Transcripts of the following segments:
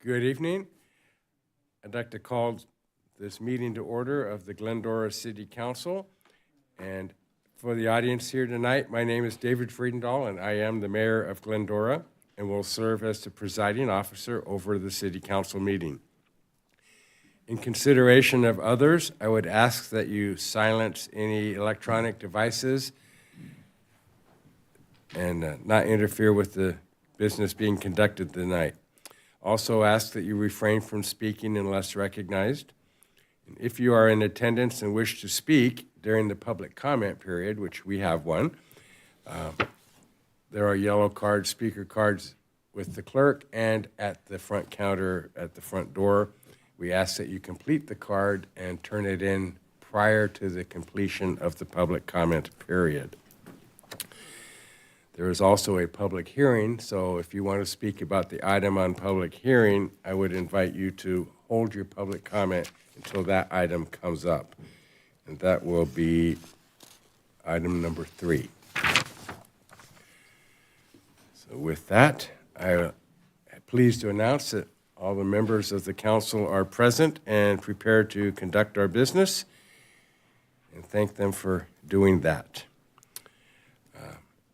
Good evening. I'd like to call this meeting to order of the Glendora City Council. And for the audience here tonight, my name is David Friedendahl, and I am the mayor of Glendora and will serve as the presiding officer over the City Council meeting. In consideration of others, I would ask that you silence any electronic devices and not interfere with the business being conducted tonight. Also ask that you refrain from speaking unless recognized. And if you are in attendance and wish to speak during the public comment period, which we have one, there are yellow cards, speaker cards with the clerk and at the front counter at the front door. We ask that you complete the card and turn it in prior to the completion of the public comment period. There is also a public hearing, so if you want to speak about the item on public hearing, I would invite you to hold your public comment until that item comes up. And that will be item number 3. So with that, I'm pleased to announce that all the members of the council are present and prepared to conduct our business, and thank them for doing that.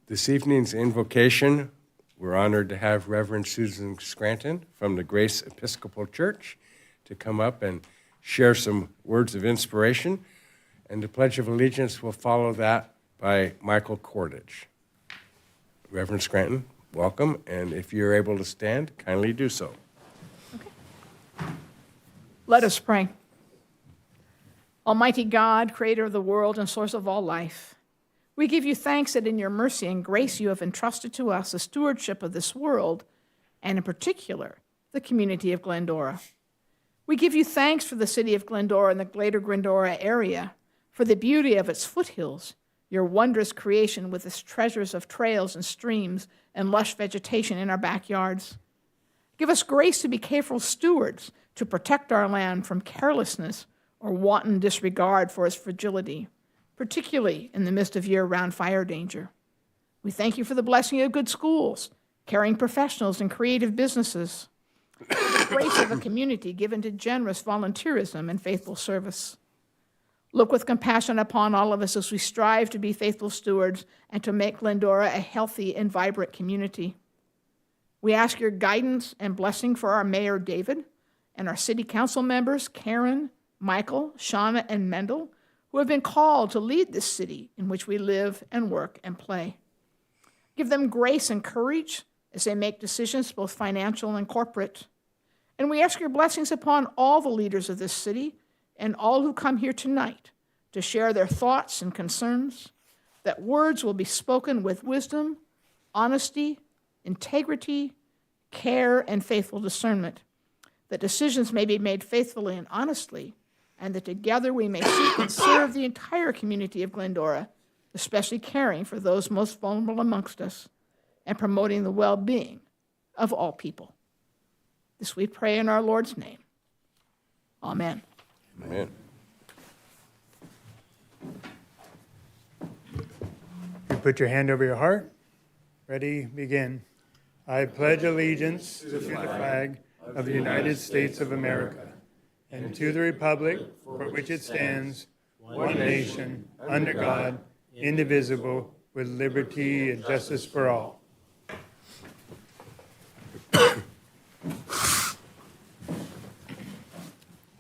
This evening's invocation, we're honored to have Reverend Susan Scranton from the Grace Episcopal Church to come up and share some words of inspiration. And the Pledge of Allegiance will follow that by Michael Kordich. Reverend Scranton, welcome. And if you're able to stand, kindly do so. Okay. Let us pray. Almighty God, creator of the world and source of all life, we give you thanks that in your mercy and grace you have entrusted to us the stewardship of this world, and in particular, the community of Glendora. We give you thanks for the city of Glendora and the greater Glendora area, for the beauty of its foothills, your wondrous creation with its treasures of trails and streams and lush vegetation in our backyards. Give us grace to be careful stewards to protect our land from carelessness or wanton disregard for its fragility, particularly in the midst of year-round fire danger. We thank you for the blessing of good schools, caring professionals, and creative businesses, the grace of a community given to generous volunteerism and faithful service. Look with compassion upon all of us as we strive to be faithful stewards and to make Glendora a healthy and vibrant community. We ask your guidance and blessing for our Mayor David and our City Council members, Karen, Michael, Shauna, and Mendel, who have been called to lead this city in which we live and work and play. Give them grace and courage as they make decisions both financial and corporate. And we ask your blessings upon all the leaders of this city and all who come here tonight to share their thoughts and concerns, that words will be spoken with wisdom, honesty, integrity, care, and faithful discernment, that decisions may be made faithfully and honestly, and that together we may seek and serve the entire community of Glendora, especially caring for those most vulnerable amongst us and promoting the well-being of all people. This we pray in our Lord's name. Amen. Amen. You put your hand over your heart. Ready, begin. I pledge allegiance to the flag of the United States of America and to the republic for which it stands, one nation, under God, indivisible, with liberty and justice for all.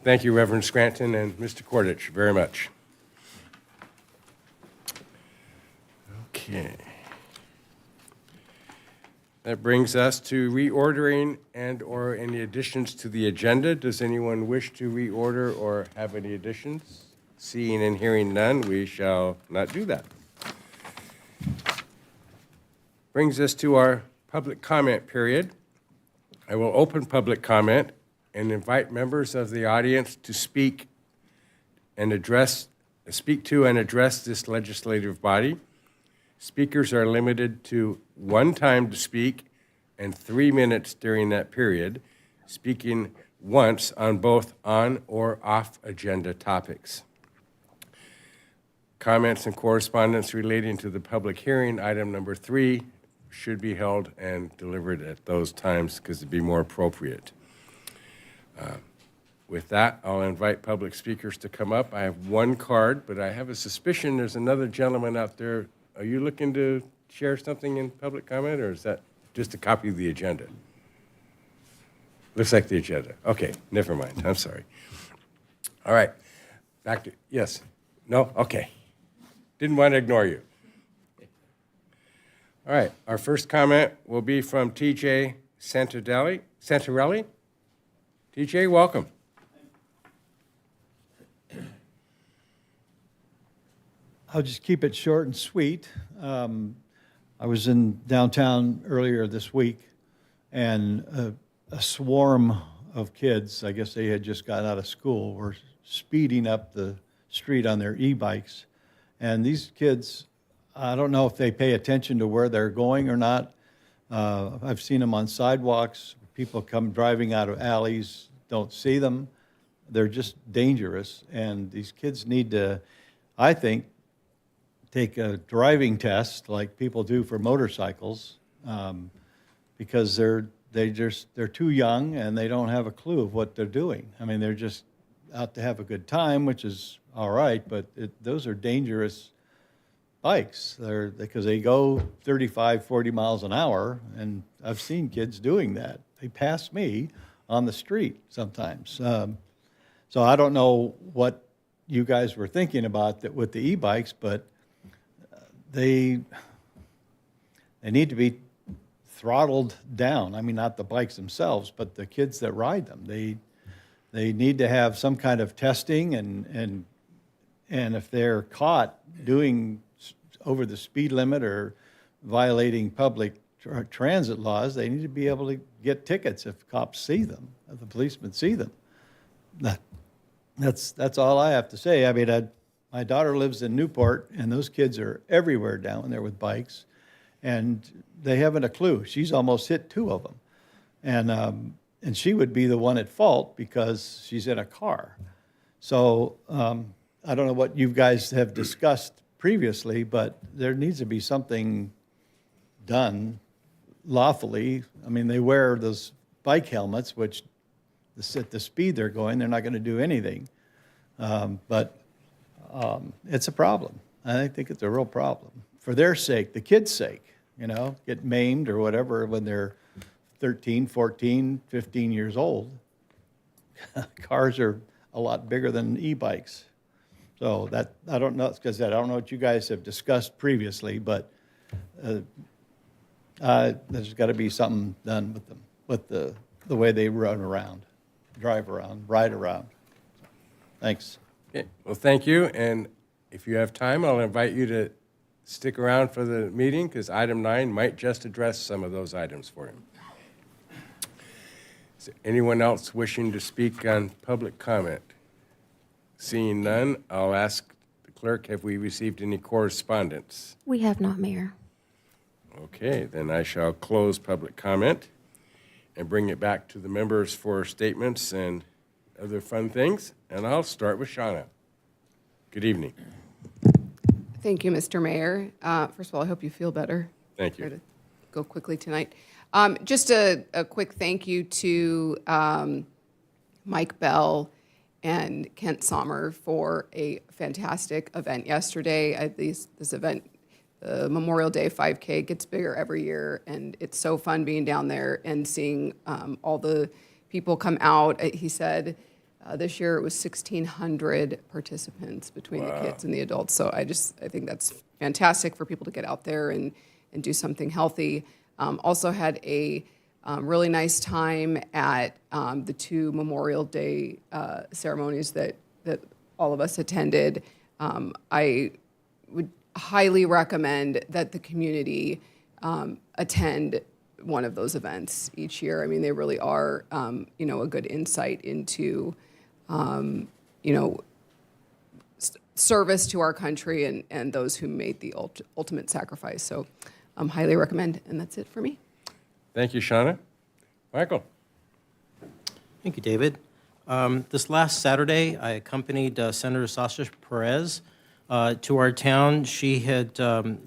Thank you, Reverend Scranton and Mr. Kordich, very much. Okay. That brings us to reordering and/or any additions to the agenda. Does anyone wish to reorder or have any additions? Seeing and hearing none, we shall not do that. Brings us to our public comment period. I will open public comment and invite members of the audience to speak to and address this legislative body. Speakers are limited to 1 time to speak and 3 minutes during that period, speaking once on both on or off agenda topics. Comments and correspondence relating to the public hearing, item number 3, should be held and delivered at those times because it'd be more appropriate. With that, I'll invite public speakers to come up. I have one card, but I have a suspicion there's another gentleman out there. Are you looking to share something in public comment, or is that just a copy of the agenda? Looks like the agenda. Okay, never mind. I'm sorry. All right, back to, yes? No? Okay. Didn't want to ignore you. All right, our first comment will be from TJ Santarelli. TJ, welcome. I'll just keep it short and sweet. I was in downtown earlier this week, and a swarm of kids, I guess they had just got out of school, were speeding up the street on their e-bikes. And these kids, I don't know if they pay attention to where they're going or not. I've seen them on sidewalks. People come driving out of alleys, don't see them. They're just dangerous. And these kids need to, I think, take a driving test like people do for motorcycles, because they're too young and they don't have a clue of what they're doing. I mean, they're just out to have a good time, which is all right, but those are dangerous bikes. Because they go 35, 40 miles an hour, and I've seen kids doing that. They pass me on the street sometimes. So I don't know what you guys were thinking about that with the e-bikes, but they need to be throttled down. I mean, not the bikes themselves, but the kids that ride them. They need to have some kind of testing, and if they're caught doing over the speed limit or violating public transit laws, they need to be able to get tickets if cops see them, if the policemen see them. That's all I have to say. I mean, my daughter lives in Newport, and those kids are everywhere down there with bikes, and they haven't a clue. She's almost hit 2 of them, and she would be the one at fault because she's in a car. So I don't know what you guys have discussed previously, but there needs to be something done lawfully. I mean, they wear those bike helmets, which at the speed they're going, they're not going to do anything. But it's a problem. I think it's a real problem. For their sake, the kids' sake, get maimed or whatever when they're 13, 14, 15 years old. Cars are a lot bigger than e-bikes. So I don't know, because I don't know what you guys have discussed previously, but there's got to be something done with them, with the way they run around, drive around, ride around. Thanks. Okay, well, thank you, and if you have time, I'll invite you to stick around for the meeting, because item 9 might just address some of those items for him. Is there anyone else wishing to speak on public comment? Seeing none, I'll ask the clerk, have we received any correspondence? We have not, Mayor. Okay, then I shall close public comment and bring it back to the members for statements and other fun things, and I'll start with Shauna. Good evening. Thank you, Mr. Mayor. First of all, I hope you feel better. Thank you. Try to go quickly tonight. Just a quick thank you to Mike Bell and Kent Sommer for a fantastic event yesterday. This event, the Memorial Day 5K, gets bigger every year, and it's so fun being down there and seeing all the people come out. He said this year it was 1,600 participants between the kids and the adults. So I think that's fantastic for people to get out there and do something healthy. Also had a really nice time at the 2 Memorial Day ceremonies that all of us attended. I would highly recommend that the community attend one of those events each year. I mean, they really are, a good insight into, service to our country and those who made the ultimate sacrifice. So highly recommend, and that's it for me. Thank you, Shauna. Michael. Thank you, David. This last Saturday, I accompanied Senator Sasha Perez to our town. She had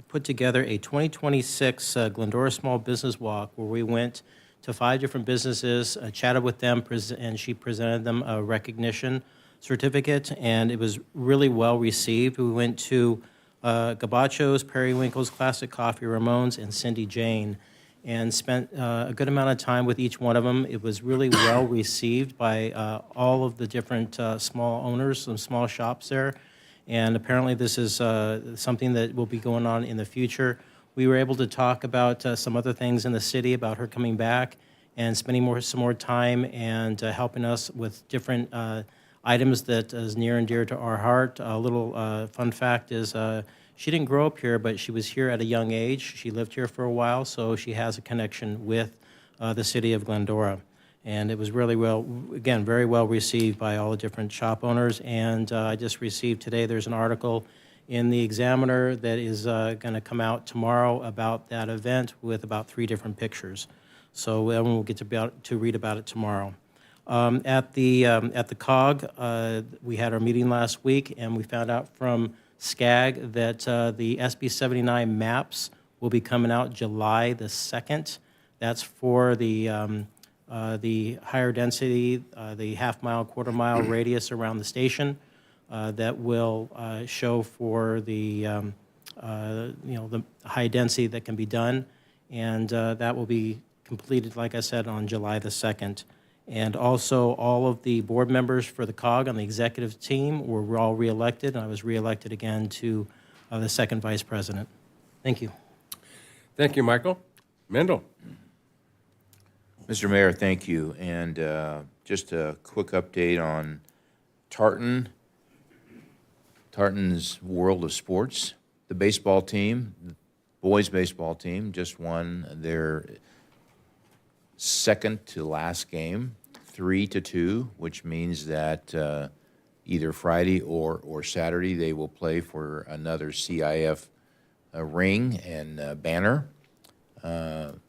put together a 2026 Glendora Small Business Walk where we went to 5 different businesses, chatted with them, and she presented them a recognition certificate, and it was really well received. We went to Gabacho's, Periwinkle's, Classic Coffee, Ramone's, and Cindy Jane, and spent a good amount of time with each one of them. It was really well received by all of the different small owners, some small shops there, and apparently this is something that will be going on in the future. We were able to talk about some other things in the city, about her coming back and spending some more time and helping us with different items that is near and dear to our heart. A little fun fact is she didn't grow up here, but she was here at a young age. She lived here for a while, so she has a connection with the city of Glendora. And it was really well, again, very well received by all the different shop owners. And I just received today, there's an article in the Examiner that is going to come out tomorrow about that event with about 3 different pictures. So everyone will get to read about it tomorrow. At the COG, we had our meeting last week, and we found out from SCAG that the SB 79 maps will be coming out July the 2nd. That's for the higher density, the half-mile, quarter-mile radius around the station that will show for the the high density that can be done, and that will be completed, like I said, on July the 2nd. And also, all of the board members for the COG on the executive team were all reelected, and I was reelected again to the second vice president. Thank you. Thank you, Michael. Mendel. Mr. Mayor, thank you. And just a quick update on Tartan's World of Sports. The baseball team, the boys' baseball team, just won their second to last game, 3-2, which means that either Friday or Saturday they will play for another CIF ring and banner.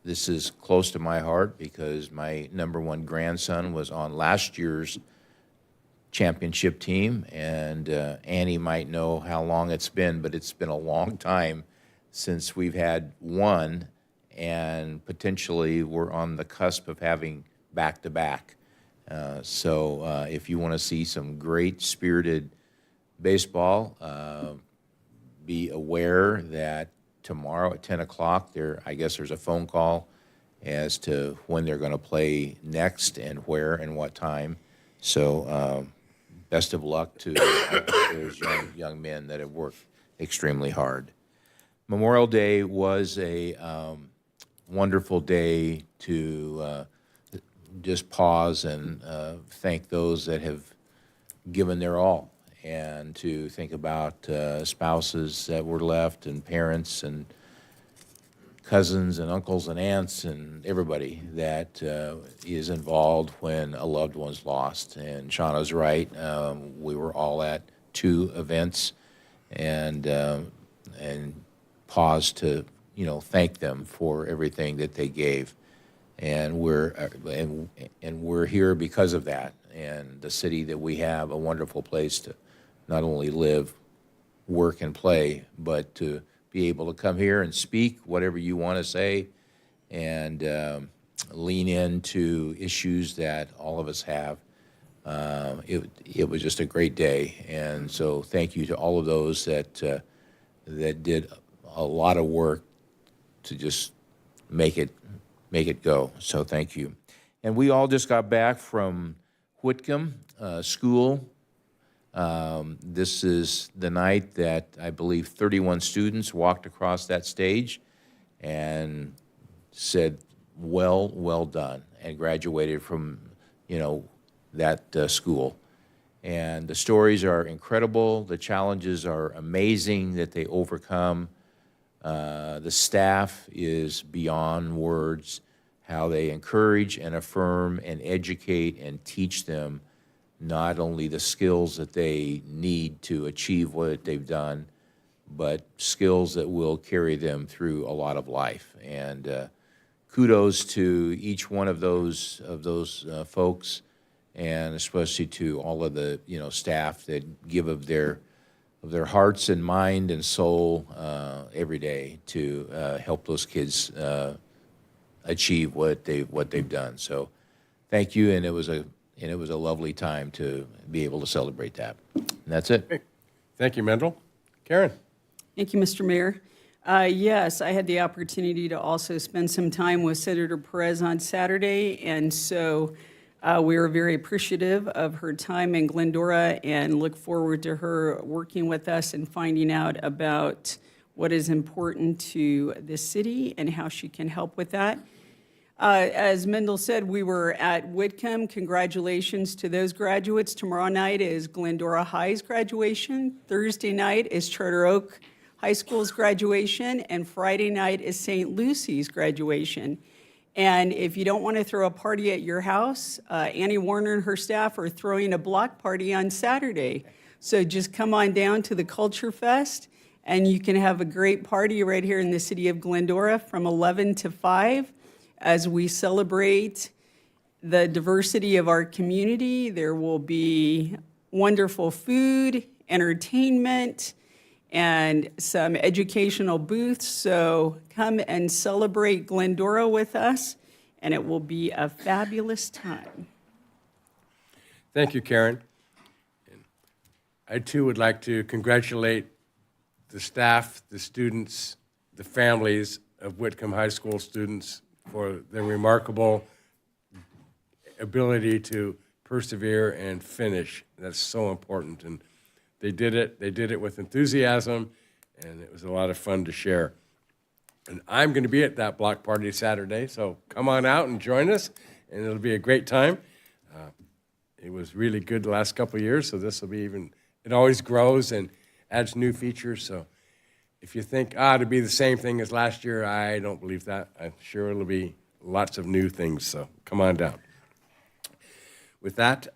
This is close to my heart because my number 1 grandson was on last year's championship team, and Annie might know how long it's been, but it's been a long time since we've had one, and potentially we're on the cusp of having back-to-back. So if you want to see some great spirited baseball, be aware that tomorrow at 10 o'clock, I guess there's a phone call as to when they're going to play next and where and what time. So best of luck to those young men that have worked extremely hard. Memorial Day was a wonderful day to just pause and thank those that have given their all, and to think about spouses that were left, and parents and cousins and uncles and aunts and everybody that is involved when a loved one's lost. And Shauna's right. We were all at 2 events and paused to thank them for everything that they gave. And we're here because of that. And the city that we have, a wonderful place to not only live, work, and play, but to be able to come here and speak whatever you want to say, and lean into issues that all of us have. It was just a great day, and so thank you to all of those that did a lot of work to just make it go. So thank you. And we all just got back from Whitcomb School. This is the night that I believe 31 students walked across that stage and said, well done, and graduated from, that school. And the stories are incredible. The challenges are amazing that they overcome. The staff is beyond words, how they encourage and affirm and educate and teach them not only the skills that they need to achieve what they've done, but skills that will carry them through a lot of life. And kudos to each one of those folks, and especially to all of the staff that give of their hearts and mind and soul every day to help those kids achieve what they've done. So thank you, and it was a lovely time to be able to celebrate that. And that's it. Thank you, Mendel. Karen? Thank you, Mr. Mayor. Yes, I had the opportunity to also spend some time with Senator Perez on Saturday, and so we are very appreciative of her time in Glendora and look forward to her working with us and finding out about what is important to the city and how she can help with that. As Mendel said, we were at Whitcomb. Congratulations to those graduates. Tomorrow night is Glendora High's graduation. Thursday night is Charter Oak High School's graduation, and Friday night is St. Lucy's graduation. And if you don't want to throw a party at your house, Annie Warner and her staff are throwing a block party on Saturday. So just come on down to the Culture Fest, and you can have a great party right here in the city of Glendora from 11 to 5 as we celebrate the diversity of our community. There will be wonderful food, entertainment, and some educational booths. So come and celebrate Glendora with us, and it will be a fabulous time. Thank you, Karen. I too would like to congratulate the staff, the students, the families of Whitcomb High School students for their remarkable ability to persevere and finish. That's so important. And they did it with enthusiasm, and it was a lot of fun to share. And I'm going to be at that block party Saturday, so come on out and join us, and it'll be a great time. It was really good the last couple of years, so this will be even, it always grows and adds new features. So if you think, to be the same thing as last year, I don't believe that. I'm sure it'll be lots of new things, so come on down. With that,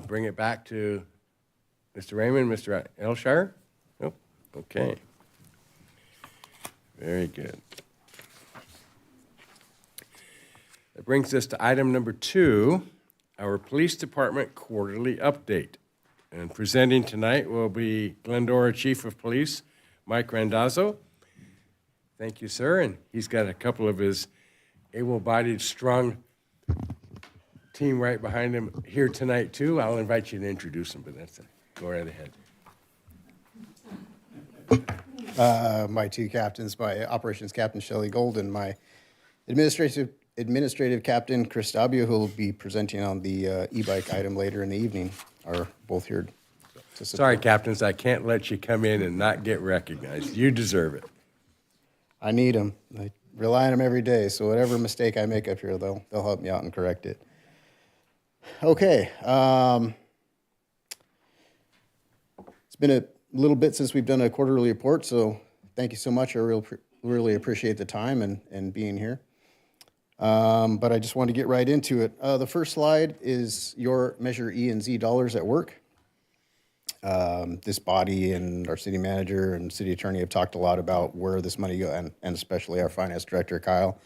bring it back to Mr. Raymond, Mr. Elshire? Nope, okay. Very good. That brings us to item number 2, our Police Department Quarterly Update. And presenting tonight will be Glendora Chief of Police, Mike Randazzo. Thank you, sir. And he's got a couple of his able-bodied, strong team right behind him here tonight, too. I'll invite you to introduce them, but that's it. Go right ahead. My two captains, my operations captain, Shelley Golden, my administrative captain, Chris Dabio, who will be presenting on the e-bike item later in the evening, are both here to support. Sorry, captains, I can't let you come in and not get recognized. You deserve it. I need them. I rely on them every day, so whatever mistake I make up here, they'll help me out and correct it. Okay. It's been a little bit since we've done a quarterly report, so thank you so much. I really appreciate the time and being here. But I just want to get right into it. The first slide is your Measure E and Z dollars at work. This body and our city manager and city attorney have talked a lot about where this money goes, and especially our finance director, Kyle.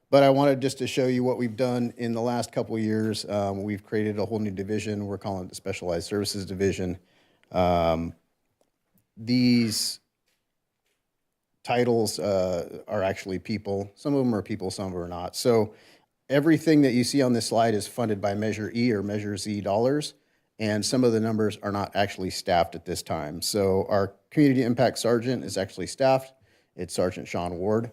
But I wanted just to show you what we've done in the last couple of years. We've created a whole new division. We're calling it the Specialized Services Division. These titles are actually people. Some of them are people, some of them are not. So everything that you see on this slide is funded by Measure E or Measure Z dollars, and some of the numbers are not actually staffed at this time. So our Community Impact Sergeant is actually staffed. It's Sergeant Sean Ward.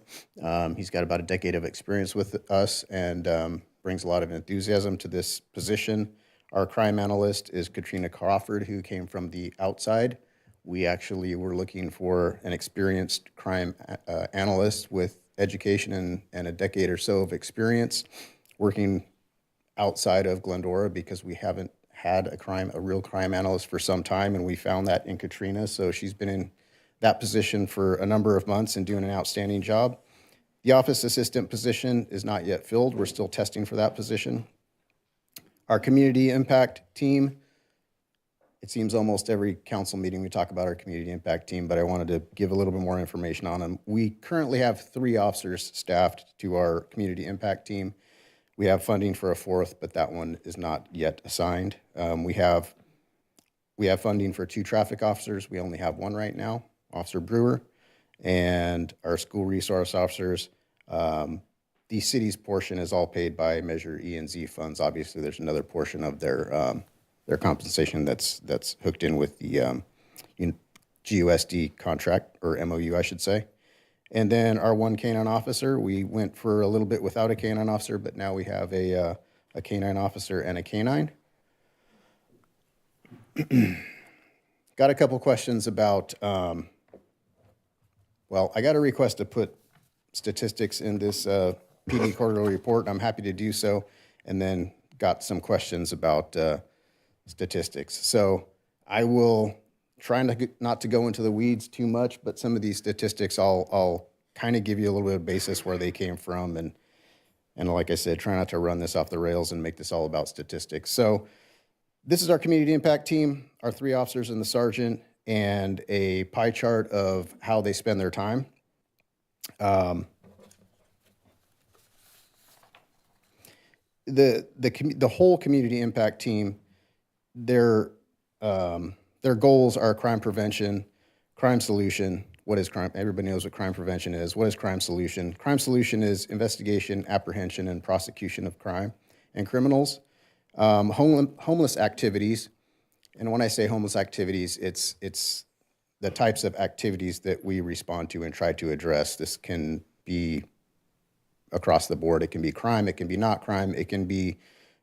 He's got about a decade of experience with us and brings a lot of enthusiasm to this position. Our crime analyst is Katrina Crawford, who came from the outside. We actually were looking for an experienced crime analyst with education and a decade or so of experience working outside of Glendora, because we haven't had a real crime analyst for some time, and we found that in Katrina. So she's been in that position for a number of months and doing an outstanding job. The office assistant position is not yet filled. We're still testing for that position. Our community impact team, it seems almost every council meeting we talk about our community impact team, but I wanted to give a little bit more information on them. We currently have 3 officers staffed to our community impact team. We have funding for a 4th, but that one is not yet assigned. We have funding for 2 traffic officers. We only have 1 right now, Officer Brewer, and our school resource officers. The the city's portion is all paid by Measure E and Z funds. Obviously, there's another portion of their compensation that's hooked in with the GUSD contract, or MOU, I should say. And then our one canine officer, we went for a little bit without a canine officer, but now we have a canine officer and a canine. Got a couple questions about, well, I got a request to put statistics in this PD quarterly report. I'm happy to do so. And then got some questions about statistics. So I will try not to go into the weeds too much, but some of these statistics I'll kind of give you a little bit of basis where they came from. And like I said, try not to run this off the rails and make this all about statistics. So this is our community impact team, our 3 officers and the sergeant, and a pie chart of how they spend their time. The whole community impact team, their goals are crime prevention, crime solution. What is crime? Everybody knows what crime prevention is. What is crime solution? Crime solution is investigation, apprehension, and prosecution of crime and criminals. Homeless activities, and when I say homeless activities, it's the types of activities that we respond to and try to address. This can be across the board. It can be crime, it can be not crime, it can be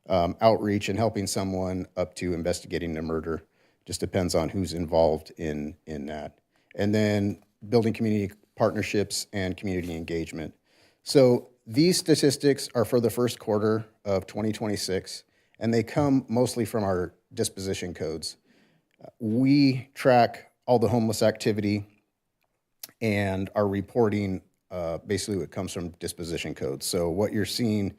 outreach and helping someone up to investigating a murder. Just depends on who's involved in that. And then building community partnerships and community engagement. So these statistics are for the first quarter of 2026, and they come mostly from our disposition codes. We track all the homeless activity, and our reporting, basically what comes from disposition codes. So what you're seeing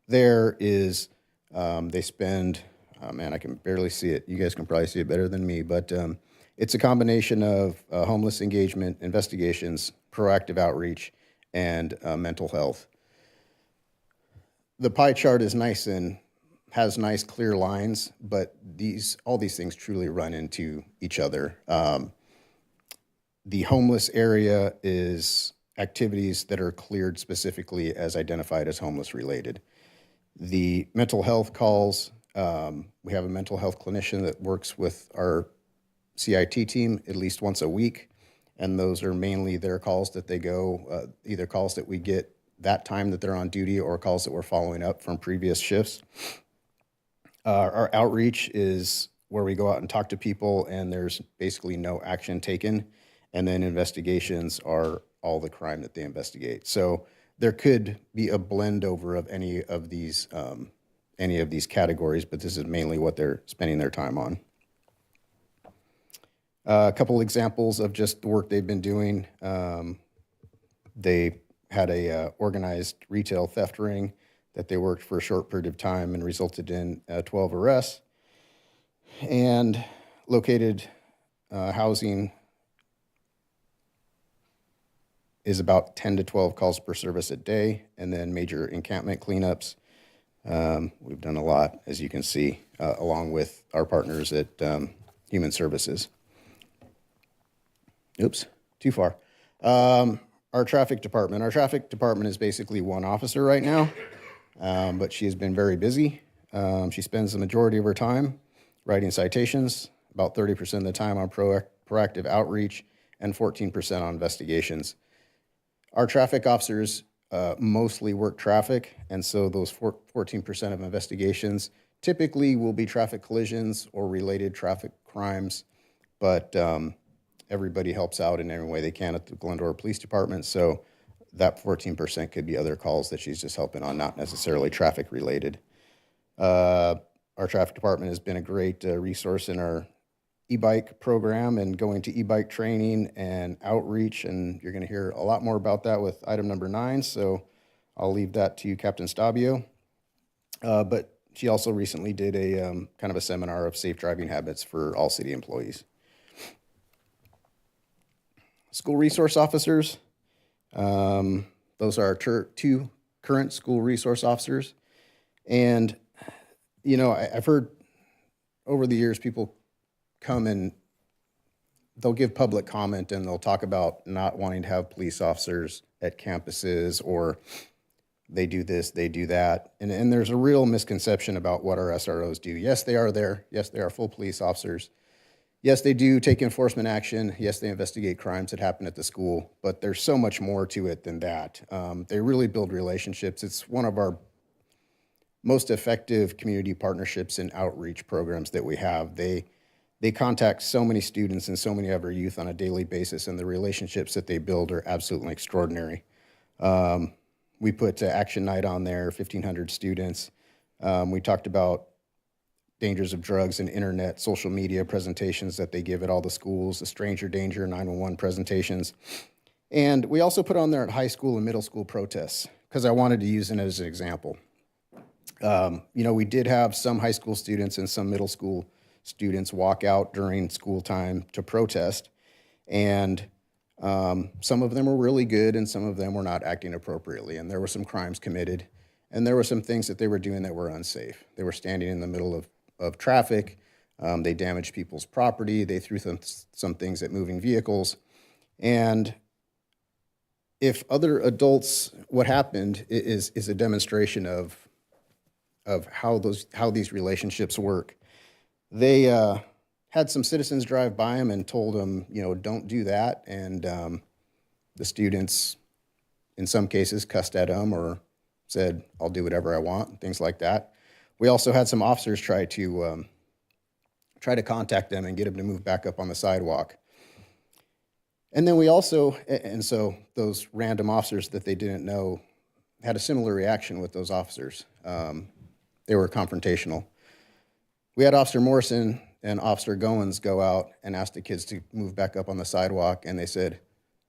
there is they spend, oh man, I can barely see it. You guys can probably see it better than me, but it's a combination of homeless engagement, investigations, proactive outreach, and mental health. The pie chart is nice and has nice clear lines, but all these things truly run into each other. The homeless area is activities that are cleared specifically as identified as homeless related. The mental health calls, we have a mental health clinician that works with our CIT team at least once a week, and those are mainly their calls that they go, either calls that we get that time that they're on duty or calls that we're following up from previous shifts. Our outreach is where we go out and talk to people and there's basically no action taken, and then investigations are all the crime that they investigate. So there could be a blend over of any of these categories, but this is mainly what they're spending their time on. A couple examples of just the work they've been doing. They had a organized retail theft ring that they worked for a short period of time and resulted in 12 arrests. And located housing is about 10 to 12 calls per service a day, and then major encampment cleanups. We've done a lot, as you can see, along with our partners at Human Services. Oops, too far. Our traffic department. Our traffic department is basically one officer right now, but she has been very busy. She spends the majority of her time writing citations, about 30% of the time on proactive outreach, and 14% on investigations. Our traffic officers mostly work traffic, and so those 14% of investigations typically will be traffic collisions or related traffic crimes, but everybody helps out in every way they can at the Glendora Police Department, so that 14% could be other calls that she's just helping on, not necessarily traffic related. Our traffic department has been a great resource in our e-bike program and going to e-bike training and outreach, and you're going to hear a lot more about that with item number 9, so I'll leave that to you, Captain Stabio. But she also recently did a kind of a seminar of safe driving habits for all city employees. School resource officers, those are our 2 current school resource officers. And, you know, I've heard over the years people come and they'll give public comment and they'll talk about not wanting to have police officers at campuses or they do this, they do that. And there's a real misconception about what our SROs do. Yes, they are there. Yes, they are full police officers. Yes, they do take enforcement action. Yes, they investigate crimes that happen at the school, but there's so much more to it than that. They really build relationships. It's one of our most effective community partnerships and outreach programs that we have. They contact so many students and so many of our youth on a daily basis, and the relationships that they build are absolutely extraordinary. We put Action Night on there, 1,500 students. We talked about dangers of drugs and internet, social media presentations that they give at all the schools, the stranger danger 911 presentations. And we also put on there at high school and middle school protests, because I wanted to use it as an example. We did have some high school students and some middle school students walk out during school time to protest. And some of them were really good and some of them were not acting appropriately. And there were some crimes committed. And there were some things that they were doing that were unsafe. They were standing in the middle of traffic. They damaged people's property. They threw some things at moving vehicles. And if other adults, what happened is a demonstration of how these relationships work. They had some citizens drive by them and told them, don't do that. And the students, in some cases, cussed at them or said, I'll do whatever I want, things like that. We also had some officers try to contact them and get them to move back up on the sidewalk. And then we also, and so those random officers that they didn't know had a similar reaction with those officers. They were confrontational. We had Officer Morrison and Officer Goins go out and ask the kids to move back up on the sidewalk, and they said,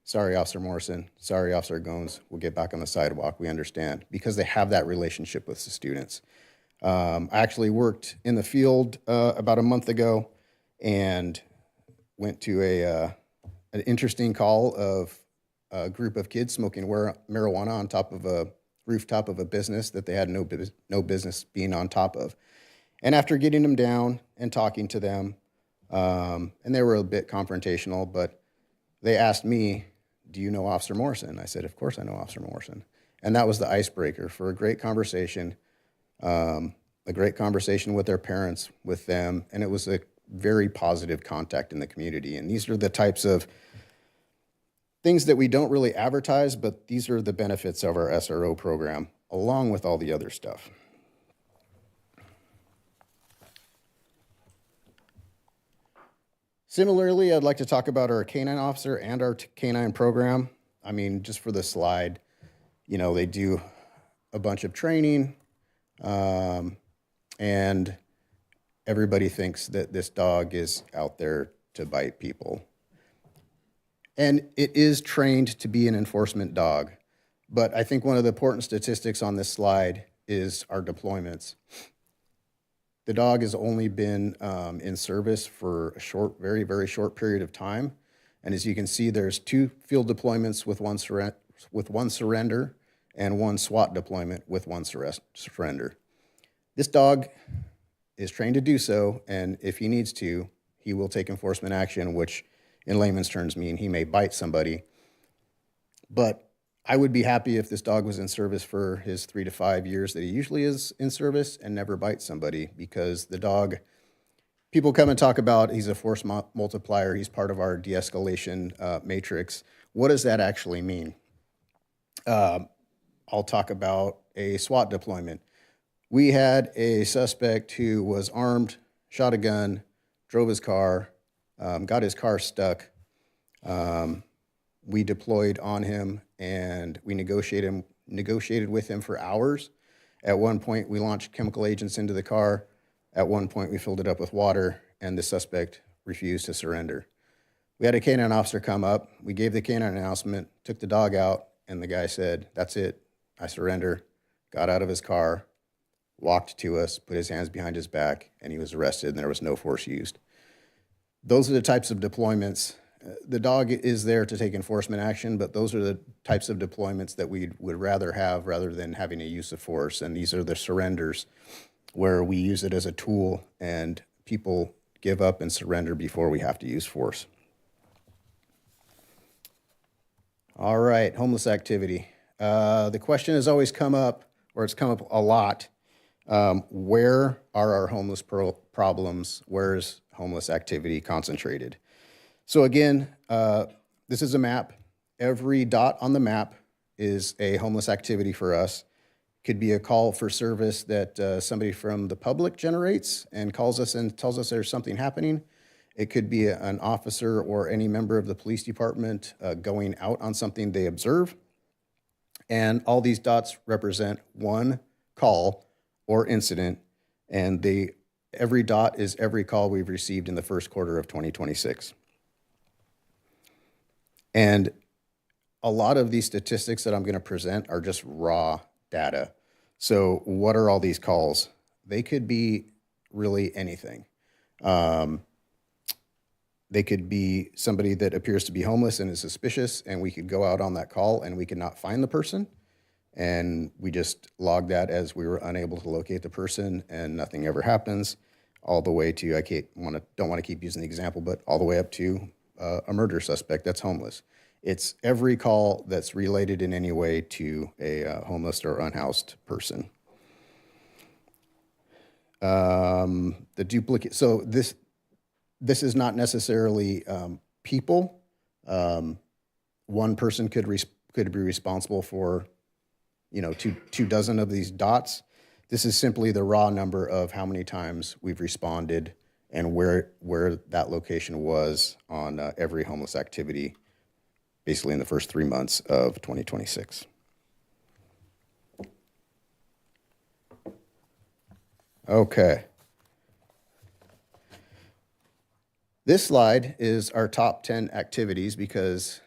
sorry, Officer Morrison, sorry, Officer Goins, we'll get back on the sidewalk, we understand, because they have that relationship with the students. I actually worked in the field about a month ago and went to an interesting call of a group of kids smoking marijuana on top of a rooftop of a business that they had no business being on top of. And after getting them down and talking to them, and they were a bit confrontational, but they asked me, do you know Officer Morrison? I said, of course I know Officer Morrison. And that was the icebreaker for a great conversation with their parents, with them, and it was a very positive contact in the community. And these are the types of things that we don't really advertise, but these are the benefits of our SRO program, along with all the other stuff. Similarly, I'd like to talk about our canine officer and our canine program. I mean, just for the slide, they do a bunch of training, and everybody thinks that this dog is out there to bite people. And it is trained to be an enforcement dog. But I think one of the important statistics on this slide is our deployments. The dog has only been in service for a short, very, very short period of time. And as you can see, there's 2 field deployments with one surrender and 1 SWAT deployment with 1 surrender. This dog is trained to do so, and if he needs to, he will take enforcement action, which in layman's terms mean he may bite somebody. But I would be happy if this dog was in service for his 3 to 5 years that he usually is in service and never bites somebody, because the dog, people come and talk about he's a force multiplier, he's part of our de-escalation matrix. What does that actually mean? I'll talk about a SWAT deployment. We had a suspect who was armed, shot a gun, drove his car, got his car stuck. We deployed on him and we negotiated with him for hours. At one point, we launched chemical agents into the car. At one point, we filled it up with water, and the suspect refused to surrender. We had a canine officer come up. We gave the canine announcement, took the dog out, and the guy said, that's it, I surrender. Got out of his car, walked to us, put his hands behind his back, and he was arrested, and there was no force used. Those are the types of deployments. The dog is there to take enforcement action, but those are the types of deployments that we would rather have rather than having a use of force. And these are the surrenders where we use it as a tool and people give up and surrender before we have to use force. All right, homeless activity. The question has always come up, or it's come up a lot, where are our homeless problems? Where is homeless activity concentrated? So again, this is a map. Every dot on the map is a homeless activity for us. Could be a call for service that somebody from the public generates and calls us and tells us there's something happening. It could be an officer or any member of the police department going out on something they observe. And all these dots represent one call or incident, and every dot is every call we've received in the first quarter of 2026. And a lot of these statistics that I'm going to present are just raw data. So what are all these calls? They could be really anything. They could be somebody that appears to be homeless and is suspicious, and we could go out on that call and we could not find the person. And we just log that as we were unable to locate the person and nothing ever happens, all the way to, don't want to keep using the example, but all the way up to a murder suspect that's homeless. It's every call that's related in any way to a homeless or unhoused person. The duplicate, so this is not necessarily people. One person could be responsible for, two dozen of these dots. This is simply the raw number of how many times we've responded and where that location was on every homeless activity, basically in the first 3 months of 2026. Okay. This slide is our top 10 activities because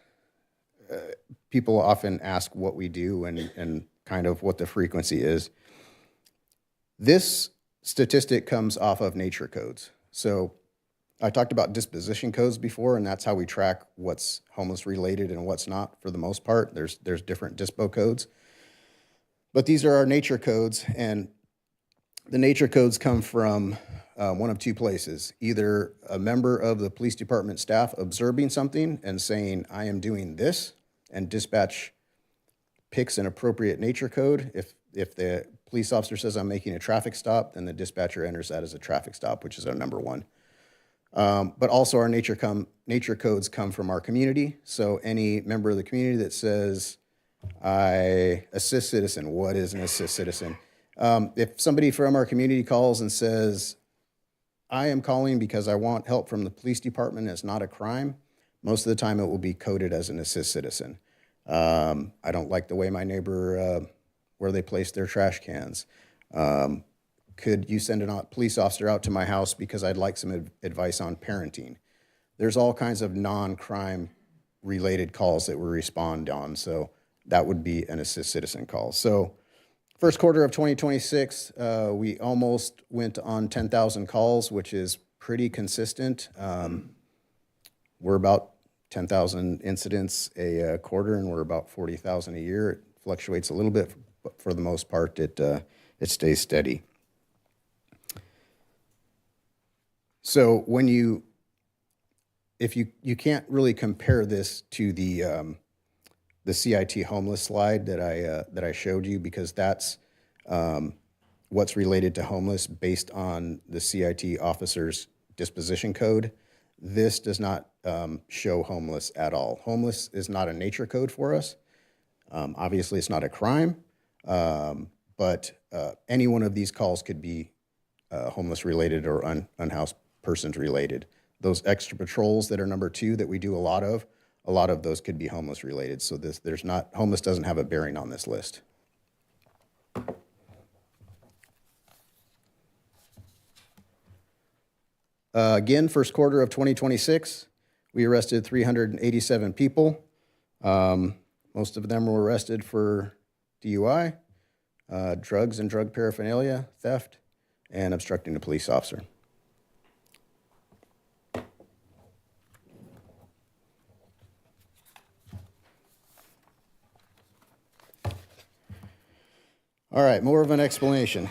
people often ask what we do and kind of what the frequency is. This statistic comes off of nature codes. So I talked about disposition codes before, and that's how we track what's homeless related and what's not for the most part. There's different dispo codes. But these are our nature codes, and the nature codes come from one of two places. Either a member of the police department staff observing something and saying, I am doing this, and dispatch picks an appropriate nature code. If the police officer says I'm making a traffic stop, then the dispatcher enters that as a traffic stop, which is our number one. But also our nature codes come from our community. So any member of the community that says, I assist citizen, what is an assist citizen? If somebody from our community calls and says, I am calling because I want help from the police department, it's not a crime, most of the time it will be coded as an assist citizen. I don't like the way my neighbor, where they place their trash cans. Could you send a police officer out to my house because I'd like some advice on parenting? There's all kinds of non-crime related calls that we respond on. So that would be an assist citizen call. So first quarter of 2026, we almost went on 10,000 calls, which is pretty consistent. We're about 10,000 incidents a quarter, and we're about 40,000 a year. It fluctuates a little bit, but for the most part, it stays steady. So if you can't really compare this to the CIT homeless slide that I showed you, because that's what's related to homeless based on the CIT officer's disposition code. This does not show homeless at all. Homeless is not a nature code for us. Obviously, it's not a crime, but any one of these calls could be homeless related or unhoused persons related. Those extra patrols that are number 2 that we do a lot of those could be homeless related. So homeless doesn't have a bearing on this list. Again, first quarter of 2026, we arrested 387 people. Most of them were arrested for DUI, drugs and drug paraphernalia, theft, and obstructing a police officer. All right, more of an explanation.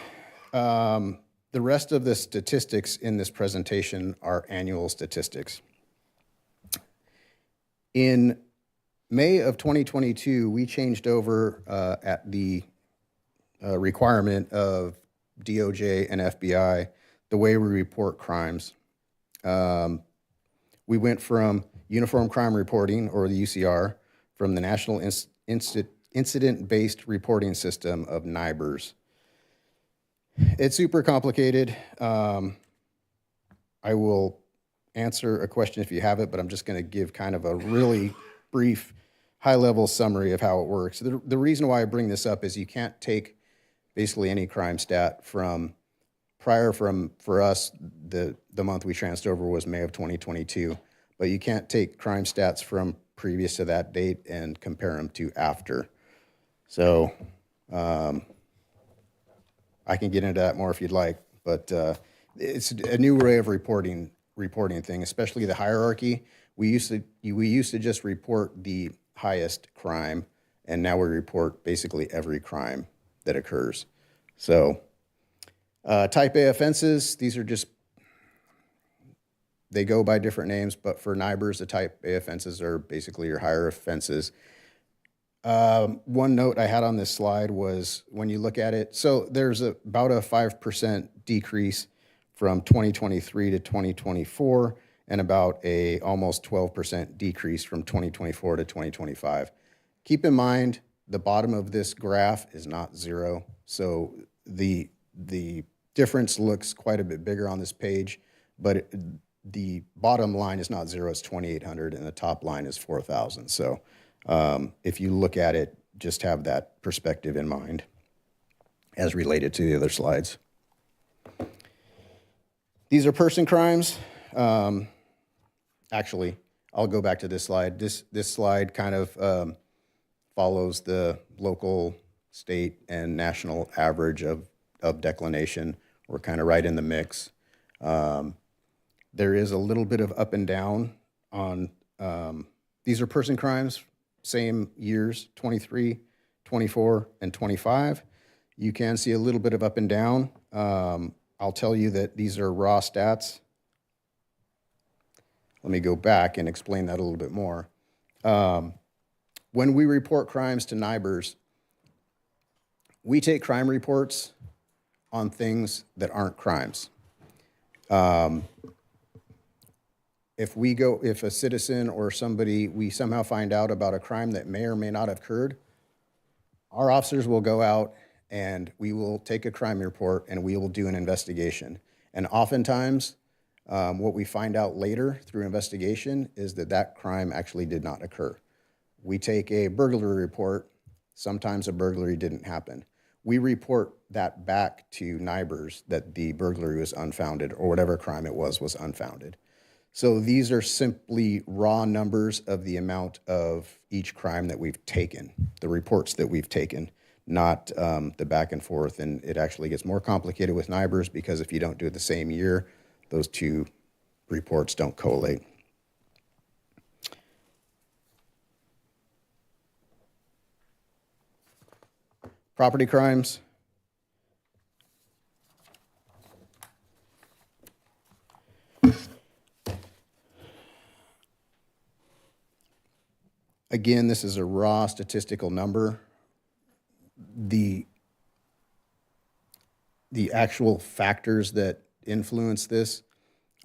The rest of the statistics in this presentation are annual statistics. In May of 2022, we changed over at the requirement of DOJ and FBI the way we report crimes. We went from Uniform Crime Reporting, or the UCR, from the National Incident-Based Reporting System of NIBRS. It's super complicated. I will answer a question if you have it, but I'm just going to give kind of a really brief, high-level summary of how it works. The reason why I bring this up is you can't take basically any crime stat from for us, the month we transferred over was May of 2022, but you can't take crime stats from previous to that date and compare them to after. So I can get into that more if you'd like, but it's a new way of reporting thing, especially the hierarchy. We used to just report the highest crime, and now we report basically every crime that occurs. So type A offenses, these are just, they go by different names, but for NIBRS, the type A offenses are basically your higher offenses. One note I had on this slide was when you look at it, so there's about a 5% decrease from 2023 to 2024, and about a almost 12% decrease from 2024 to 2025. Keep in mind, the bottom of this graph is not zero, so the difference looks quite a bit bigger on this page, but the bottom line is not zero, it's 2,800, and the top line is 4,000. So if you look at it, just have that perspective in mind as related to the other slides. These are person crimes. Actually, I'll go back to this slide. This slide kind of follows the local, state, and national average of declination. We're kind of right in the mix. There is a little bit of up and down on, these are person crimes, same years, 23, 24, and 25. You can see a little bit of up and down. I'll tell you that these are raw stats. Let me go back and explain that a little bit more. When we report crimes to NIBRS, we take crime reports on things that aren't crimes. If a citizen or somebody, we somehow find out about a crime that may or may not have occurred, our officers will go out and we will take a crime report and we will do an investigation. And oftentimes, what we find out later through investigation is that crime actually did not occur. We take a burglary report, sometimes a burglary didn't happen. We report that back to NIBRS that the burglary was unfounded or whatever crime it was unfounded. So these are simply raw numbers of the amount of each crime that we've taken, the reports that we've taken, not the back and forth. And it actually gets more complicated with NIBRS because if you don't do it the same year, those two reports don't collate. Property crimes. Again, this is a raw statistical number. The actual factors that influence this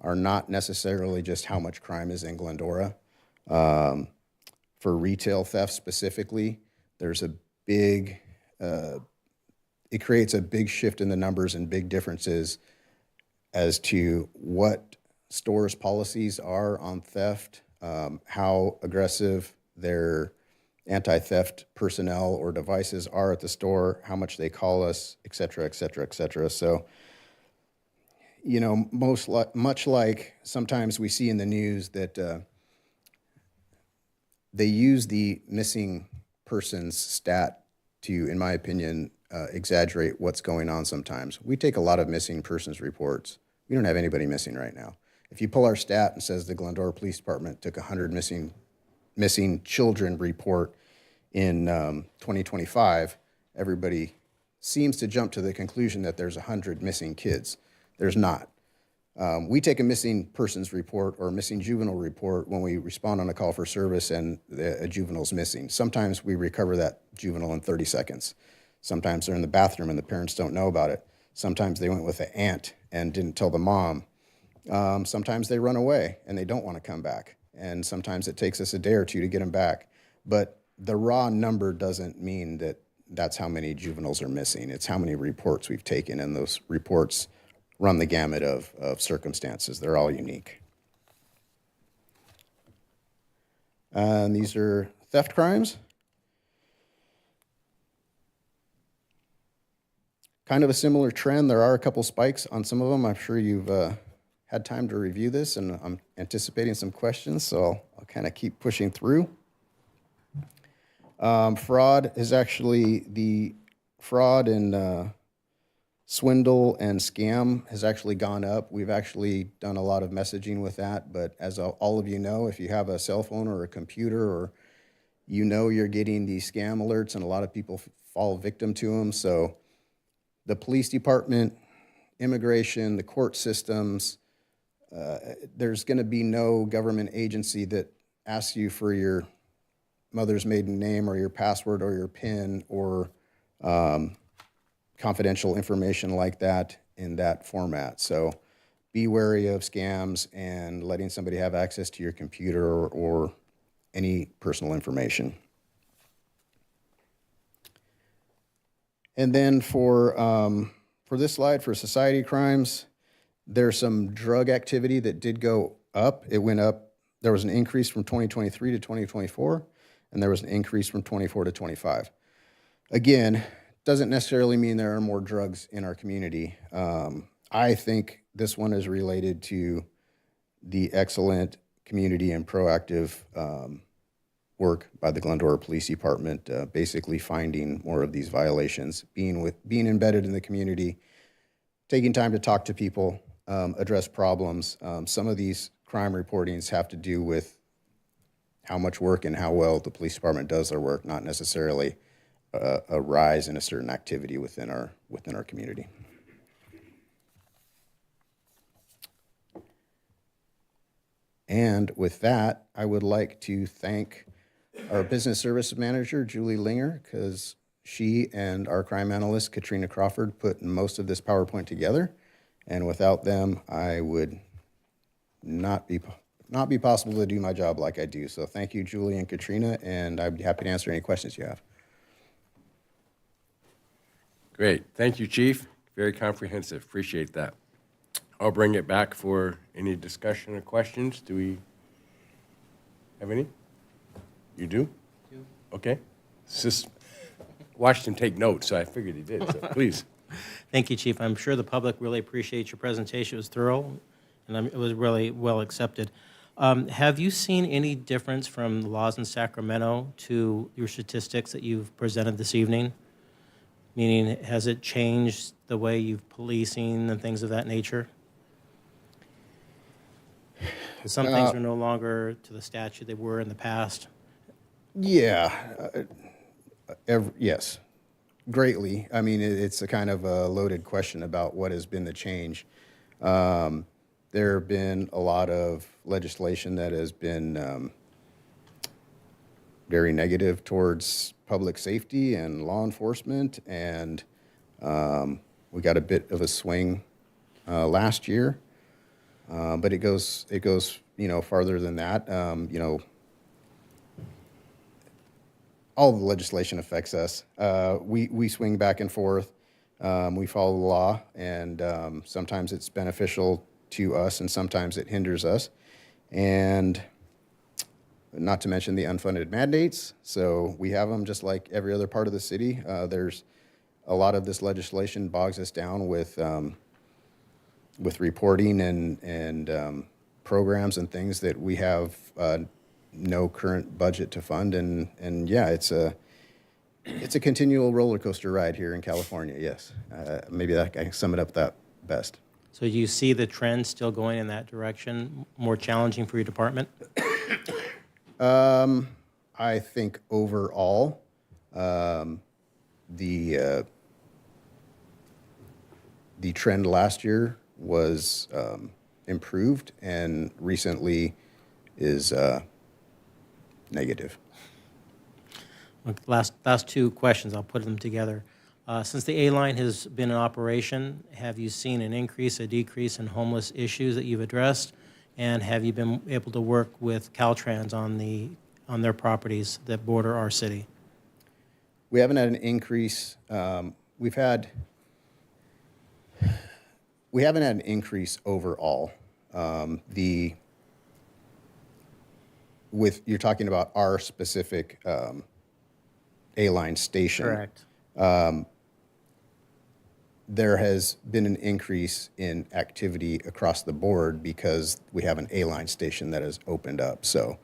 are not necessarily just how much crime is in Glendora. For retail theft specifically, there's a big, it creates a big shift in the numbers and big differences as to what stores' policies are on theft, how aggressive their anti-theft personnel or devices are at the store, how much they call us, et cetera, et cetera, et cetera. So, you know, much like sometimes we see in the news that they use the missing persons stat to, in my opinion, exaggerate what's going on sometimes. We take a lot of missing persons reports. We don't have anybody missing right now. If you pull our stat and says the Glendora Police Department took 100 missing children report in 2025, everybody seems to jump to the conclusion that there's 100 missing kids. There's not. We take a missing persons report or missing juvenile report when we respond on a call for service and a juvenile's missing. Sometimes we recover that juvenile in 30 seconds. Sometimes they're in the bathroom and the parents don't know about it. Sometimes they went with an aunt and didn't tell the mom. Sometimes they run away and they don't want to come back. And sometimes it takes us a day or two to get them back. But the raw number doesn't mean that that's how many juveniles are missing. It's how many reports we've taken, and those reports run the gamut of circumstances. They're all unique. And these are theft crimes. Kind of a similar trend. There are a couple spikes on some of them. I'm sure you've had time to review this, and I'm anticipating some questions, so I'll kind of keep pushing through. Fraud is actually the fraud and swindle and scam has actually gone up. We've actually done a lot of messaging with that, but as all of you know, if you have a cell phone or a computer, or you know you're getting these scam alerts, and a lot of people fall victim to them. So the police department, immigration, the court systems, there's going to be no government agency that asks you for your mother's maiden name or your password or your PIN or confidential information like that in that format. So be wary of scams and letting somebody have access to your computer or any personal information. And then for this slide, for society crimes, there's some drug activity that did go up. It went up. There was an increase from 2023 to 2024, and there was an increase from 24 to 25. Again, doesn't necessarily mean there are more drugs in our community. I think this one is related to the excellent community and proactive work by the Glendora Police Department, basically finding more of these violations, being embedded in the community, taking time to talk to people, address problems. Some of these crime reportings have to do with how much work and how well the police department does their work, not necessarily a rise in a certain activity within our community. And with that, I would like to thank our business services manager, Julie Linger, because she and our crime analyst, Katrina Crawford, put most of this PowerPoint together. And without them, I would not be possible to do my job like I do. So thank you, Julie and Katrina, and I'd be happy to answer any questions you have. Great. Thank you, Chief. Very comprehensive. Appreciate that. I'll bring it back for any discussion or questions. Do we have any? You do? Okay. Just watched him take notes, so I figured he did. So please. Thank you, Chief. I'm sure the public really appreciates your presentation. It was thorough, and it was really well accepted. Have you seen any difference from the laws in Sacramento to your statistics that you've presented this evening? Meaning, has it changed the way you've policing and things of that nature? Some things are no longer to the statute they were in the past. Yeah, yes, greatly. I mean, it's a kind of a loaded question about what has been the change. There have been a lot of legislation that has been very negative towards public safety and law enforcement, and we got a bit of a swing last year, but it goes farther than that. All the legislation affects us. We swing back and forth. We follow the law, and sometimes it's beneficial to us, and sometimes it hinders us. And not to mention the unfunded mandates. So we have them just like every other part of the city. There's a lot of this legislation bogs us down with reporting and programs and things that we have no current budget to fund, and yeah, it's a continual roller coaster ride here in California. Yes, maybe I can sum it up that best. So you see the trend still going in that direction, more challenging for your department? I think overall, the trend last year was improved and recently is negative. Look, last two questions, I'll put them together. Since the A-line has been in operation, have you seen an increase, a decrease in homeless issues that you've addressed? And have you been able to work with Caltrans on their properties that border our city? We haven't had an increase. We haven't had an increase overall. You're talking about our specific A-line station. Correct. There has been an increase in activity across the board because we have an A-line station that has opened up. So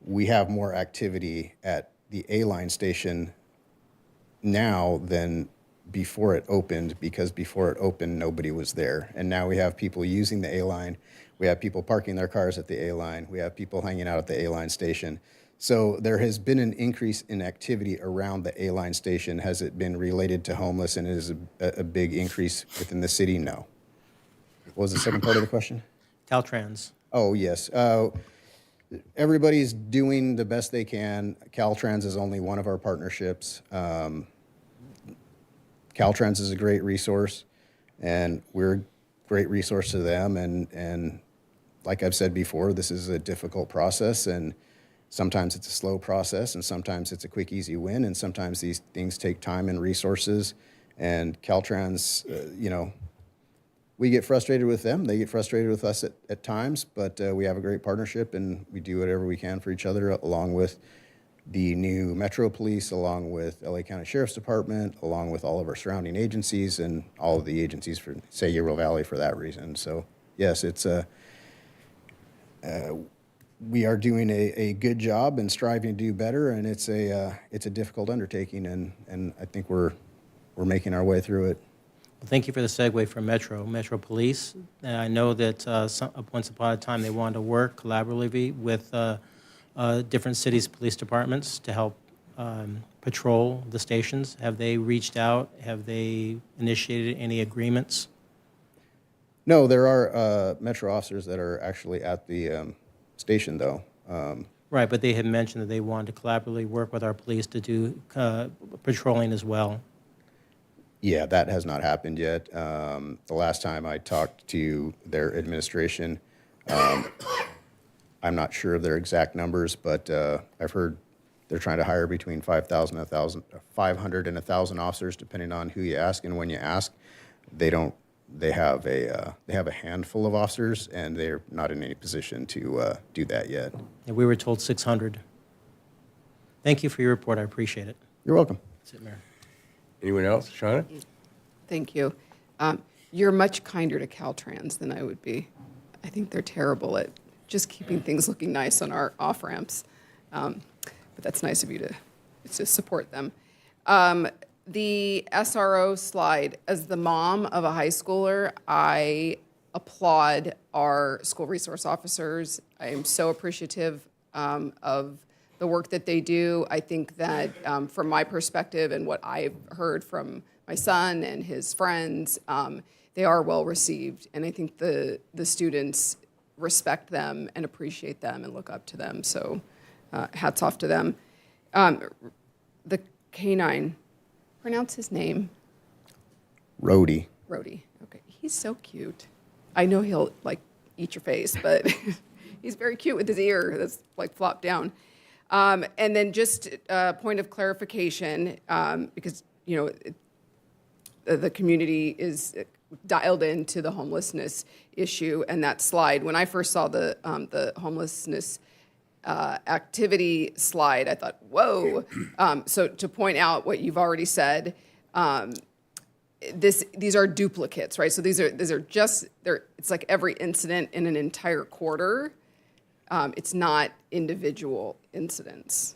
we have more activity at the A-line station now than before it opened, because before it opened, nobody was there. And now we have people using the A-line. We have people parking their cars at the A-line. We have people hanging out at the A-line station. So there has been an increase in activity around the A-line station. Has it been related to homeless, and is a big increase within the city? No. What was the second part of the question? Caltrans. Oh, yes. Everybody's doing the best they can. Caltrans is only one of our partnerships. Caltrans is a great resource, and we're a great resource to them. And like I've said before, this is a difficult process, and sometimes it's a slow process, and sometimes it's a quick, easy win, and sometimes these things take time and resources. And Caltrans, we get frustrated with them. They get frustrated with us at times, but we have a great partnership, and we do whatever we can for each other, along with the new Metro Police, along with LA County Sheriff's Department, along with all of our surrounding agencies, and all of the agencies for Sayulo Valley for that reason. So yes, it's we are doing a good job and striving to do better, and it's a difficult undertaking, and I think we're making our way through it. Well, thank you for the segue from Metro Police. And I know that once upon a time they wanted to work collaboratively with different cities' police departments to help patrol the stations. Have they reached out? Have they initiated any agreements? No, there are Metro officers that are actually at the station, though. Right, but they had mentioned that they wanted to collaboratively work with our police to do patrolling as well. Yeah, that has not happened yet. The last time I talked to their administration, I'm not sure of their exact numbers, but I've heard they're trying to hire between 500 and 1,000 officers, depending on who you ask and when you ask. They have a handful of officers, and they're not in any position to do that yet. And we were told 600. Thank you for your report. I appreciate it. You're welcome. That's it, Mayor. Anyone else? Shauna? Thank you. You're much kinder to Caltrans than I would be. I think they're terrible at just keeping things looking nice on our off-ramps. But that's nice of you to support them. The SRO slide, as the mom of a high schooler, I applaud our school resource officers. I am so appreciative of the work that they do. I think that from my perspective and what I've heard from my son and his friends, they are well received. And I think the students respect them and appreciate them and look up to them. So hats off to them. The canine, pronounce his name. Rhodey. Rhodey. Okay, he's so cute. I know he'll eat your face, but he's very cute with his ear that's flopped down. And then just a point of clarification, because the community is dialed into the homelessness issue and that slide. When I first saw the homelessness activity slide, I thought, whoa. So to point out what you've already said, these are duplicates, right? So these are just it's like every incident in an entire quarter. It's not individual incidents.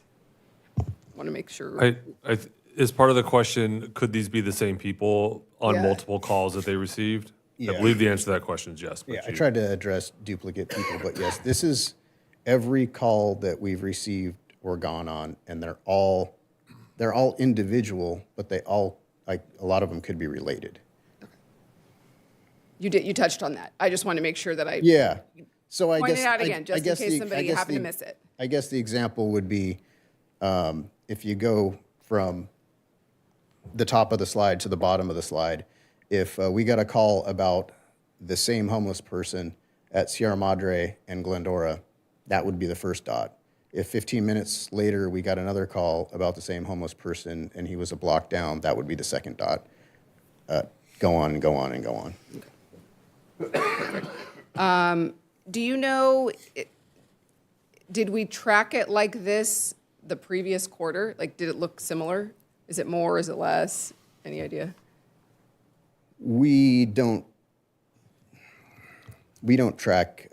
I want to make sure. Is part of the question, could these be the same people on Yeah. multiple calls that they received? Yeah. I believe the answer to that question is yes. But Yeah, I tried to address duplicate people, but yes, this is every call that we've received or gone on, and they're all individual, but they all, a lot of them could be related. You touched on that. I just want to make sure that I Yeah. So I point guess it out I- again, I just in guess case the- I somebody guess happened to the- miss it. I guess the example would be if you go from the top of the slide to the bottom of the slide, if we got a call about the same homeless person at Sierra Madre and Glendora, that would be the first dot. If 15 minutes later we got another call about the same homeless person and he was a block down, that would be the second dot. Go on and go on and go on. Do you know, did we track it like this the previous quarter? Like, did it look similar? Is it more? Is it less? Any idea? We don't track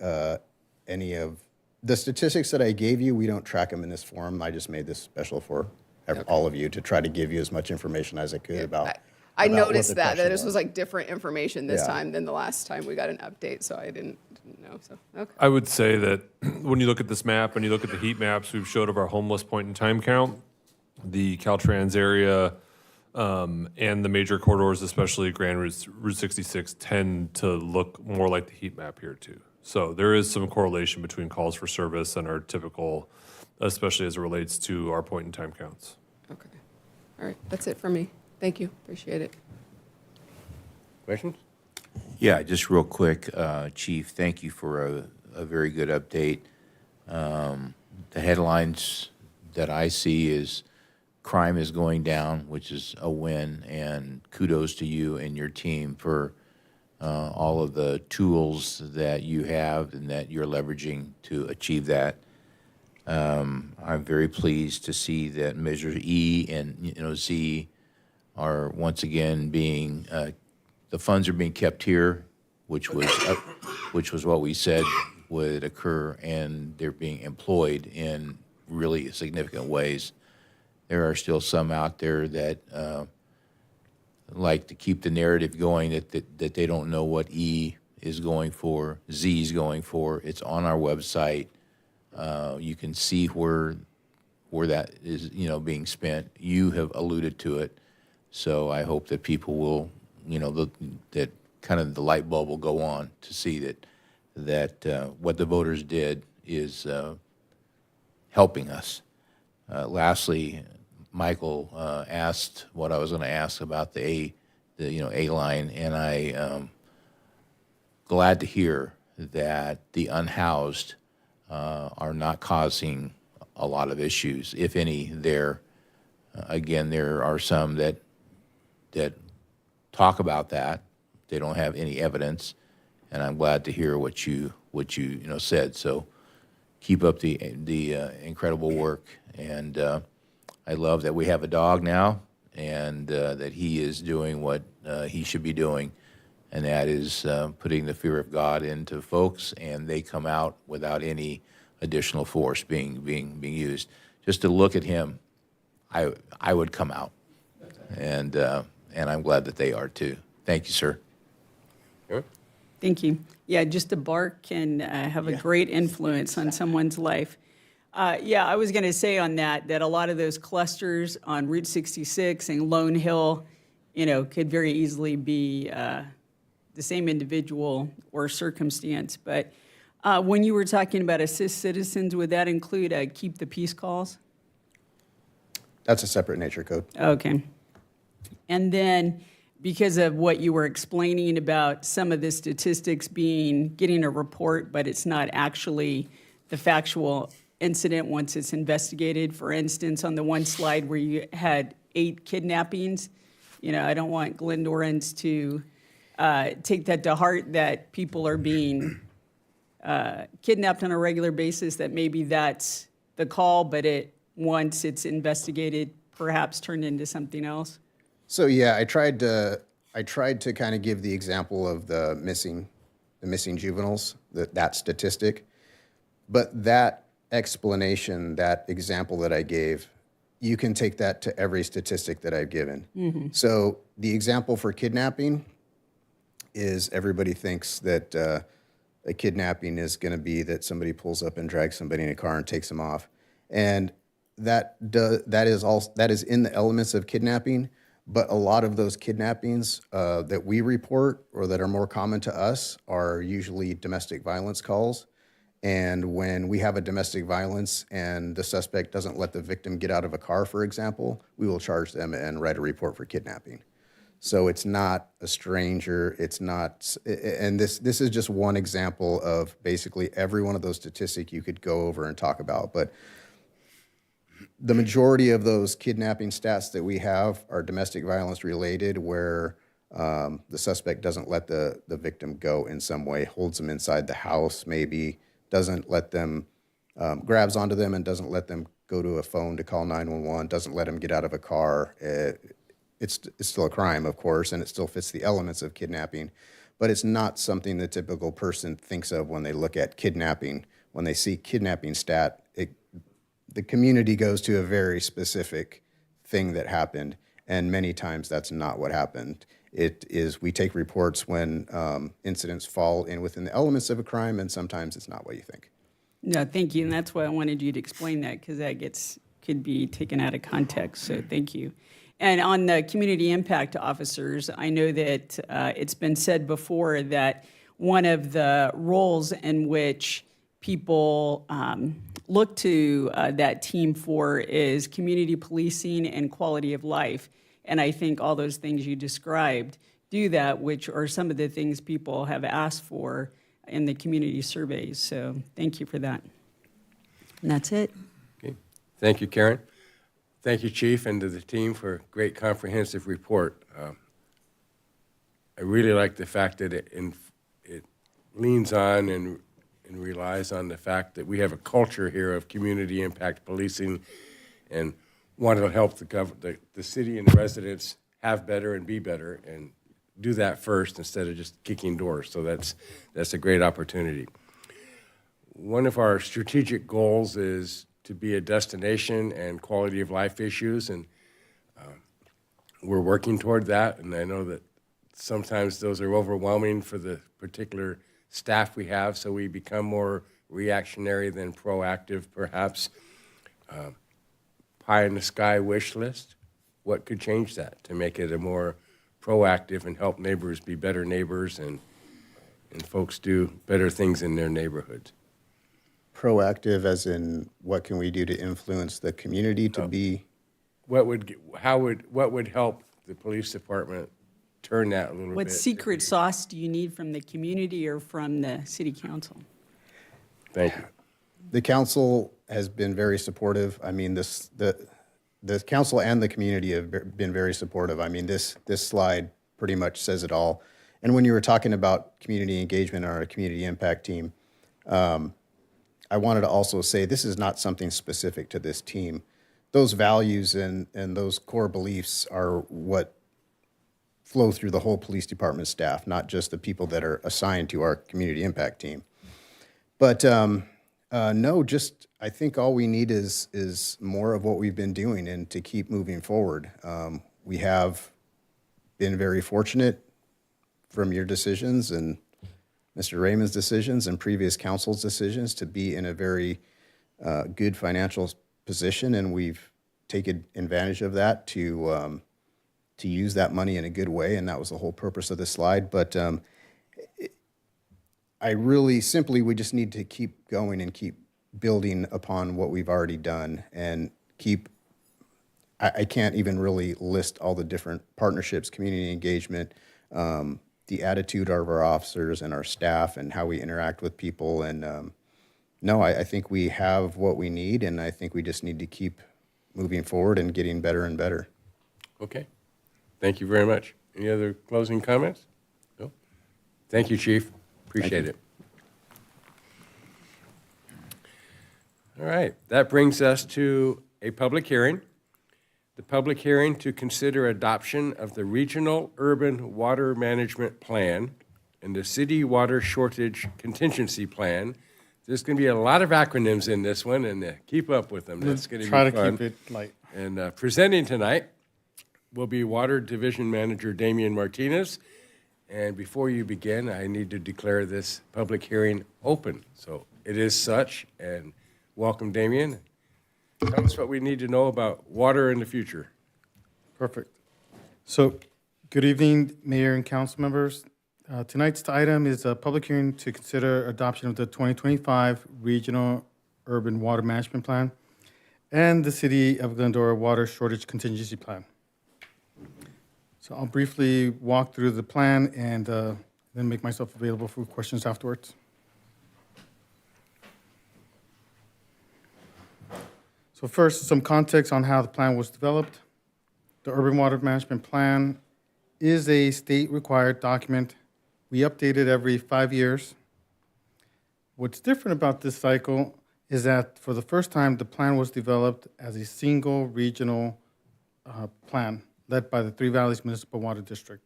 any of the statistics that I gave you. We don't track them in this forum. I just made this special for all of you to try to give you as much information as I could about. I about what noticed the that question this was like different information this Yeah. time than the last time we got an update, so I didn't know, so, okay. I would say that when you look at this map and you look at the heat maps we've showed of our homeless point in time count, the Caltrans area and the major corridors, especially Grand Route 66, tend to look more like the heat map here too. So there is some correlation between calls for service and our typical, especially as it relates to our point in time counts. Okay. All right, that's it for me. Thank you, appreciate it. Questions? Yeah, just real quick, Chief, thank you for a very good update. The headlines that I see is crime is going down, which is a win, and kudos to you and your team for all of the tools that you have and that you're leveraging to achieve that. I'm very pleased to see that Measure E and Z are once again being the funds are being kept here, which was what we said would occur, and they're being employed in really significant ways. There are still some out there that like to keep the narrative going that they don't know what E is going for, Z is going for. It's on our website. You can see where that is, being spent. You have alluded to it, so I hope that people will, that kind of the light bulb will go on to see that what the voters did is helping us. Lastly, Michael asked what I was going to ask about the A line, and I glad to hear that the unhoused are not causing a lot of issues, if any. There, again, there are some that talk about that. They don't have any evidence, and I'm glad to hear what you said. So keep up the incredible work, and I love that we have a dog now, and that he is doing what he should be doing, and that is putting the fear of God into folks, and they come out without any additional force being used. Just to look at him, I would come out, and I'm glad that they are too. Thank you, sir. Good. Thank you. Yeah, just a bark can have a great influence on someone's life. Yeah, I was going to say on that a lot of those clusters on Route 66 and Lone Hill, could very easily be the same individual or circumstance. But when you were talking about assist citizens, would that include keep the peace calls? That's a separate nature code. Okay. And then because of what you were explaining about some of the statistics getting a report, but it's not actually the factual incident once it's investigated. For instance, on the one slide where you had 8 kidnappings, I don't want Glendorans to take that to heart that people are being kidnapped on a regular basis, that maybe that's the call, but once it's investigated, perhaps turned into something else. So yeah, I tried to kind of give the example of the missing juveniles, that statistic, but that explanation, that example that I gave, you can take that to every statistic that I've given. Mm-hmm. So the example for kidnapping is everybody thinks that a kidnapping is going to be that somebody pulls up and drags somebody in a car and takes them off, and that is in the elements of kidnapping. But a lot of those kidnappings that we report or that are more common to us are usually domestic violence calls. And when we have a domestic violence and the suspect doesn't let the victim get out of a car, for example, we will charge them and write a report for kidnapping. So it's not a stranger, it's not, and this is just one example of basically every one of those statistics you could go over and talk about. But the majority of those kidnapping stats that we have are domestic violence related, where the suspect doesn't let the victim go in some way, holds them inside the house maybe, doesn't let them, grabs onto them and doesn't let them go to a phone to call 911, doesn't let them get out of a car. It's still a crime, of course, and it still fits the elements of kidnapping, but it's not something the typical person thinks of when they look at kidnapping. When they see kidnapping stat, the community goes to a very specific thing that happened, and many times that's not what happened. It is, we take reports when incidents fall in within the elements of a crime, and sometimes it's not what you think. No, thank you, and that's why I wanted you to explain that, because that could be taken out of context, so thank you. And on the community impact officers, I know that it's been said before that one of the roles in which people look to that team for is community policing and quality of life. And I think all those things you described do that, which are some of the things people have asked for in the community surveys. So thank you for that. And that's it. Okay. Thank you, Karen. Thank you, Chief, and to the team for a great comprehensive report. I really like the fact that it leans on and relies on the fact that we have a culture here of community impact policing and want to help the city and the residents have better and be better and do that first instead of just kicking doors. So that's a great opportunity. One of our strategic goals is to be a destination and quality of life issues, and we're working toward that, and I know that sometimes those are overwhelming for the particular staff we have, so we become more reactionary than proactive, perhaps. Pie in the sky wish list, what could change that to make it a more proactive and help neighbors be better neighbors and folks do better things in their neighborhoods? Proactive as in what can we do to influence the community to be? What would help the police department turn that a little bit? What secret sauce do you need from the community or from the city council? Thank you. The council has been very supportive. I mean, the council and the community have been very supportive. I mean, this slide pretty much says it all. And when you were talking about community engagement or a community impact team, I wanted to also say this is not something specific to this team. Those values and those core beliefs are what flow through the whole police department staff, not just the people that are assigned to our community impact team. But no, just I think all we need is more of what we've been doing and to keep moving forward. We have been very fortunate from your decisions and Mr. Raymond's decisions and previous council's decisions to be in a very good financial position, and we've taken advantage of that to use that money in a good way, and that was the whole purpose of this slide. But I really simply, we just need to keep going and keep building upon what we've already done and keep, I can't even really list all the different partnerships, community engagement, the attitude of our officers and our staff and how we interact with people. And no, I think we have what we need, and I think we just need to keep moving forward and getting better and better. Okay. Thank you very much. Any other closing comments? No? Thank you, Chief. Appreciate it. All right. That brings us to a public hearing. The public hearing to consider adoption of the Regional Urban Water Management Plan and the City Water Shortage Contingency Plan. There's going to be a lot of acronyms in this one, and keep up with them. That's going to be fun. Try to keep it light. And presenting tonight will be Water Division Manager Damian Martinez. And before you begin, I need to declare this public hearing open. So it is such, and welcome, Damian. Tell us what we need to know about water in the future. Perfect. So, good evening, Mayor and council members. Tonight's item is a public hearing to consider adoption of the 2025 Regional Urban Water Management Plan and the City of Glendora Water Shortage Contingency Plan. So I'll briefly walk through the plan and then make myself available for questions afterwards. So first, some context on how the plan was developed. The Urban Water Management Plan is a state-required document. We update it every 5 years. What's different about this cycle is that for the first time, the plan was developed as a single regional plan led by the Three Valleys Municipal Water District.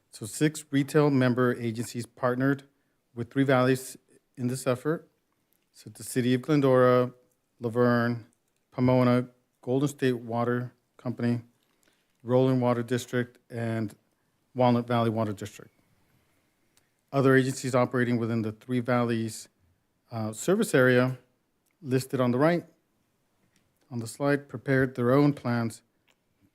So 6 retail member agencies partnered with Three Valleys in this effort. So the City of Glendora, Laverne, Pomona, Golden State Water Company, Roland Water District, and Walnut Valley Water District. Other agencies operating within the Three Valleys service area listed on the right on the slide prepared their own plans,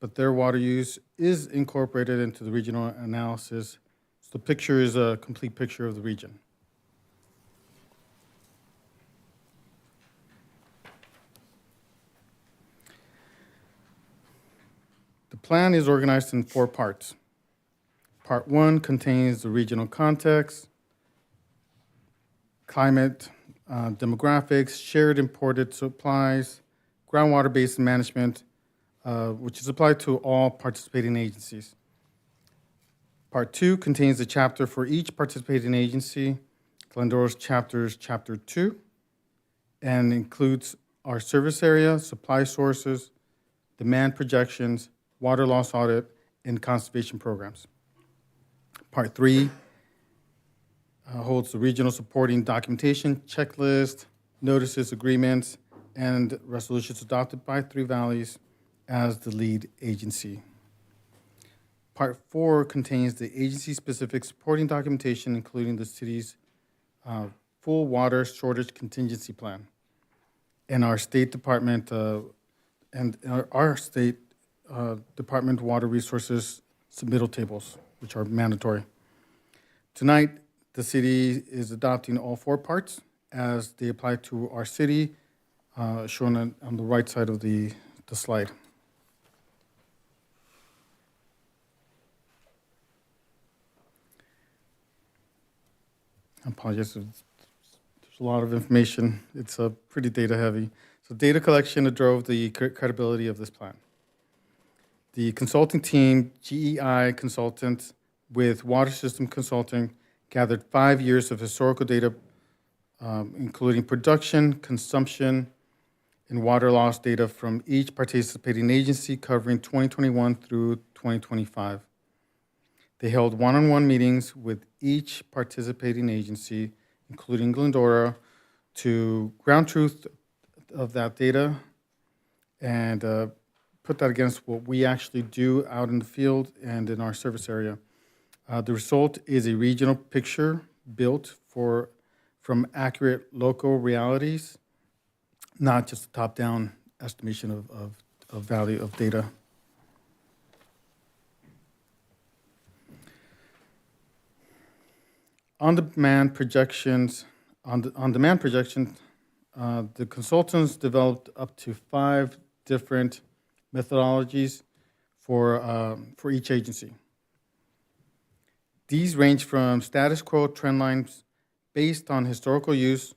but their water use is incorporated into the regional analysis. So the picture is a complete picture of the region. The plan is organized in 4 parts. Part 1 contains the regional context, climate, demographics, shared imported supplies, groundwater basin management, which is applied to all participating agencies. Part 2 contains the chapter for each participating agency, Glendora's chapter 2, and includes our service area, supply sources, demand projections, water loss audit, and conservation programs. Part 3 holds the regional supporting documentation, checklist, notices, agreements, and resolutions adopted by Three Valleys as the lead agency. Part 4 contains the agency-specific supporting documentation, including the city's full water shortage contingency plan and our state department Department Water Resources submittal tables, which are mandatory. Tonight, the city is adopting all 4 parts as they apply to our city, shown on the right side of the slide. I apologize, there's a lot of information. It's pretty data heavy. So data collection drove the credibility of this plan. The consulting team, GEI Consultants with Water System Consulting, gathered 5 years of historical data, including production, consumption, and water loss data from each participating agency covering 2021 through 2025. They held one-on-one meetings with each participating agency, including Glendora, to ground truth of that data and put that against what we actually do out in the field and in our service area. The result is a regional picture built from accurate local realities, not just a top-down estimation of value of data. On-demand projections, the consultants developed up to 5 different methodologies for each agency. These range from status quo trend lines based on historical use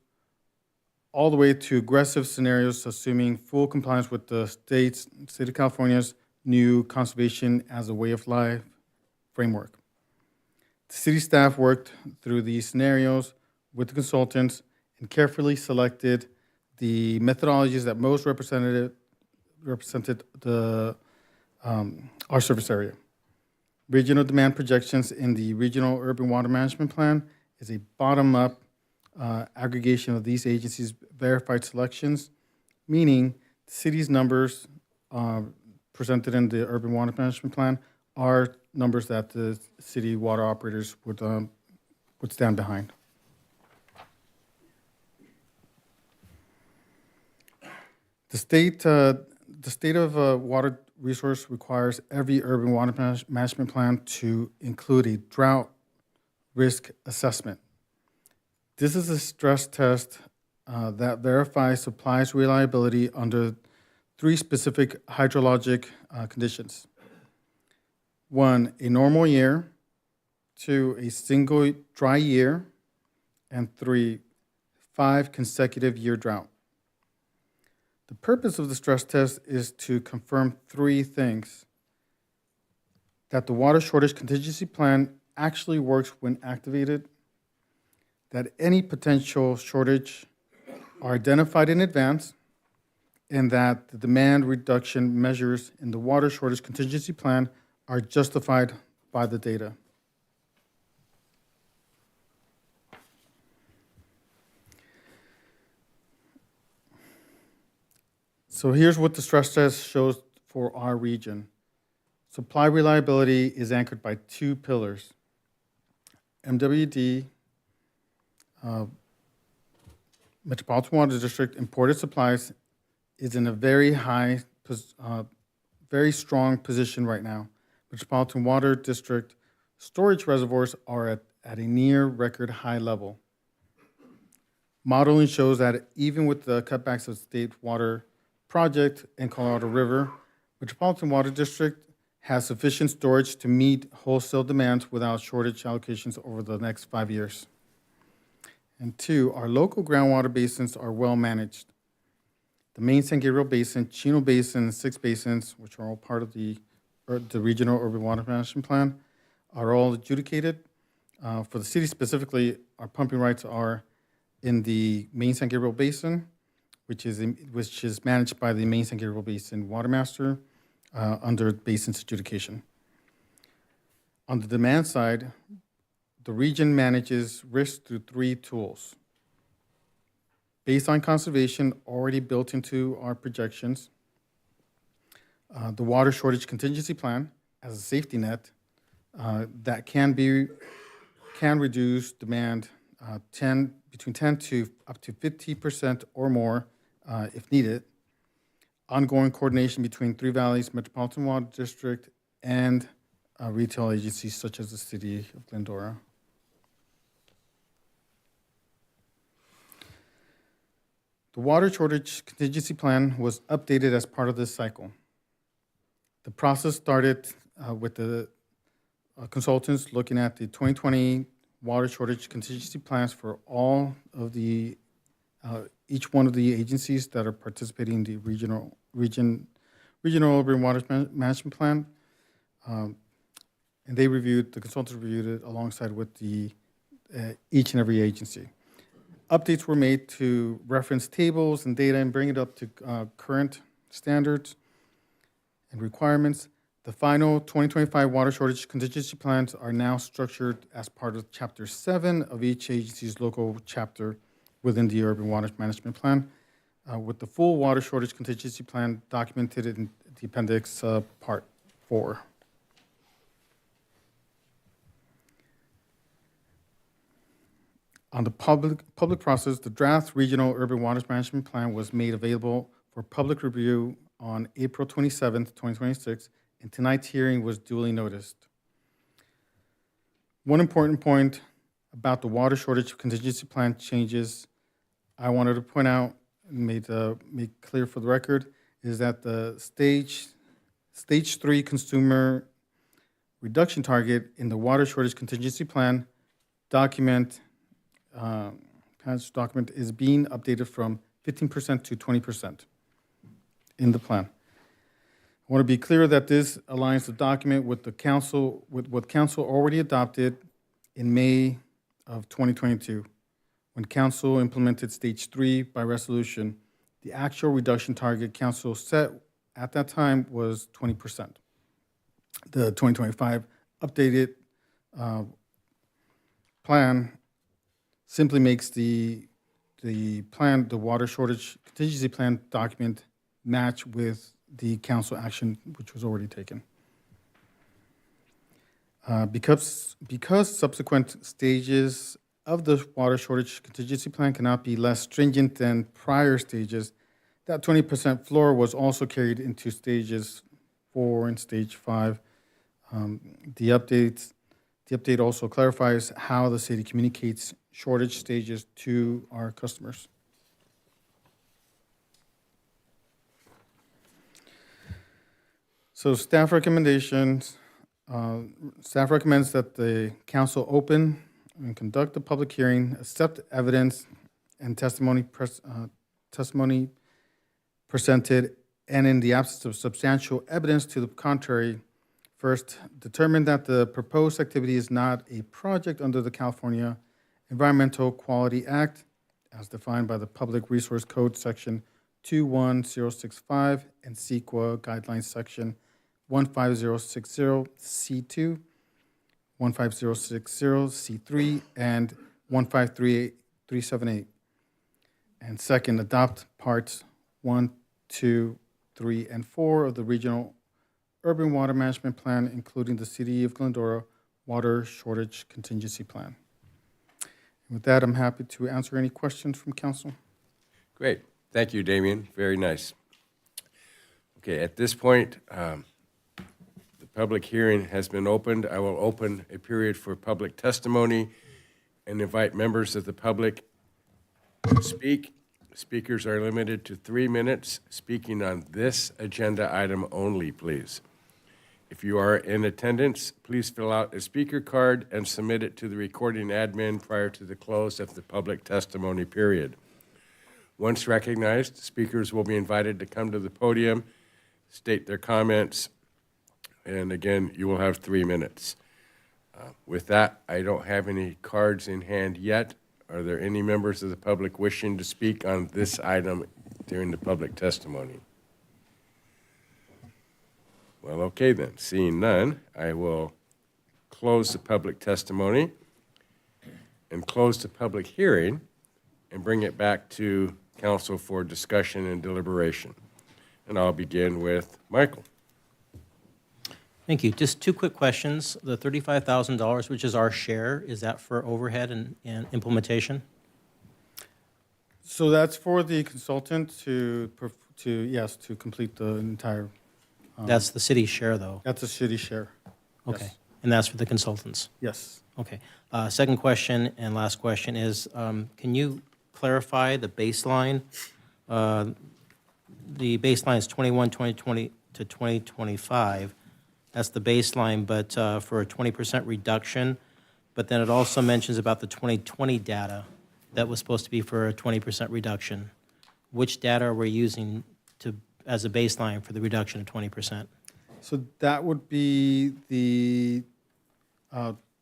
all the way to aggressive scenarios assuming full compliance with the state of California's new conservation as a way of life framework. The city staff worked through these scenarios with the consultants and carefully selected the methodologies that most represented our service area. Regional demand projections in the Regional Urban Water Management Plan is a bottom-up aggregation of these agencies' verified selections, meaning the city's numbers presented in the Urban Water Management Plan are numbers that the city water operators would stand behind. The state of resource requires every urban water management plan to include a drought risk assessment. This is a stress test that verifies supply's reliability under 3 specific hydrologic conditions. 1, a normal year. 2, a single dry year. And 3, 5 consecutive year drought. The purpose of the stress test is to confirm 3 things: that the water shortage contingency plan actually works when activated, that any potential shortage are identified in advance, and that the demand reduction measures in the water shortage contingency plan are justified by the data. So here's what the stress test shows for our region. Supply reliability is anchored by 2 pillars. MWD, Metropolitan Water District imported supplies is in a very very strong position right now. Metropolitan Water District storage reservoirs are at a near record high level. Modeling shows that even with the cutbacks of state water project in Colorado River, Metropolitan Water District has sufficient storage to meet wholesale demands without shortage allocations over the next 5 years. And 2, our local groundwater basins are well managed. The main San Gabriel Basin, Chino Basin, and 6 basins, which are all part of the Regional Urban Water Management Plan, are all adjudicated. For the city specifically, our pumping rights are in the main San Gabriel Basin, which is managed by the main San Gabriel Basin Water Master under basins adjudication. On the demand side, the region manages risk through 3 tools. Baseline conservation already built into our projections. The water shortage contingency plan as a safety net that can reduce demand between 10 to up to 50% or more if needed. Ongoing coordination between 3 Valleys Metropolitan Water District and retail agencies such as the City of Glendora. The water shortage contingency plan was updated as part of this cycle. The process started with the consultants looking at the 2020 water shortage contingency plans for all of the each one of the agencies that are participating in the regional urban water management plan, and the consultants reviewed it alongside with each and every agency. Updates were made to reference tables and data and bring it up to current standards and requirements. The final 2025 water shortage contingency plans are now structured as part of Chapter 7 of each agency's local chapter within the Urban Water Management Plan, with the full water shortage contingency plan documented in the Appendix Part 4. On the public process, the draft Regional Urban Water Management Plan was made available for public review on April 27th, 2026, and tonight's hearing was duly noticed. One important point about the water shortage contingency plan changes I wanted to point out and make clear for the record is that the stage 3 consumer reduction target in the water shortage contingency plan document is being updated from 15% to 20% in the plan. I want to be clear that this aligns the document with what council already adopted in May of 2022. When council implemented stage 3 by resolution, the actual reduction target council set at that time was 20%. The 2025 updated plan simply makes the water shortage contingency plan document match with the council action which was already taken. Because subsequent stages of the water shortage contingency plan cannot be less stringent than prior stages, that 20% floor was also carried into stages 4 and Stage 5. The update also clarifies how the city communicates shortage stages to our customers. So staff recommendations, staff recommends that the council open and conduct a public hearing, accept evidence and testimony presented, and in the absence of substantial evidence to the contrary, first, determine that the proposed activity is not a project under the California Environmental Quality Act as defined by the Public Resource Code, Section 21065, and CEQA Guidelines, Section 15060C2, 15060C3, and 1538-378. And second, adopt parts 1, 2, 3, and 4 of the Regional Urban Water Management Plan, including the City of Glendora Water Shortage Contingency Plan. And with that, I'm happy to answer any questions from council. Great. Thank you, Damien. Very nice. Okay, at this point, the public hearing has been opened. I will open a period for public testimony and invite members of the public to speak. Speakers are limited to 3 minutes, speaking on this agenda item only, please. If you are in attendance, please fill out a speaker card and submit it to the recording admin prior to the close of the public testimony period. Once recognized, speakers will be invited to come to the podium, state their comments, and again, you will have 3 minutes. With that, I don't have any cards in hand yet. Are there any members of the public wishing to speak on this item during the public testimony? Well, okay then. Seeing none, I will close the public testimony and close the public hearing and bring it back to council for discussion and deliberation. And I'll begin with Michael. Thank you. Just 2 quick questions. The $35,000, which is our share, is that for overhead and implementation? So that's for the consultant to complete the entire, That's the city's share, though. that's a city share. Okay. Yes. And that's for the consultants? Yes. Okay. Second question and last question is, can you clarify the baseline? The baseline is 2020 to 2025. That's the baseline, but for a 20% reduction. But then it also mentions about the 2020 data that was supposed to be for a 20% reduction. Which data are we using as a baseline for the reduction of 20%? So that would be the,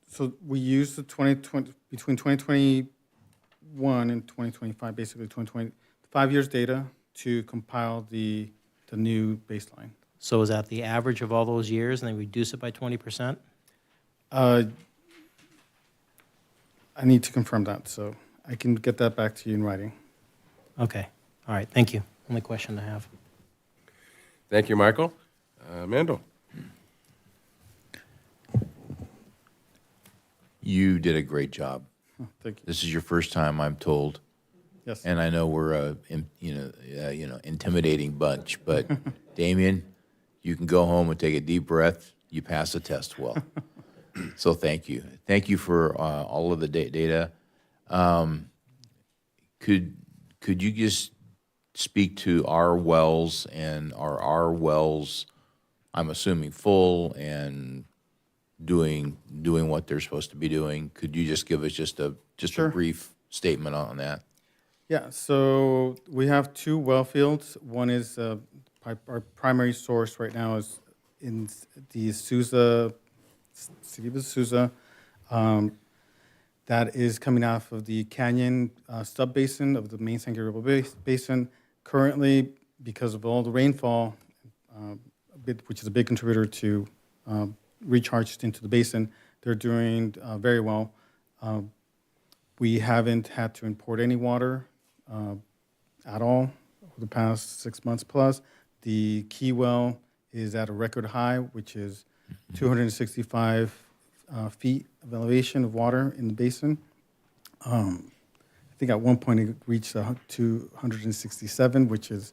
so we use the 2020, between 2021 and 2025, basically 2020, 5 years data to compile the new baseline. So is that the average of all those years, and then reduce it by 20%? I need to confirm that, so I can get that back to you in writing. Okay. All right. Thank you. Only question I have. Thank you, Michael. Mendel. You did a great job. Thank you. This is your first time, I'm told, Yes. and I know we're a intimidating bunch, but Damien, you can go home and take a deep breath. You passed the test well. So thank you. Thank you for all of the data. Could you just speak to our wells, and are our wells, I'm assuming, full and doing what they're supposed to be doing? Could you just give us just a Sure. brief statement on that? Yeah, so we have 2 well fields. One is our primary source right now is in the Sousa, city of Sousa. That is coming off of the Canyon sub-basin of the main San Gabriel Basin. Currently, because of all the rainfall, which is a big contributor to recharge into the basin, they're doing very well. We haven't had to import any water at all over the past 6 months plus. The key well is at a record high, which is 265 feet of elevation of water in the basin. I think at one point it reached 267, which is,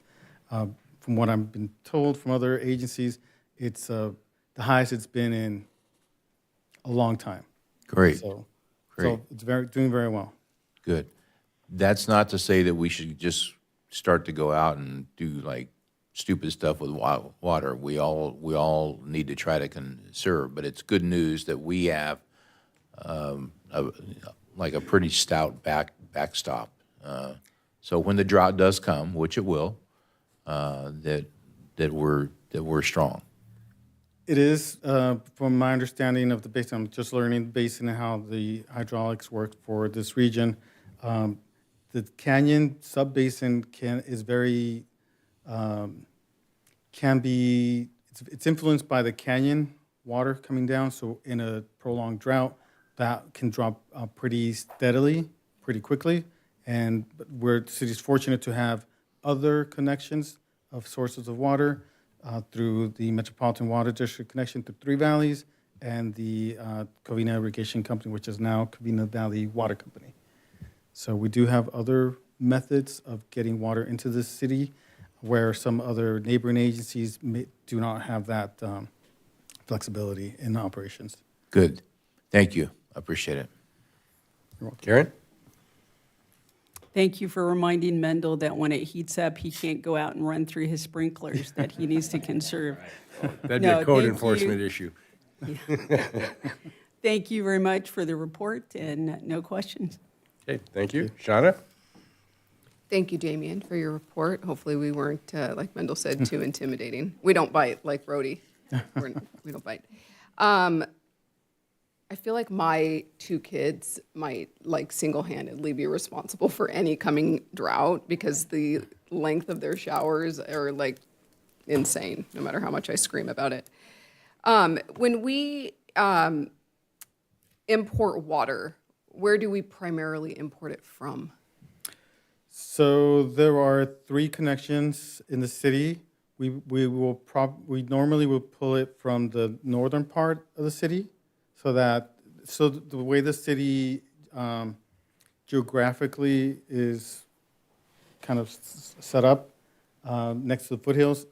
from what I've been told from other agencies, It's the highest it's been in a long time. Great, So great. it's doing very well. Good. That's not to say that we should just start to go out and do like stupid stuff with water. We all need to try to conserve, but it's good news that we have like a pretty stout backstop. So when the drought does come, which it will, that we're strong. It is, from my understanding of the basin, I'm just learning the basin and how the hydraulics work for this region. The canyon sub-basin is very, it's influenced by the canyon water coming down. So in a prolonged drought, that can drop pretty steadily, pretty quickly. And the city's fortunate to have other connections of sources of water through the Metropolitan Water District connection to Three Valleys and the Covina Irrigation Company, which is now Covina Valley Water Company. So we do have other methods of getting water into the city where some other neighboring agencies do not have that flexibility in operations. Good. Thank you. I appreciate it. Karen? Thank you for reminding Mendel that when it heats up, he can't go out and run through his sprinklers, that he needs to conserve. That'd be No, a code thank enforcement you. issue. Thank you very much for the report, and no questions. Okay, thank you. Shauna? Thank you, Damien, for your report. Hopefully we weren't, like Mendel said, too intimidating. We don't bite like Rhodey. We don't bite. I feel like my two kids might like single-handedly be responsible for any coming drought because the length of their showers are like insane, no matter how much I scream about it. When we import water, where do we primarily import it from? So there are 3 connections in the city. We normally will pull it from the northern part of the city, so the way the city geographically is kind of set up next to the foothills,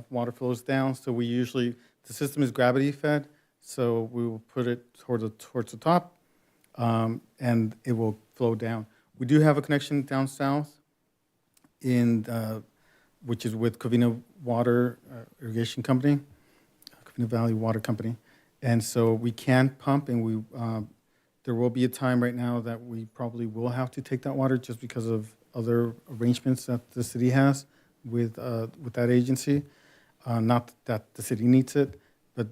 water flows down. So the system is gravity fed, so we will put it towards the top, and it will flow down. We do have a connection down south which is with Covina Water Irrigation Company, Covina Valley Water Company. And so we can pump, and there will be a time right now that we probably will have to take that water just because of other arrangements that the city has with that agency. Not that the city needs it, but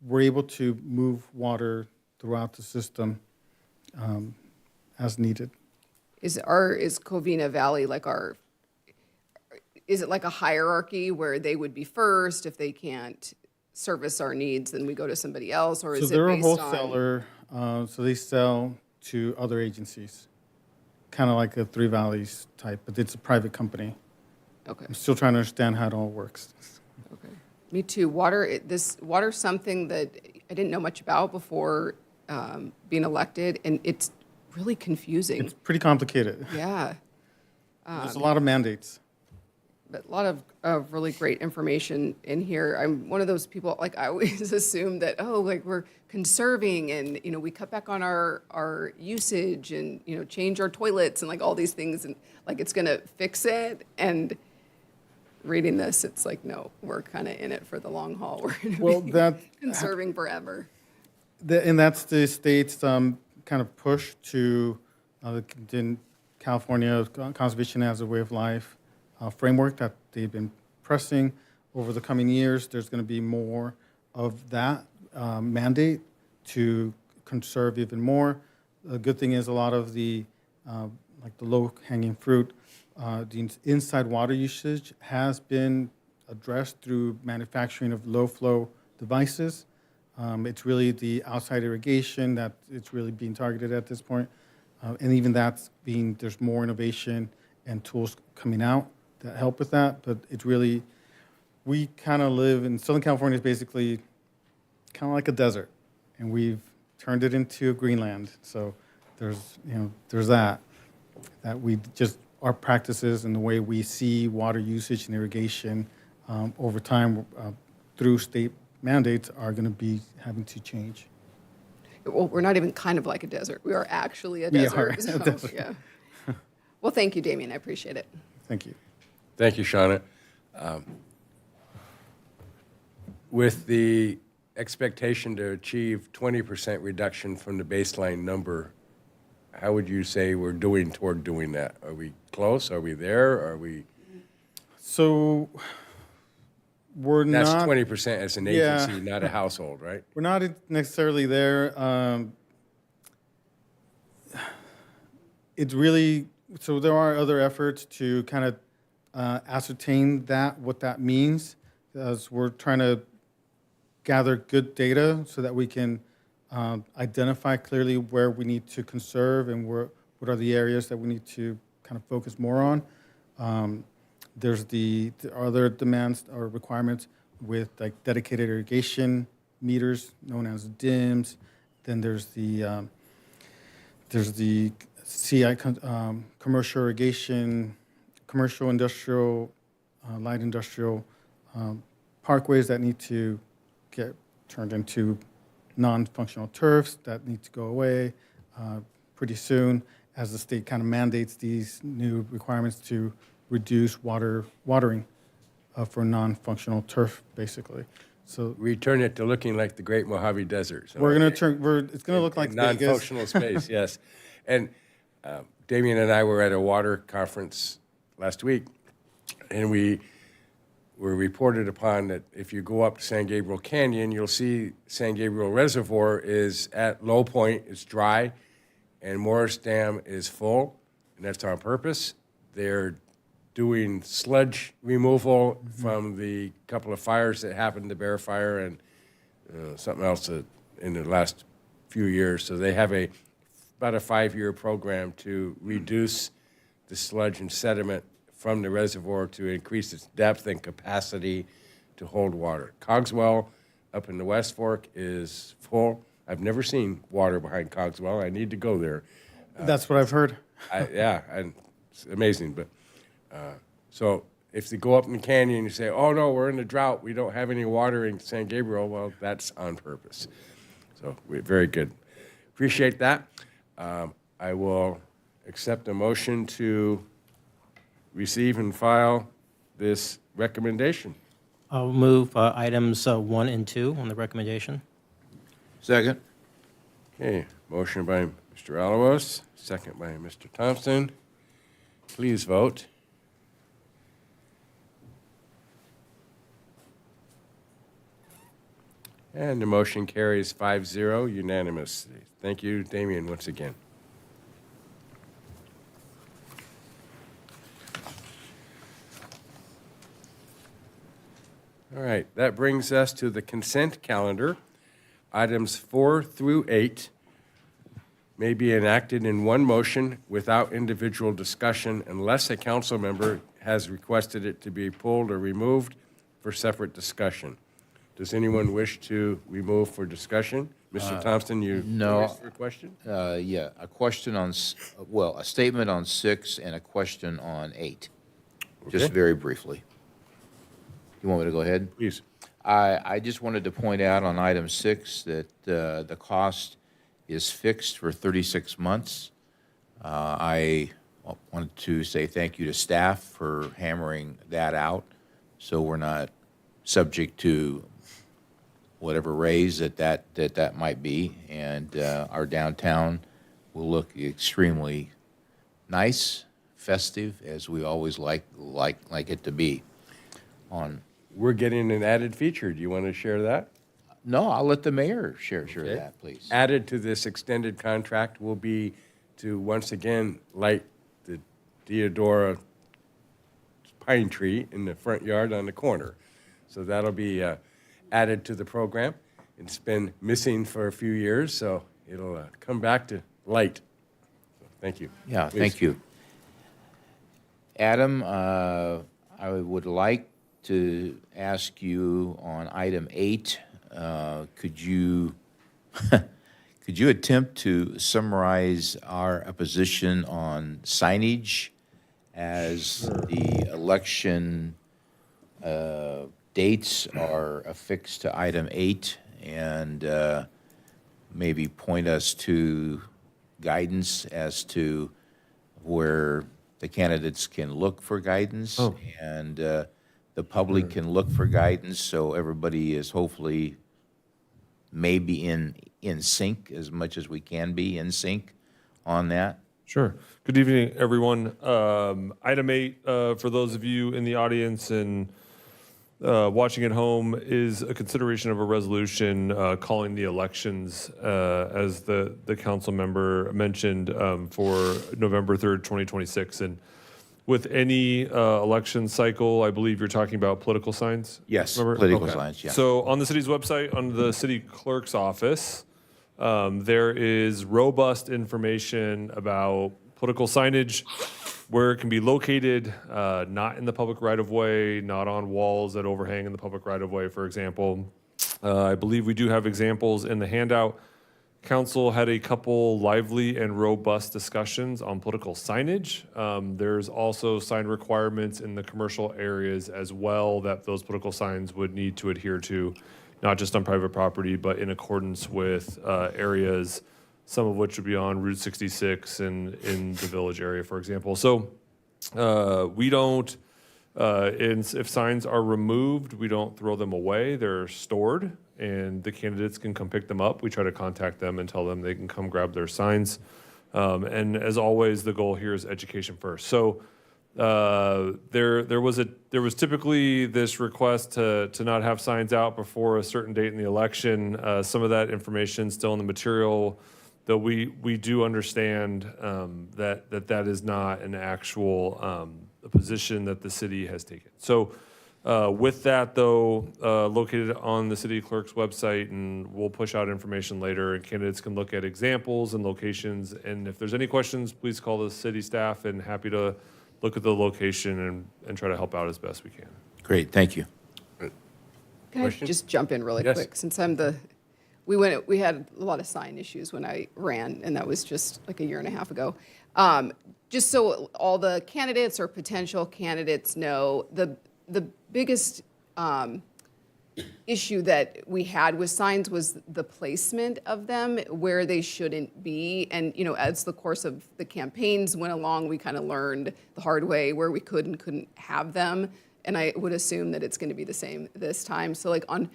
we're able to move water throughout the system as needed. Is Covina Valley is it like a hierarchy where they would be first if they can't service our needs, then we go to somebody else, or So is it they're a based on? wholesaler, so they sell to other agencies, kind of like a Three Valleys type, but it's a private company. Okay, I'm still trying to understand how it all works. okay. Me too. Water's something that I didn't know much about before being elected, and it's really confusing. It's pretty complicated. Yeah. There's a lot of mandates. But a lot of really great information in here. I'm one of those people, like I always assume that, we're conserving and, we cut back on our usage and, change our toilets and like all these things and like it's gonna fix it. And reading this, it's like, no, we're kind of in it for the long haul. We're gonna be conserving forever. And that's the state's kind of push to the California Conservation as a Way of Life framework that they've been pressing over the coming years. There's going to be more of that mandate to conserve even more. The good thing is a lot of the low-hanging fruit, the inside water usage has been addressed through manufacturing of low-flow devices. It's really the outside irrigation that it's really being targeted at this point. And even there's more innovation and tools coming out that help with that. But it's really, we kind of live in Southern California is basically kind of like a desert, and we've turned it into a Greenland. So there's that we just, our practices and the way we see water usage and irrigation over time through state mandates are going to be having to change. Well, we're not even kind of like a desert. We are actually a We desert. are a so, desert. Yeah. Well, thank you, Damien. I appreciate it. Thank you. Thank you, Shauna. With the expectation to achieve 20% reduction from the baseline number, how would you say we're doing toward doing that? Are we close? Are we there? Are we? So we're That's not 20% as an Yeah. agency, not a household, right? we're not necessarily there. It's really so there are other efforts to kind of ascertain what that means, as we're trying to gather good data so that we can identify clearly where we need to conserve and what are the areas that we need to kind of focus more on. There are other demands or requirements with like dedicated irrigation meters known as DIMS. Then there's the CI commercial irrigation, commercial industrial, light industrial parkways that need to get turned into non-functional turfs that need to go away pretty soon as the state kind of mandates these new requirements to reduce watering for non-functional turf, basically. So Return it to looking like the Great Mojave Desert. So we're going to it's going to look like Vegas. non-functional space, yes. And Damien and I were at a water conference last week, and we were reported upon that if you go up to San Gabriel Canyon, you'll see San Gabriel Reservoir is at low point, it's dry, and Morris Dam is full, and that's on purpose. They're doing sludge removal from the couple of fires that happened, the Bear Fire and something else in the last few years. So they have about a 5-year program to reduce the sludge and sediment from the reservoir to increase its depth and capacity to hold water. Cogswell up in the West Fork is full. I've never seen water behind Cogswell. I need to go there. That's what I've heard. Yeah, and it's amazing. But so if they go up in the canyon and you say, "Oh no, we're in a drought. We don't have any water in San Gabriel," well, that's on purpose. So we're very good. Appreciate that. I will accept a motion to receive and file this recommendation. I'll move items 1 and 2 on the recommendation. Second. Okay, motion by Mr. Alamos, second by Mr. Thompson. Please vote. And the motion carries 5-0 unanimously. Thank you, Damien, once again. All right, that brings us to the consent calendar. Items 4 through 8 may be enacted in one motion without individual discussion unless a council member has requested it to be pulled or removed for separate discussion. Does anyone wish to remove for discussion? Mr. Thompson, you no. raised your question? Yeah, a question on, a statement on 6 and a question on 8. Just Okay. very briefly. You want me to go ahead? Please. I just wanted to point out on item 6 that the cost is fixed for 36 months. I wanted to say thank you to staff for hammering that out, so we're not subject to whatever raise that might be, and our downtown will look extremely nice, festive, as we always like it to be. We're getting an added feature. Do you want to share that? No, I'll let the mayor share that, please. Added to this extended contract will be to once again light the Deodora pine tree in the front yard on the corner. So that'll be added to the program. It's been missing for a few years, so it'll come back to light. So, thank you. Yeah, Please. thank you. Adam, I would like to ask you on item 8, could you attempt to summarize our position on signage as the election dates are affixed to item 8, and maybe point us to guidance as to where the candidates can look for guidance, and the public can look for guidance, so everybody is hopefully maybe in sync as much as we can be in sync on that. Sure. Good evening, everyone. Item 8, for those of you in the audience and watching at home, is a consideration of a resolution calling the elections, as the council member mentioned, for November 3rd, 2026. And with any election cycle, I believe you're talking about political signs? Yes, Remember? political Okay. signs, yeah. So on the city's website, on the city clerk's office, there is robust information about political signage, where it can be located, not in the public right-of-way, not on walls that overhang in the public right-of-way, for example. I believe we do have examples in the handout. Council had a couple lively and robust discussions on political signage. There's also sign requirements in the commercial areas as well that those political signs would need to adhere to, not just on private property, but in accordance with areas, some of which would be on Route 66 and in the village area, for example. So we don't, if signs are removed, we don't throw them away. They're stored, and the candidates can come pick them up. We try to contact them and tell them they can come grab their signs. And as always, the goal here is education first. So there was typically this request to not have signs out before a certain date in the election. Some of that information still in the material, though we do understand that is not an actual position that the city has taken. So with that, though, located on the city clerk's website, and we'll push out information later, and candidates can look at examples and locations. And if there's any questions, please call the city staff, and happy to look at the location and try to help out as best we can. Great, thank you. Can I Question? just jump in really Yes. quick? Since we had a lot of sign issues when I ran, and that was just like a year and a half ago. Just so all the candidates or potential candidates know, the biggest issue that we had with signs was the placement of them where they shouldn't be. And, as the course of the campaigns went along, we kind of learned the hard way where we could and couldn't have them. And I would assume that it's going to be the same this time. So like on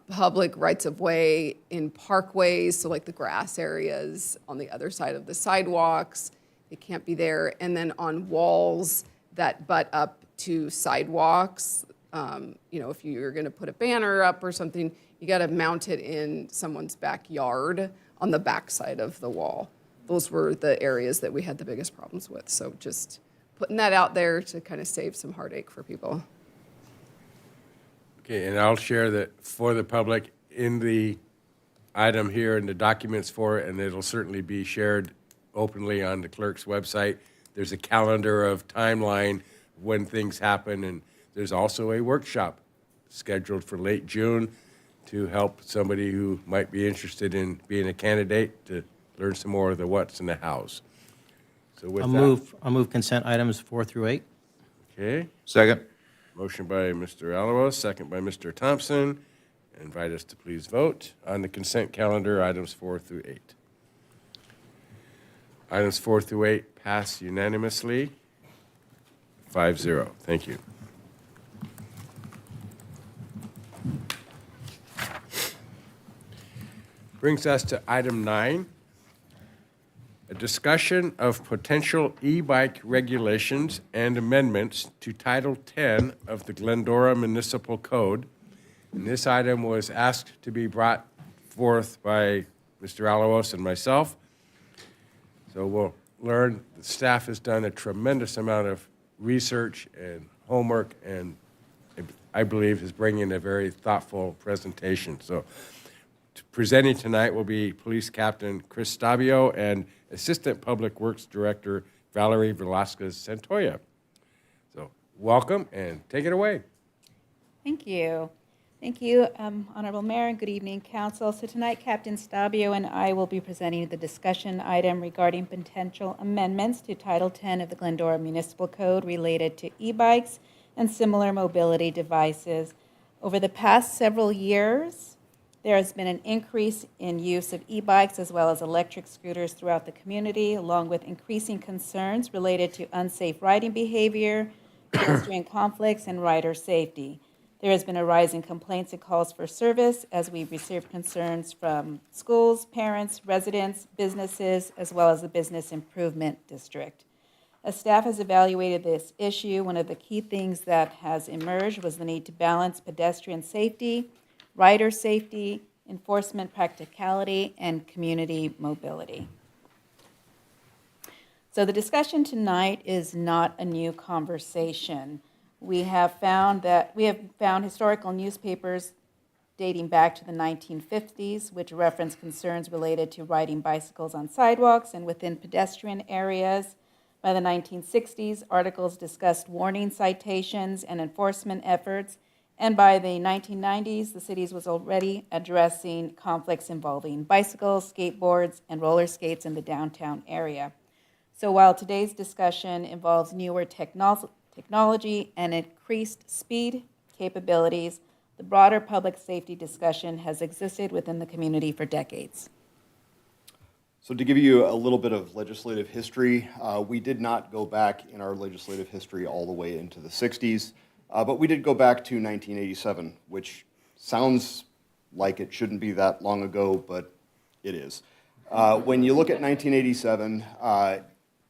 public rights of way in parkways, so like the grass areas on the other side of the sidewalks, it can't be there. And then on walls that butt up to sidewalks, if you're going to put a banner up or something, you got to mount it in someone's backyard on the backside of the wall. Those were the areas that we had the biggest problems with. So just putting that out there to kind of save some heartache for people. Okay, and I'll share that for the public in the item here and the documents for it, and it'll certainly be shared openly on the clerk's website. There's a calendar of timeline when things happen, and there's also a workshop scheduled for late June to help somebody who might be interested in being a candidate to learn some more of the what's and the hows. So with I'll move consent items 4 through 8. Okay, Second. motion by Mr. Alaros, second by Mr. Thompson. Invite us to please vote on the consent calendar, items 4 through 8. Items 4 through 8 pass unanimously, 5-0. Thank you. Brings us to item 9, a discussion of potential e-bike regulations and amendments to Title 10 of the Glendora Municipal Code. And this item was asked to be brought forth by Mr. Alaros and myself. So we'll learn, the staff has done a tremendous amount of research and homework, and I believe is bringing a very thoughtful presentation. So presenting tonight will be Police Captain Chris Stabio and Assistant Public Works Director Valerie Velasquez Santoya. So welcome and take it away. Thank you. Thank you, Honorable Mayor, and good evening, Council. So tonight, Captain Stabio and I will be presenting the discussion item regarding potential amendments to Title 10 of the Glendora Municipal Code related to e-bikes and similar mobility devices. Over the past several years, there has been an increase in use of e-bikes as well as electric scooters throughout the community, along with increasing concerns related to unsafe riding behavior, pedestrian conflicts, and rider safety. There has been a rise in complaints and calls for service as we've received concerns from schools, parents, residents, businesses, as well as the Business Improvement District. As staff has evaluated this issue, one of the key things that has emerged was the need to balance pedestrian safety, rider safety, enforcement practicality, and community mobility. So the discussion tonight is not a new conversation. We have found historical newspapers dating back to the 1950s, which reference concerns related to riding bicycles on sidewalks and within pedestrian areas. By the 1960s, articles discussed warning citations and enforcement efforts, and by the 1990s, the city was already addressing conflicts involving bicycles, skateboards, and roller skates in the downtown area. So while today's discussion involves newer technology and increased speed capabilities, the broader public safety discussion has existed within the community for decades. So to give you a little bit of legislative history, we did not go back in our legislative history all the way into the 60s, but we did go back to 1987, which sounds like it shouldn't be that long ago, but it is. When you look at 1987,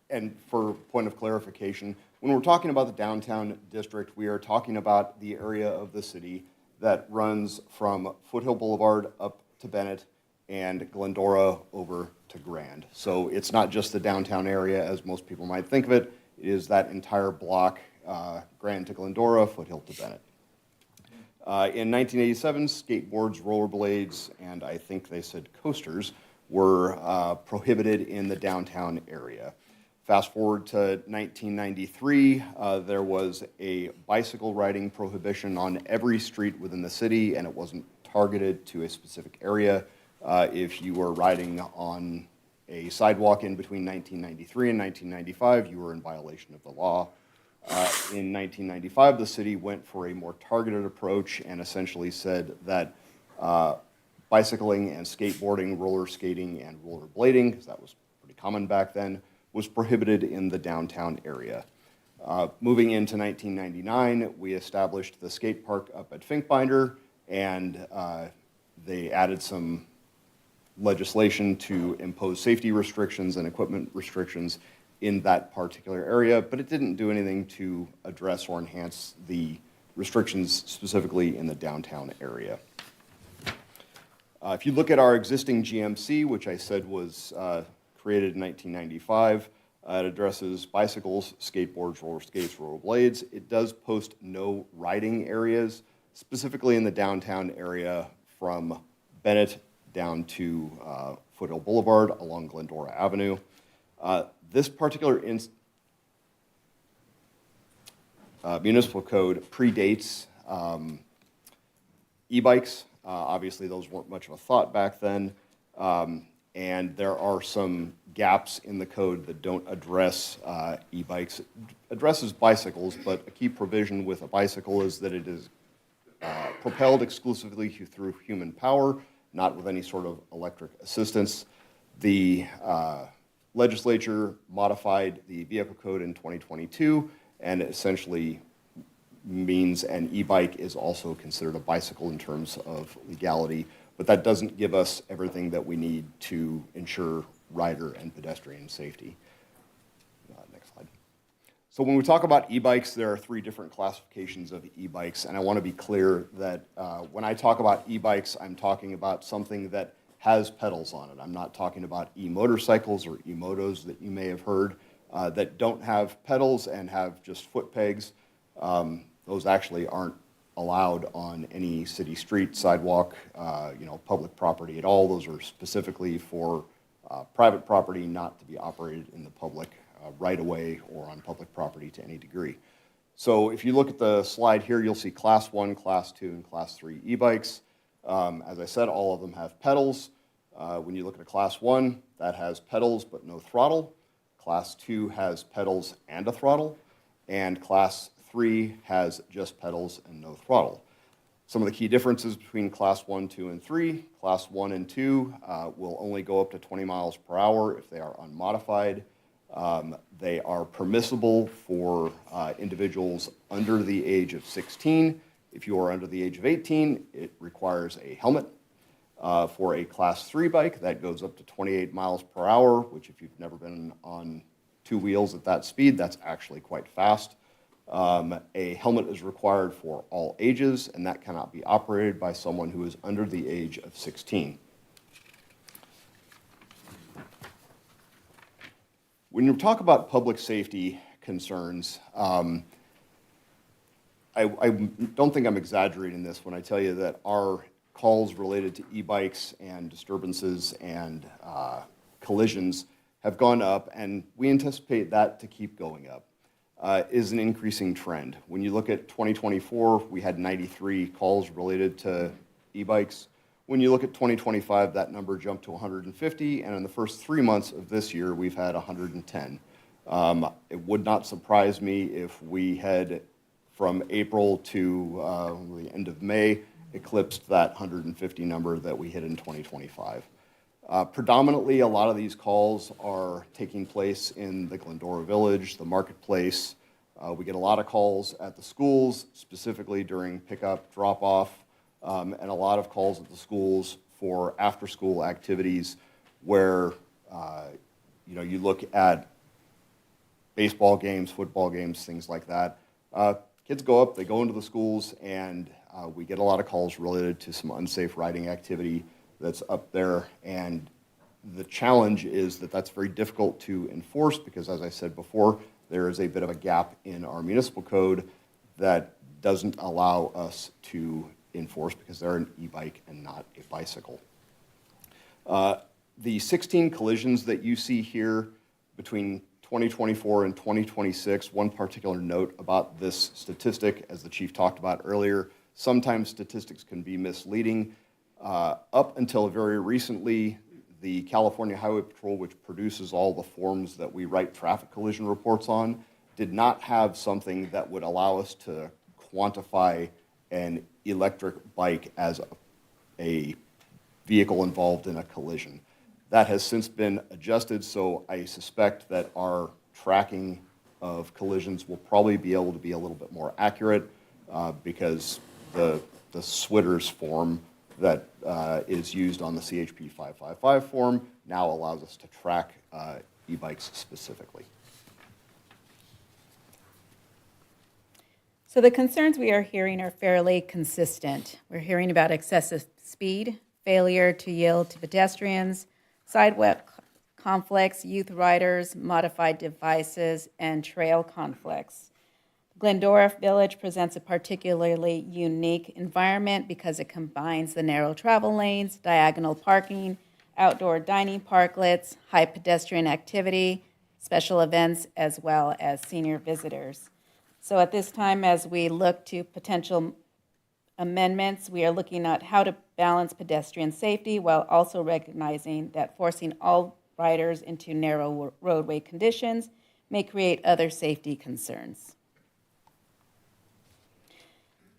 and for point of clarification, when we're talking about the downtown district, we are talking about the area of the city that runs from Foothill Boulevard up to Bennett and Glendora over to Grand. So it's not just the downtown area as most people might think of it. It is that entire block, Grand to Glendora, Foothill to Bennett. In 1987, skateboards, rollerblades, and I think they said coasters were prohibited in the downtown area. Fast forward to 1993, there was a bicycle riding prohibition on every street within the city, and it wasn't targeted to a specific area. If you were riding on a sidewalk in between 1993 and 1995, you were in violation of the law. In 1995, the city went for a more targeted approach and essentially said that bicycling and skateboarding, roller skating, and rollerblading, because that was pretty common back then, was prohibited in the downtown area. Moving into 1999, we established the skate park up at Finkbinder, and they added some legislation to impose safety restrictions and equipment restrictions in that particular area, but it didn't do anything to address or enhance the restrictions specifically in the downtown area. If you look at our existing GMC, which I said was created in 1995, it addresses bicycles, skateboards, roller skates, rollerblades. It does post no riding areas, specifically in the downtown area from Bennett down to Foothill Boulevard along Glendora Avenue. This particular municipal code predates e-bikes. Obviously, those weren't much of a thought back then. And there are some gaps in the code that don't address e-bikes. It addresses bicycles, but a key provision with a bicycle is that it is propelled exclusively through human power, not with any sort of electric assistance. The legislature modified the vehicle code in 2022, and it essentially means an e-bike is also considered a bicycle in terms of legality, but that doesn't give us everything that we need to ensure rider and pedestrian safety. Next slide. So when we talk about e-bikes, there are three different classifications of e-bikes, and I want to be clear that when I talk about e-bikes, I'm talking about something that has pedals on it. I'm not talking about e-motorcycles or e-motos that you may have heard that don't have pedals and have just foot pegs. Those actually aren't allowed on any city street, sidewalk, public property at all. Those are specifically for private property, not to be operated in the public right away or on public property to any degree. So if you look at the slide here, you'll see Class 1, Class 2, and Class 3 e-bikes. As I said, all of them have pedals. When you look at a Class 1, that has pedals but no throttle. Class 2 has pedals and a throttle. And Class 3 has just pedals and no throttle. Some of the key differences between Class 1, 2, and 3. Class 1 and 2 will only go up to 20 miles per hour if they are unmodified. They are permissible for individuals under the age of 16. If you are under the age of 18, it requires a helmet. For a Class 3 bike, that goes up to 28 miles per hour, which if you've never been on two wheels at that speed, that's actually quite fast. A helmet is required for all ages, and that cannot be operated by someone who is under the age of 16. When you talk about public safety concerns, I don't think I'm exaggerating this when I tell you that our calls related to e-bikes and disturbances and collisions have gone up, and we anticipate that to keep going up. Is an increasing trend. When you look at 2024, we had 93 calls related to e-bikes. When you look at 2025, that number jumped to 150, and in the first 3 months of this year, we've had 110. It would not surprise me if we had, from April to the end of May, eclipsed that 150 number that we hit in 2025. Predominantly, a lot of these calls are taking place in the Glendora Village, the marketplace. We get a lot of calls at the schools, specifically during pickup, drop-off, and a lot of calls at the schools for after-school activities where you look at baseball games, football games, things like that. Kids go up, they go into the schools, and we get a lot of calls related to some unsafe riding activity that's up there, and the challenge is that that's very difficult to enforce because, as I said before, there is a bit of a gap in our municipal code that doesn't allow us to enforce because they're an e-bike and not a bicycle. The 16 collisions that you see here between 2024 and 2026, one particular note about this statistic, as the chief talked about earlier, sometimes statistics can be misleading. Up until very recently, the California Highway Patrol, which produces all the forms that we write traffic collision reports on, did not have something that would allow us to quantify an electric bike as a vehicle involved in a collision. That has since been adjusted, so I suspect that our tracking of collisions will probably be able to be a little bit more accurate because the SWITRS form that is used on the CHP 555 form now allows us to track e-bikes specifically. So the concerns we are hearing are fairly consistent. We're hearing about excessive speed, failure to yield to pedestrians, sidewalk conflicts, youth riders, modified devices, and trail conflicts. Glendora Village presents a particularly unique environment because it combines the narrow travel lanes, diagonal parking, outdoor dining parklets, high pedestrian activity, special events, as well as senior visitors. So at this time, as we look to potential amendments, we are looking at how to balance pedestrian safety while also recognizing that forcing all riders into narrow roadway conditions may create other safety concerns.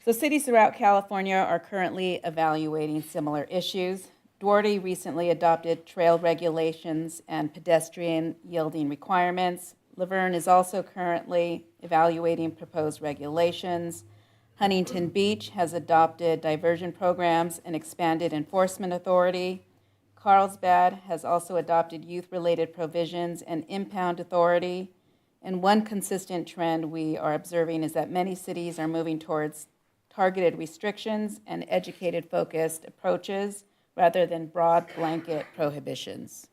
So cities throughout California are currently evaluating similar issues. Duarte recently adopted trail regulations and pedestrian yielding requirements. Laverne is also currently evaluating proposed regulations. Huntington Beach has adopted diversion programs and expanded enforcement authority. Carlsbad has also adopted youth-related provisions and impound authority. And one consistent trend we are observing is that many cities are moving towards targeted restrictions and educated-focused approaches rather than broad blanket prohibitions.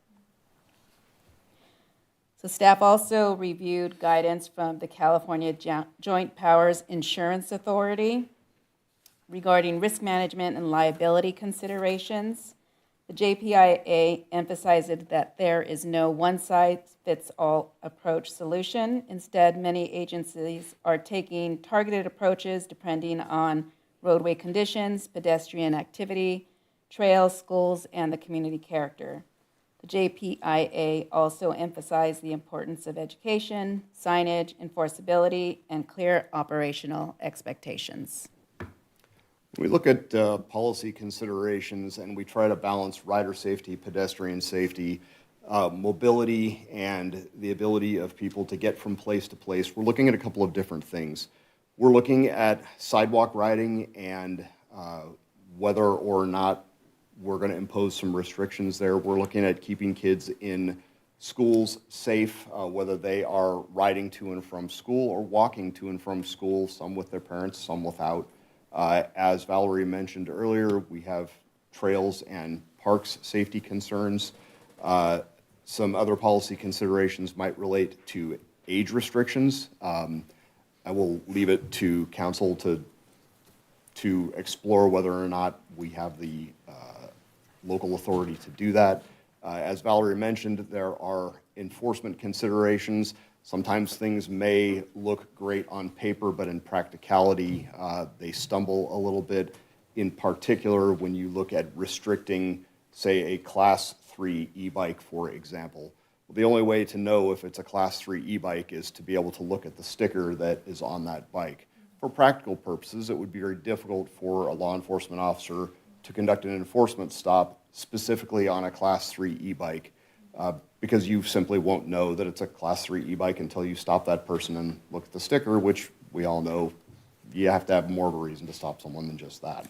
So staff also reviewed guidance from the California Joint Powers Insurance Authority regarding risk management and liability considerations. The JPIA emphasized that there is no one-size-fits-all approach solution. Instead, many agencies are taking targeted approaches depending on roadway conditions, pedestrian activity, trails, schools, and the community character. The JPIA also emphasized the importance of education, signage, enforceability, and clear operational expectations. We look at policy considerations and we try to balance rider safety, pedestrian safety, mobility, and the ability of people to get from place to place. We're looking at a couple of different things. We're looking at sidewalk riding and whether or not we're going to impose some restrictions there. We're looking at keeping kids in schools safe, whether they are riding to and from school or walking to and from school, some with their parents, some without. As Valerie mentioned earlier, we have trails and parks safety concerns. Some other policy considerations might relate to age restrictions. I will leave it to council to explore whether or not we have the local authority to do that. As Valerie mentioned, there are enforcement considerations. Sometimes things may look great on paper, but in practicality, they stumble a little bit. In particular, when you look at restricting, say, a Class 3 e-bike, for example. The only way to know if it's a Class 3 e-bike is to be able to look at the sticker that is on that bike. For practical purposes, it would be very difficult for a law enforcement officer to conduct an enforcement stop specifically on a Class 3 e-bike because you simply won't know that it's a Class 3 e-bike until you stop that person and look at the sticker, which we all know you have to have more of a reason to stop someone than just that.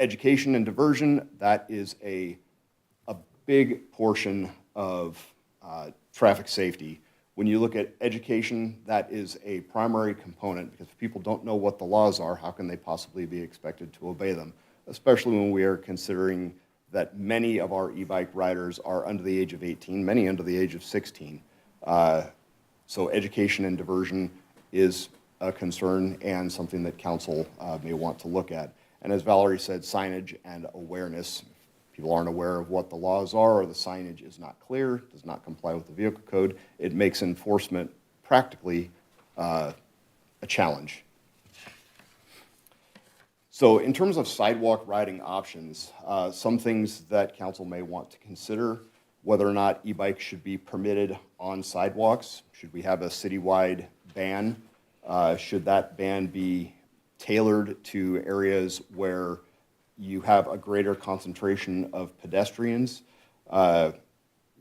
Education and diversion, that is a big portion of traffic safety. When you look at education, that is a primary component because if people don't know what the laws are, how can they possibly be expected to obey them? Especially when we are considering that many of our e-bike riders are under the age of 18, many under the age of 16. So education and diversion is a concern and something that council may want to look at. And as Valerie said, signage and awareness. People aren't aware of what the laws are or the signage is not clear, does not comply with the vehicle code. It makes enforcement practically a challenge. So in terms of sidewalk riding options, some things that council may want to consider, whether or not e-bikes should be permitted on sidewalks. Should we have a citywide ban? Should that ban be tailored to areas where you have a greater concentration of pedestrians?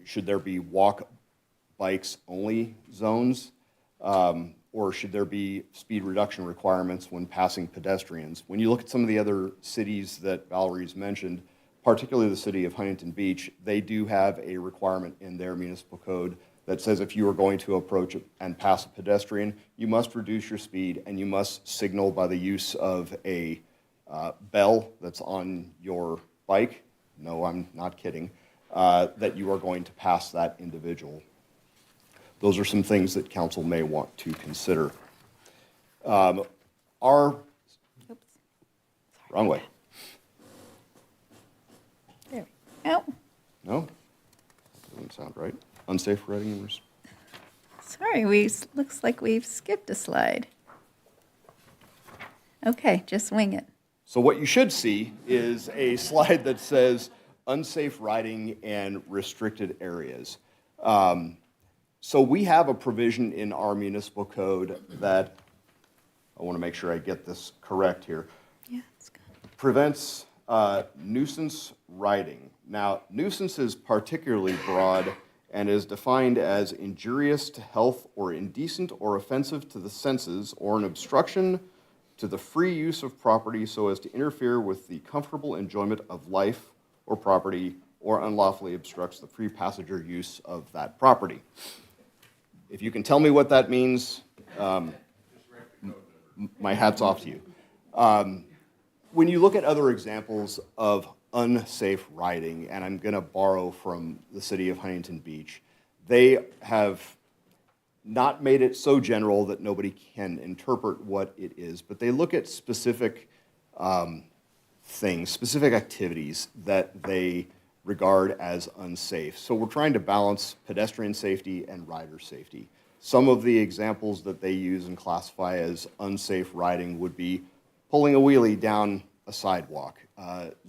Should there be walk bikes only zones? Or should there be speed reduction requirements when passing pedestrians? When you look at some of the other cities that Valerie's mentioned, particularly the city of Huntington Beach, they do have a requirement in their municipal code that says if you are going to approach and pass a pedestrian, you must reduce your speed and you must signal by the use of a bell that's on your bike. No, I'm not kidding. That you are going to pass that individual. Those are some things that council may want to consider. Wrong way. There we go. No? Doesn't sound right. Unsafe riding and Sorry, looks like we've skipped a slide. Okay, just wing it. So what you should see is a slide that says unsafe riding and restricted areas. So we have a provision in our municipal code that, I want to make sure I get this correct here, Yeah, it's good. prevents nuisance riding. Now, nuisance is particularly broad and is defined as injurious to health or indecent or offensive to the senses or an obstruction to the free use of property so as to interfere with the comfortable enjoyment of life or property or unlawfully obstructs the free passage or use of that property. If you can tell me what that means, my hat's off to you. When you look at other examples of unsafe riding, and I'm going to borrow from the city of Huntington Beach, they have not made it so general that nobody can interpret what it is, but they look at specific things, specific activities that they regard as unsafe. So we're trying to balance pedestrian safety and rider safety. Some of the examples that they use and classify as unsafe riding would be pulling a wheelie down a sidewalk,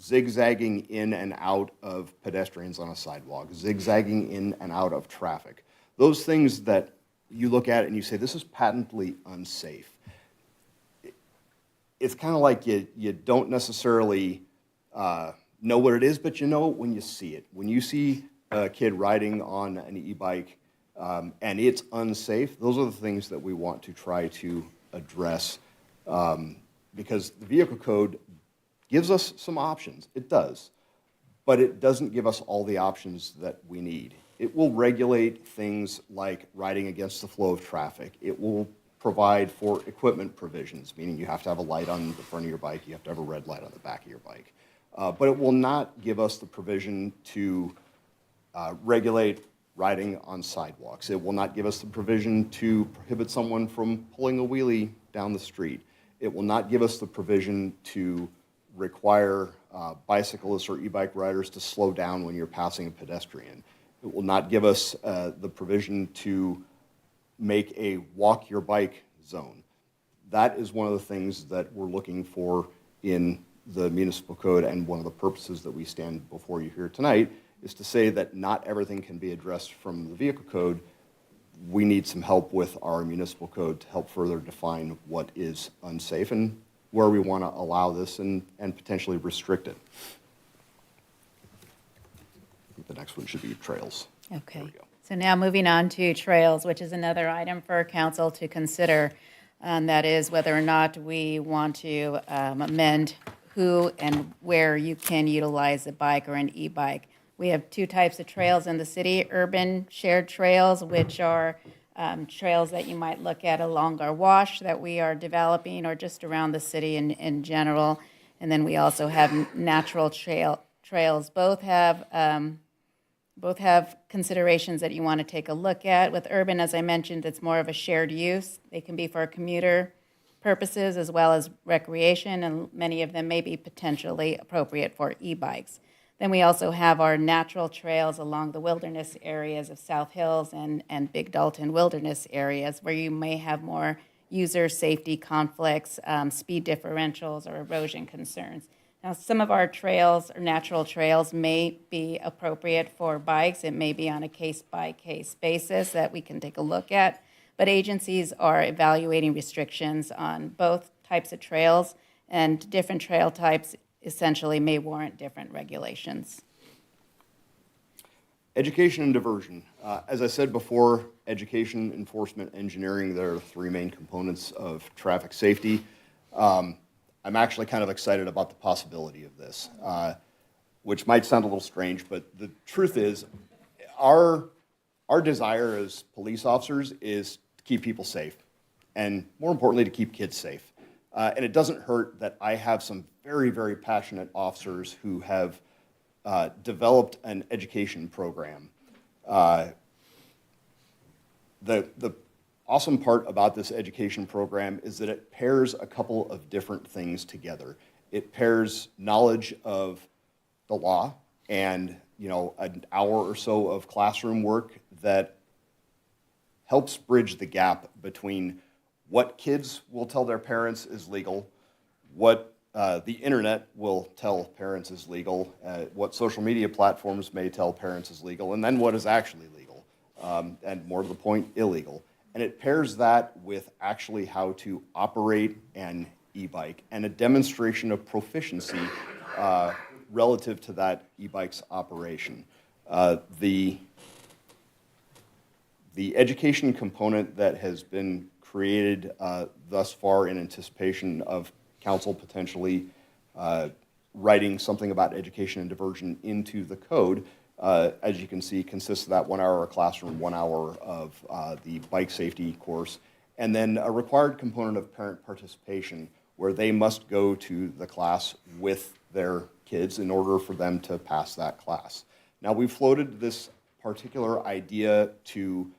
zigzagging in and out of pedestrians on a sidewalk, zigzagging in and out of traffic. Those things that you look at and you say, this is patently unsafe. it's kind of like you don't necessarily know what it is, but you know it when you see it. When you see a kid riding on an e-bike and it's unsafe, those are the things that we want to try to address, because the vehicle code gives us some options. It does, but it doesn't give us all the options that we need. It will regulate things like riding against the flow of traffic. It will provide for equipment provisions, meaning you have to have a light on the front of your bike, you have to have a red light on the back of your bike. But it will not give us the provision to regulate riding on sidewalks. It will not give us the provision to prohibit someone from pulling a wheelie down the street. It will not give us the provision to require bicyclists or e-bike riders to slow down when you're passing a pedestrian. It will not give us the provision to make a walk your bike zone. That is one of the things that we're looking for in the municipal code, and one of the purposes that we stand before you here tonight is to say that not everything can be addressed from the vehicle code. We need some help with our municipal code to help further define what is unsafe and where we want to allow this and potentially restrict it. I think the next one should be trails. Okay. There we go. So now moving on to trails, which is another item for council to consider. And that is whether or not we want to amend who and where you can utilize a bike or an e-bike. We have two types of trails in the city: urban shared trails, which are trails that you might look at along our wash that we are developing, or just around the city in general. And then we also have natural trails. Both have considerations that you want to take a look at. With urban, as I mentioned, it's more of a shared use. They can be for commuter purposes as well as recreation, and many of them may be potentially appropriate for e-bikes. Then we also have our natural trails along the wilderness areas of South Hills and Big Dalton wilderness areas, where you may have more user safety conflicts, speed differentials, or erosion concerns. Now, some of our trails or natural trails may be appropriate for bikes. It may be on a case-by-case basis that we can take a look at. But agencies are evaluating restrictions on both types of trails, and different trail types essentially may warrant different regulations. Education and diversion. As I said before, education, enforcement, engineering, there are three main components of traffic safety. I'm actually kind of excited about the possibility of this, which might sound a little strange, but the truth is our desire as police officers is to keep people safe, and more importantly, to keep kids safe. And it doesn't hurt that I have some very, very passionate officers who have developed an education program. The awesome part about this education program is that it pairs a couple of different things together. It pairs knowledge of the law and, an hour or so of classroom work that helps bridge the gap between what kids will tell their parents is legal, what the internet will tell parents is legal, what social media platforms may tell parents is legal, and then what is actually legal, and more to the point, illegal. And it pairs that with actually how to operate an e-bike and a demonstration of proficiency relative to that e-bike's operation. The education component that has been created thus far in anticipation of council potentially writing something about education and diversion into the code, as you can see, consists of that 1 hour of classroom, 1 hour of the bike safety course, and then a required component of parent participation where they must go to the class with their kids in order for them to pass that class. Now, we've floated this particular idea to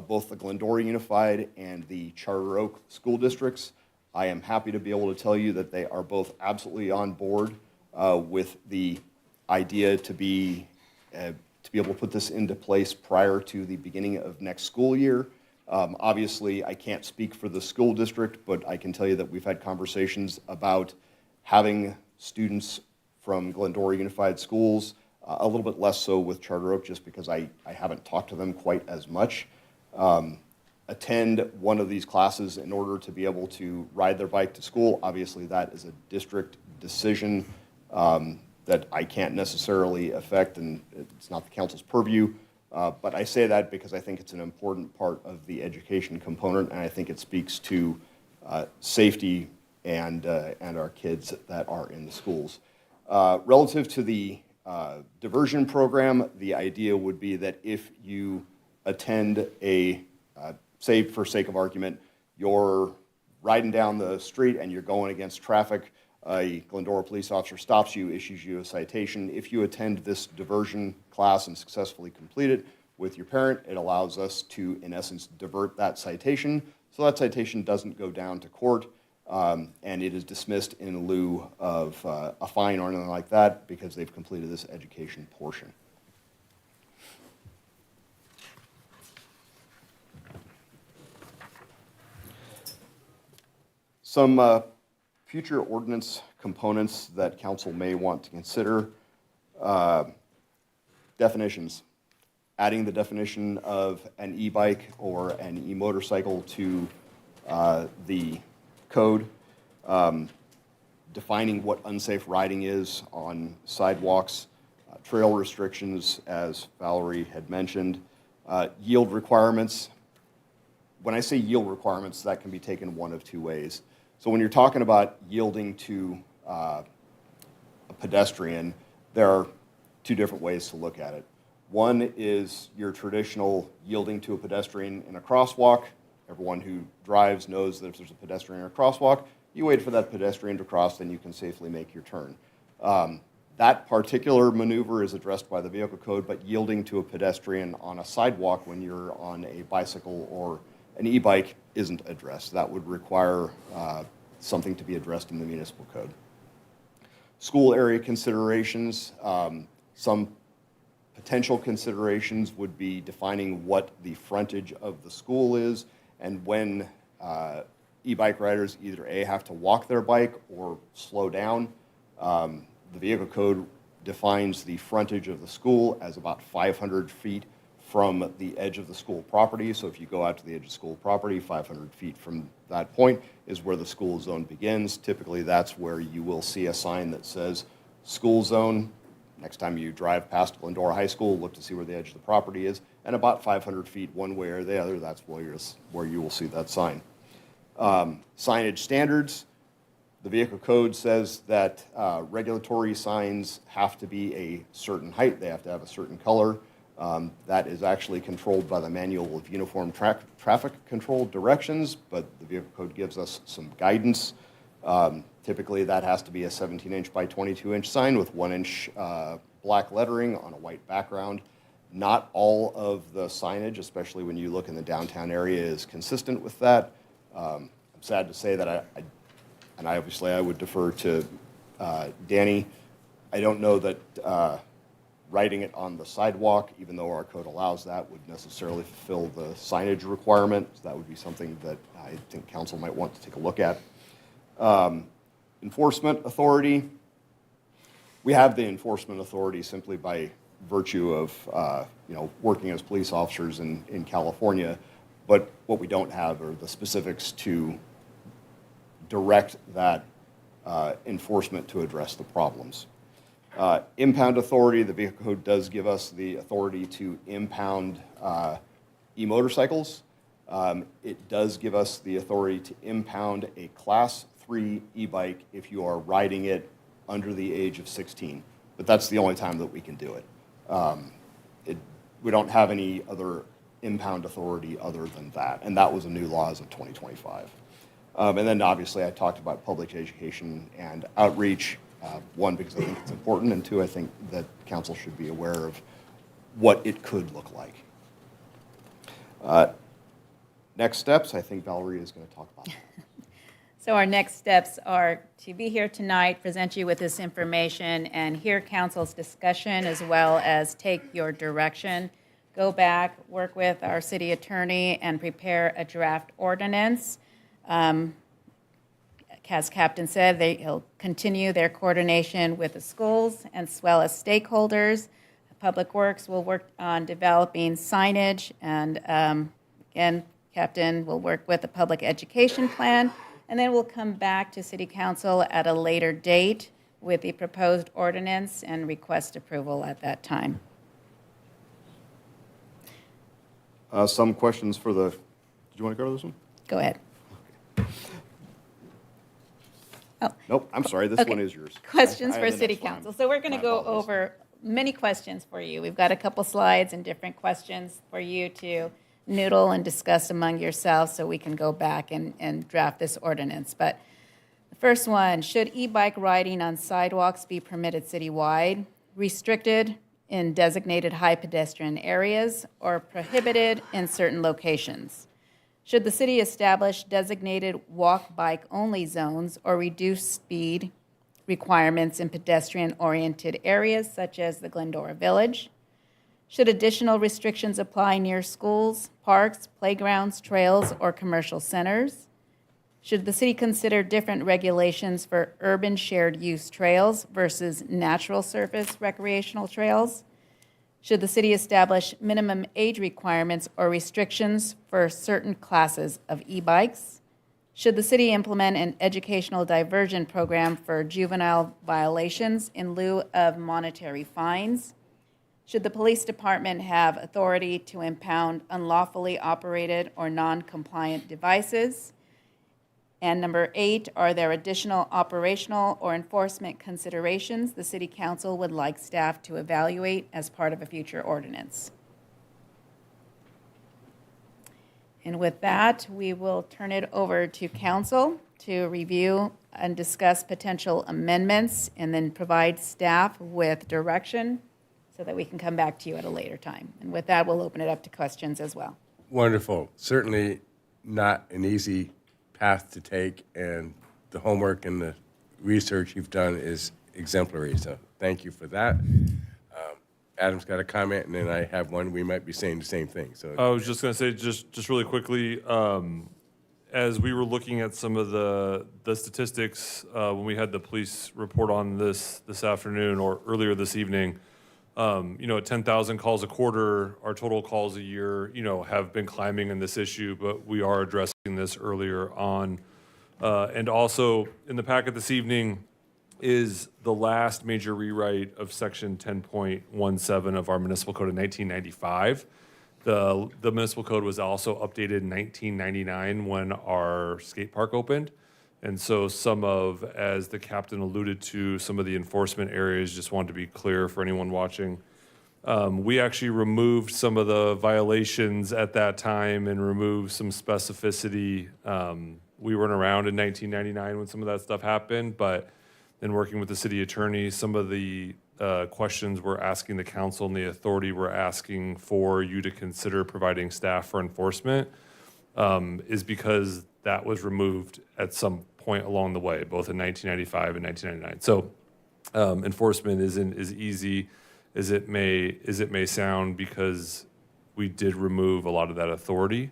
both the Glendora Unified and the Charter Oak school districts. I am happy to be able to tell you that they are both absolutely on board with the idea to be able to put this into place prior to the beginning of next school year. Obviously, I can't speak for the school district, but I can tell you that we've had conversations about having students from Glendora Unified Schools, a little bit less so with Charter Oak, just because I haven't talked to them quite as much. attend one of these classes in order to be able to ride their bike to school. Obviously, that is a district decision that I can't necessarily affect, and it's not the council's purview. But I say that because I think it's an important part of the education component, and I think it speaks to safety and our kids that are in the schools. Relative to the diversion program, the idea would be that if you attend a, say for sake of argument, you're riding down the street and you're going against traffic, a Glendora police officer stops you, issues you a citation. If you attend this diversion class and successfully complete it with your parent, it allows us to, in essence, divert that citation. So that citation doesn't go down to court, and it is dismissed in lieu of a fine or anything like that because they've completed this education portion. Some future ordinance components that council may want to consider. Definitions. Adding the definition of an e-bike or an e-motorcycle to the code. Defining what unsafe riding is on sidewalks. Trail restrictions, as Valerie had mentioned. Yield requirements. When I say yield requirements, that can be taken one of two ways. So when you're talking about yielding to a pedestrian, there are two different ways to look at it. One is your traditional yielding to a pedestrian in a crosswalk. Everyone who drives knows that if there's a pedestrian in a crosswalk, you wait for that pedestrian to cross, then you can safely make your turn. That particular maneuver is addressed by the vehicle code, but yielding to a pedestrian on a sidewalk when you're on a bicycle or an e-bike isn't addressed. That would require something to be addressed in the municipal code. School area considerations, some potential considerations would be defining what the frontage of the school is and when e-bike riders either A, have to walk their bike or slow down. The vehicle code defines the frontage of the school as about 500 feet from the edge of the school property. So if you go out to the edge of school property, 500 feet from that point is where the school zone begins. Typically, that's where you will see a sign that says school zone. Next time you drive past Glendora High School, look to see where the edge of the property is. And about 500 feet one way or the other, that's where you will see that sign. Signage standards. The vehicle code says that regulatory signs have to be a certain height. They have to have a certain color. That is actually controlled by the Manual of Uniform Traffic Control Directions, but the vehicle code gives us some guidance. Typically, that has to be a 17-inch by 22-inch sign with 1-inch black lettering on a white background. Not all of the signage, especially when you look in the downtown area, is consistent with that. I'm sad to say that I would defer to Danny. I don't know that writing it on the sidewalk, even though our code allows that, would necessarily fulfill the signage requirement. So that would be something that I think council might want to take a look at. Enforcement authority. We have the enforcement authority simply by virtue of working as police officers in California, but what we don't have are the specifics to direct that enforcement to address the problems. Impound authority, the vehicle code does give us the authority to impound e-motorcycles. It does give us the authority to impound a Class 3 e-bike if you are riding it under the age of 16. But that's the only time that we can do it. We don't have any other impound authority other than that, and that was a new law as of 2025. And then obviously I talked about public education and outreach. One, because I think it's important, and two, I think that council should be aware of what it could look like. Next steps, I think Valerie is going to talk about that. So our next steps are to be here tonight, present you with this information, and hear council's discussion as well as take your direction. Go back, work with our city attorney, and prepare a draft ordinance. As Captain said, he'll continue their coordination with the schools as well as stakeholders. Public Works will work on developing signage and, again, Captain will work with the public education plan, and then we'll come back to City Council at a later date with the proposed ordinance and request approval at that time. Some questions for the, do you want to go to this one? Go ahead. Nope, I'm sorry, this Okay. one is yours. Questions I for have the City next one. Council. So we're going to My go apologies. over many questions for you. We've got a couple slides and different questions for you to noodle and discuss among yourselves so we can go back and draft this ordinance. But the first one, should e-bike riding on sidewalks be permitted citywide, restricted in designated high pedestrian areas, or prohibited in certain locations? Should the city establish designated walk-bike-only zones or reduce speed requirements in pedestrian-oriented areas such as the Glendora Village? Should additional restrictions apply near schools, parks, playgrounds, trails, or commercial centers? Should the city consider different regulations for urban shared-use trails versus natural surface recreational trails? Should the city establish minimum age requirements or restrictions for certain classes of e-bikes? Should the city implement an educational diversion program for juvenile violations in lieu of monetary fines? Should the police department have authority to impound unlawfully operated or non-compliant devices? And number 8, are there additional operational or enforcement considerations the City Council would like staff to evaluate as part of a future ordinance? And with that, we will turn it over to Council to review and discuss potential amendments and then provide staff with direction so that we can come back to you at a later time. And with that, we'll open it up to questions as well. Wonderful. Certainly not an easy path to take, and the homework and the research you've done is exemplary, so thank you for that. Adam's got a comment, and then I have one. We might be saying the same thing, so. I was just going to say, just really quickly, as we were looking at some of the statistics when we had the police report on this afternoon or earlier this evening, at 10,000 calls a quarter, our total calls a year, have been climbing in this issue, but we are addressing this earlier on. And also in the packet this evening is the last major rewrite of section 10.17 of our municipal code of 1995. The municipal code was also updated in 1999 when our skate park opened. And so as the captain alluded to, some of the enforcement areas, just wanted to be clear for anyone watching. We actually removed some of the violations at that time and removed some specificity. We weren't around in 1999 when some of that stuff happened, but in working with the city attorney, some of the questions we're asking the council and the authority we're asking for you to consider providing staff for enforcement is because that was removed at some point along the way, both in 1995 and 1999. So enforcement isn't as easy as it may sound because we did remove a lot of that authority.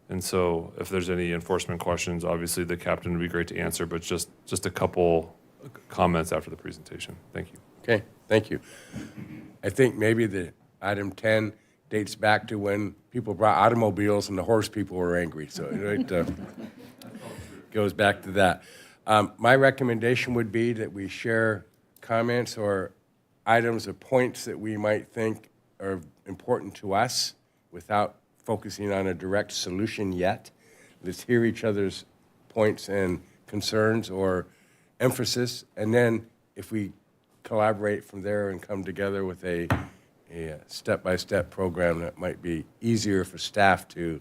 And so if there's any enforcement questions, obviously the captain would be great to answer, but just a couple comments after the presentation. Thank you. Okay, thank you. I think maybe the item 10 dates back to when people brought automobiles and the horse people were angry, so it goes back to that. My recommendation would be that we share comments or items or points that we might think are important to us without focusing on a direct solution yet. Let's hear each other's points and concerns or emphasis, and then if we collaborate from there and come together with a step-by-step program that might be easier for staff to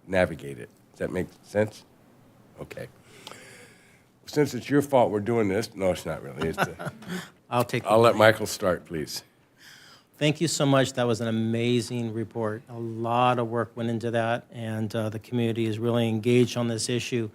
navigate it. Does that make sense? Okay. Since it's your fault we're doing this, no, it's not really. I'll let Michael start, please. Thank you so much. That was an amazing report. A lot of work went into that, and the community is really engaged on this issue.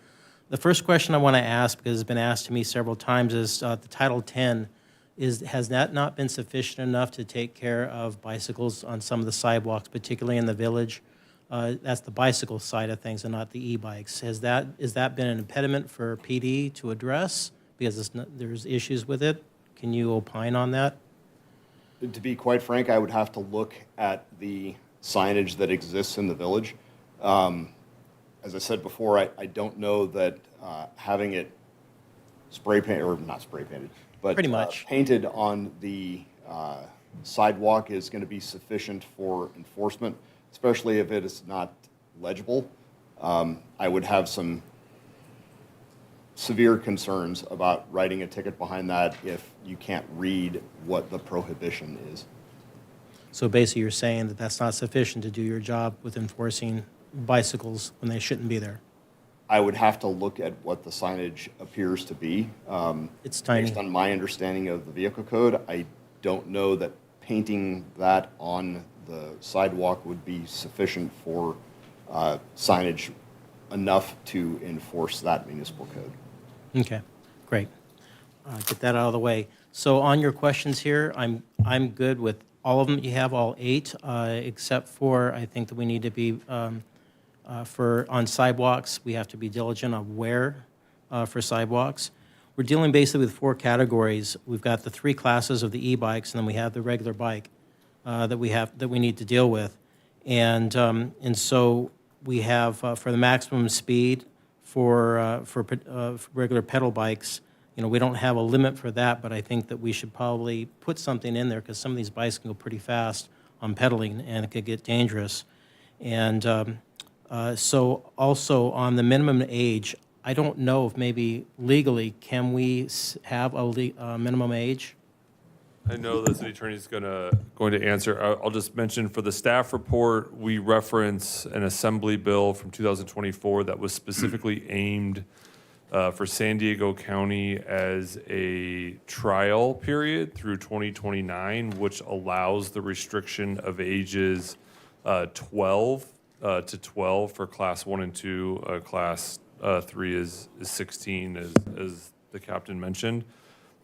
The first question I want to ask, because it's been asked to me several times, is the Title 10. Has that not been sufficient enough to take care of bicycles on some of the sidewalks, particularly in the village? That's the bicycle side of things and not the e-bikes. Has that been an impediment for PD to address because there's issues with it? Can you opine on that? To be quite frank, I would have to look at the signage that exists in the village. as I said before, I don't know that having it spray paint, or not spray painted, but Pretty much. painted on the sidewalk is going to be sufficient for enforcement, especially if it is not legible. I would have some severe concerns about writing a ticket behind that if you can't read what the prohibition is. So basically, you're saying that that's not sufficient to do your job with enforcing bicycles when they shouldn't be there. I would have to look at what the signage appears to be. It's tiny. Based on my understanding of the vehicle code, I don't know that painting that on the sidewalk would be sufficient for signage enough to enforce that municipal code. Okay, great. Get that out of the way. So on your questions here, I'm good with all of them. You have all 8, except for I think that we need to be on sidewalks. We have to be diligent on where for sidewalks. We're dealing basically with 4 categories. We've got the 3 classes of the e-bikes, and then we have the regular bike that we need to deal with, and so we have for the maximum speed for regular pedal bikes. You know, we don't have a limit for that, but I think that we should probably put something in there because some of these bikes can go pretty fast on pedaling, and it could get dangerous. And so also on the minimum age, I don't know if maybe legally, can we have a minimum age? I know the city attorney is going to answer. I'll just mention for the staff report, we reference an assembly bill from 2024 that was specifically aimed for San Diego County as a trial period through 2029, which allows the restriction of ages 12 to 12 for class 1 and 2. Class 3 is 16, as the captain mentioned.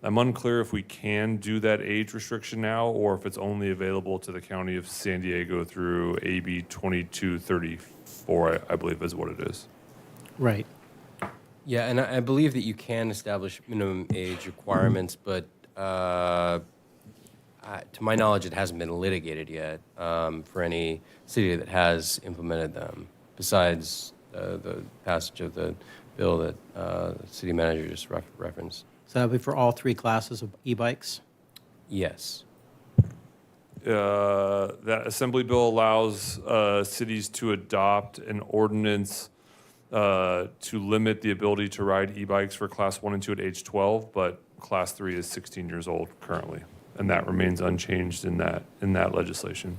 I'm unclear if we can do that age restriction now or if it's only available to the county of San Diego through AB 2234, I believe is what it is. Right. Yeah, and I believe that you can establish minimum age requirements, but to my knowledge, it hasn't been litigated yet for any city that has implemented them, besides the passage of the bill that the city manager just referenced. So that'll be for all 3 classes of e-bikes? Yes. That assembly bill allows cities to adopt an ordinance to limit the ability to ride e-bikes for class 1 and 2 at age 12, but class 3 is 16 years old currently, and that remains unchanged in that legislation.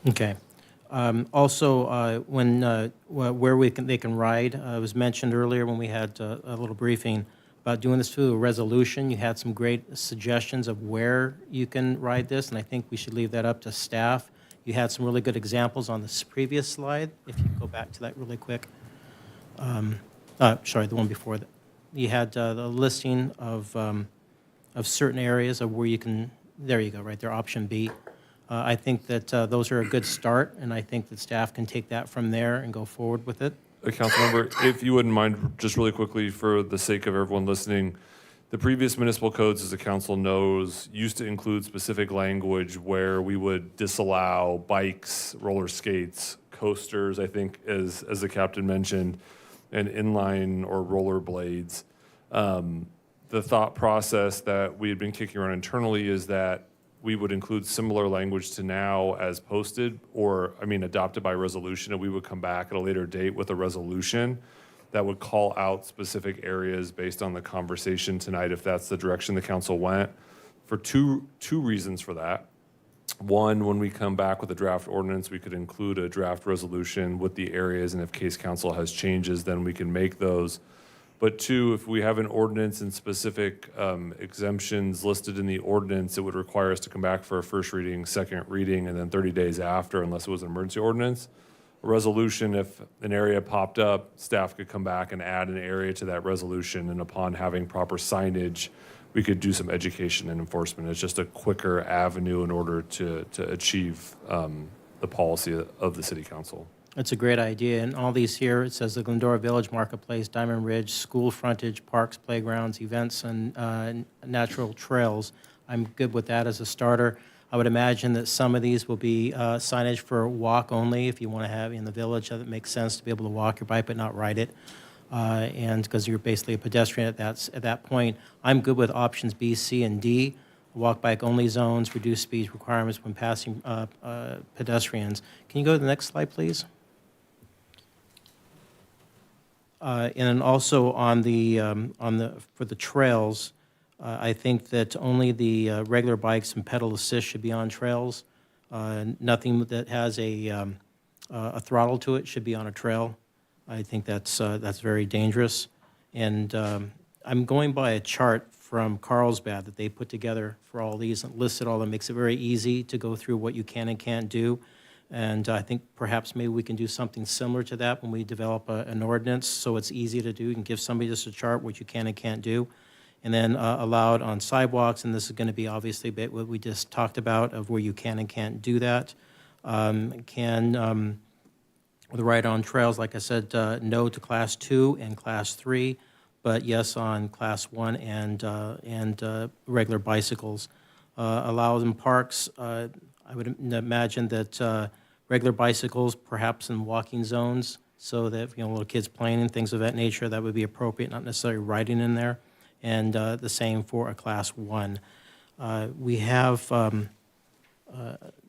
Okay. Also, where they can ride, it was mentioned earlier when we had a little briefing about doing this through a resolution. You had some great suggestions of where you can ride this, and I think we should leave that up to staff. You had some really good examples on this previous slide. If you go back to that really quick. Sorry, the one before that. You had the listing of certain areas of where you can, there you go, right there, option B. I think that those are a good start, and I think that staff can take that from there and go forward with it. Councilmember, if you wouldn't mind, just really quickly, for the sake of everyone listening, the previous municipal codes, as the council knows, used to include specific language where we would disallow bikes, roller skates, coasters, I think, as the captain mentioned, and inline or roller blades. The thought process that we had been kicking around internally is that we would include similar language to now as posted, adopted by resolution, and we would come back at a later date with a resolution that would call out specific areas based on the conversation tonight, if that's the direction the council went, for two reasons for that. One, when we come back with a draft ordinance, we could include a draft resolution with the areas, and if case council has changes, then we can make those. But 2, if we have an ordinance and specific exemptions listed in the ordinance, it would require us to come back for a first reading, second reading, and then 30 days after, unless it was an emergency ordinance. A resolution, if an area popped up, staff could come back and add an area to that resolution, and upon having proper signage, we could do some education and enforcement. It's just a quicker avenue in order to achieve the policy of the city council. That's a great idea. And all these here, it says the Glendora Village Marketplace, Diamond Ridge, school frontage, parks, playgrounds, events, and natural trails. I'm good with that as a starter. I would imagine that some of these will be signage for walk only, if you want to have in the village, that it makes sense to be able to walk your bike but not ride it. And because you're basically a pedestrian at that point. I'm good with options B, C, and D. Walk bike only zones, reduced speed requirements when passing pedestrians. Can you go to the next slide, please? And then also on the for the trails, I think that only the regular bikes and pedal assist should be on trails. Nothing that has a throttle to it should be on a trail. I think that's very dangerous. And I'm going by a chart from Carlsbad that they put together for all these and listed all of them. Makes it very easy to go through what you can and can't do. And I think perhaps maybe we can do something similar to that when we develop an ordinance, so it's easy to do. You can give somebody just a chart what you can and can't do. And then allowed on sidewalks, and this is going to be obviously what we just talked about of where you can and can't do that. With the right on trails, like I said, no to Class 2 and Class 3, but yes on Class 1 and regular bicycles. Allow them parks. I would imagine that regular bicycles, perhaps in walking zones, so that little kids playing and things of that nature, that would be appropriate, not necessarily riding in there. And the same for a Class 1. We have,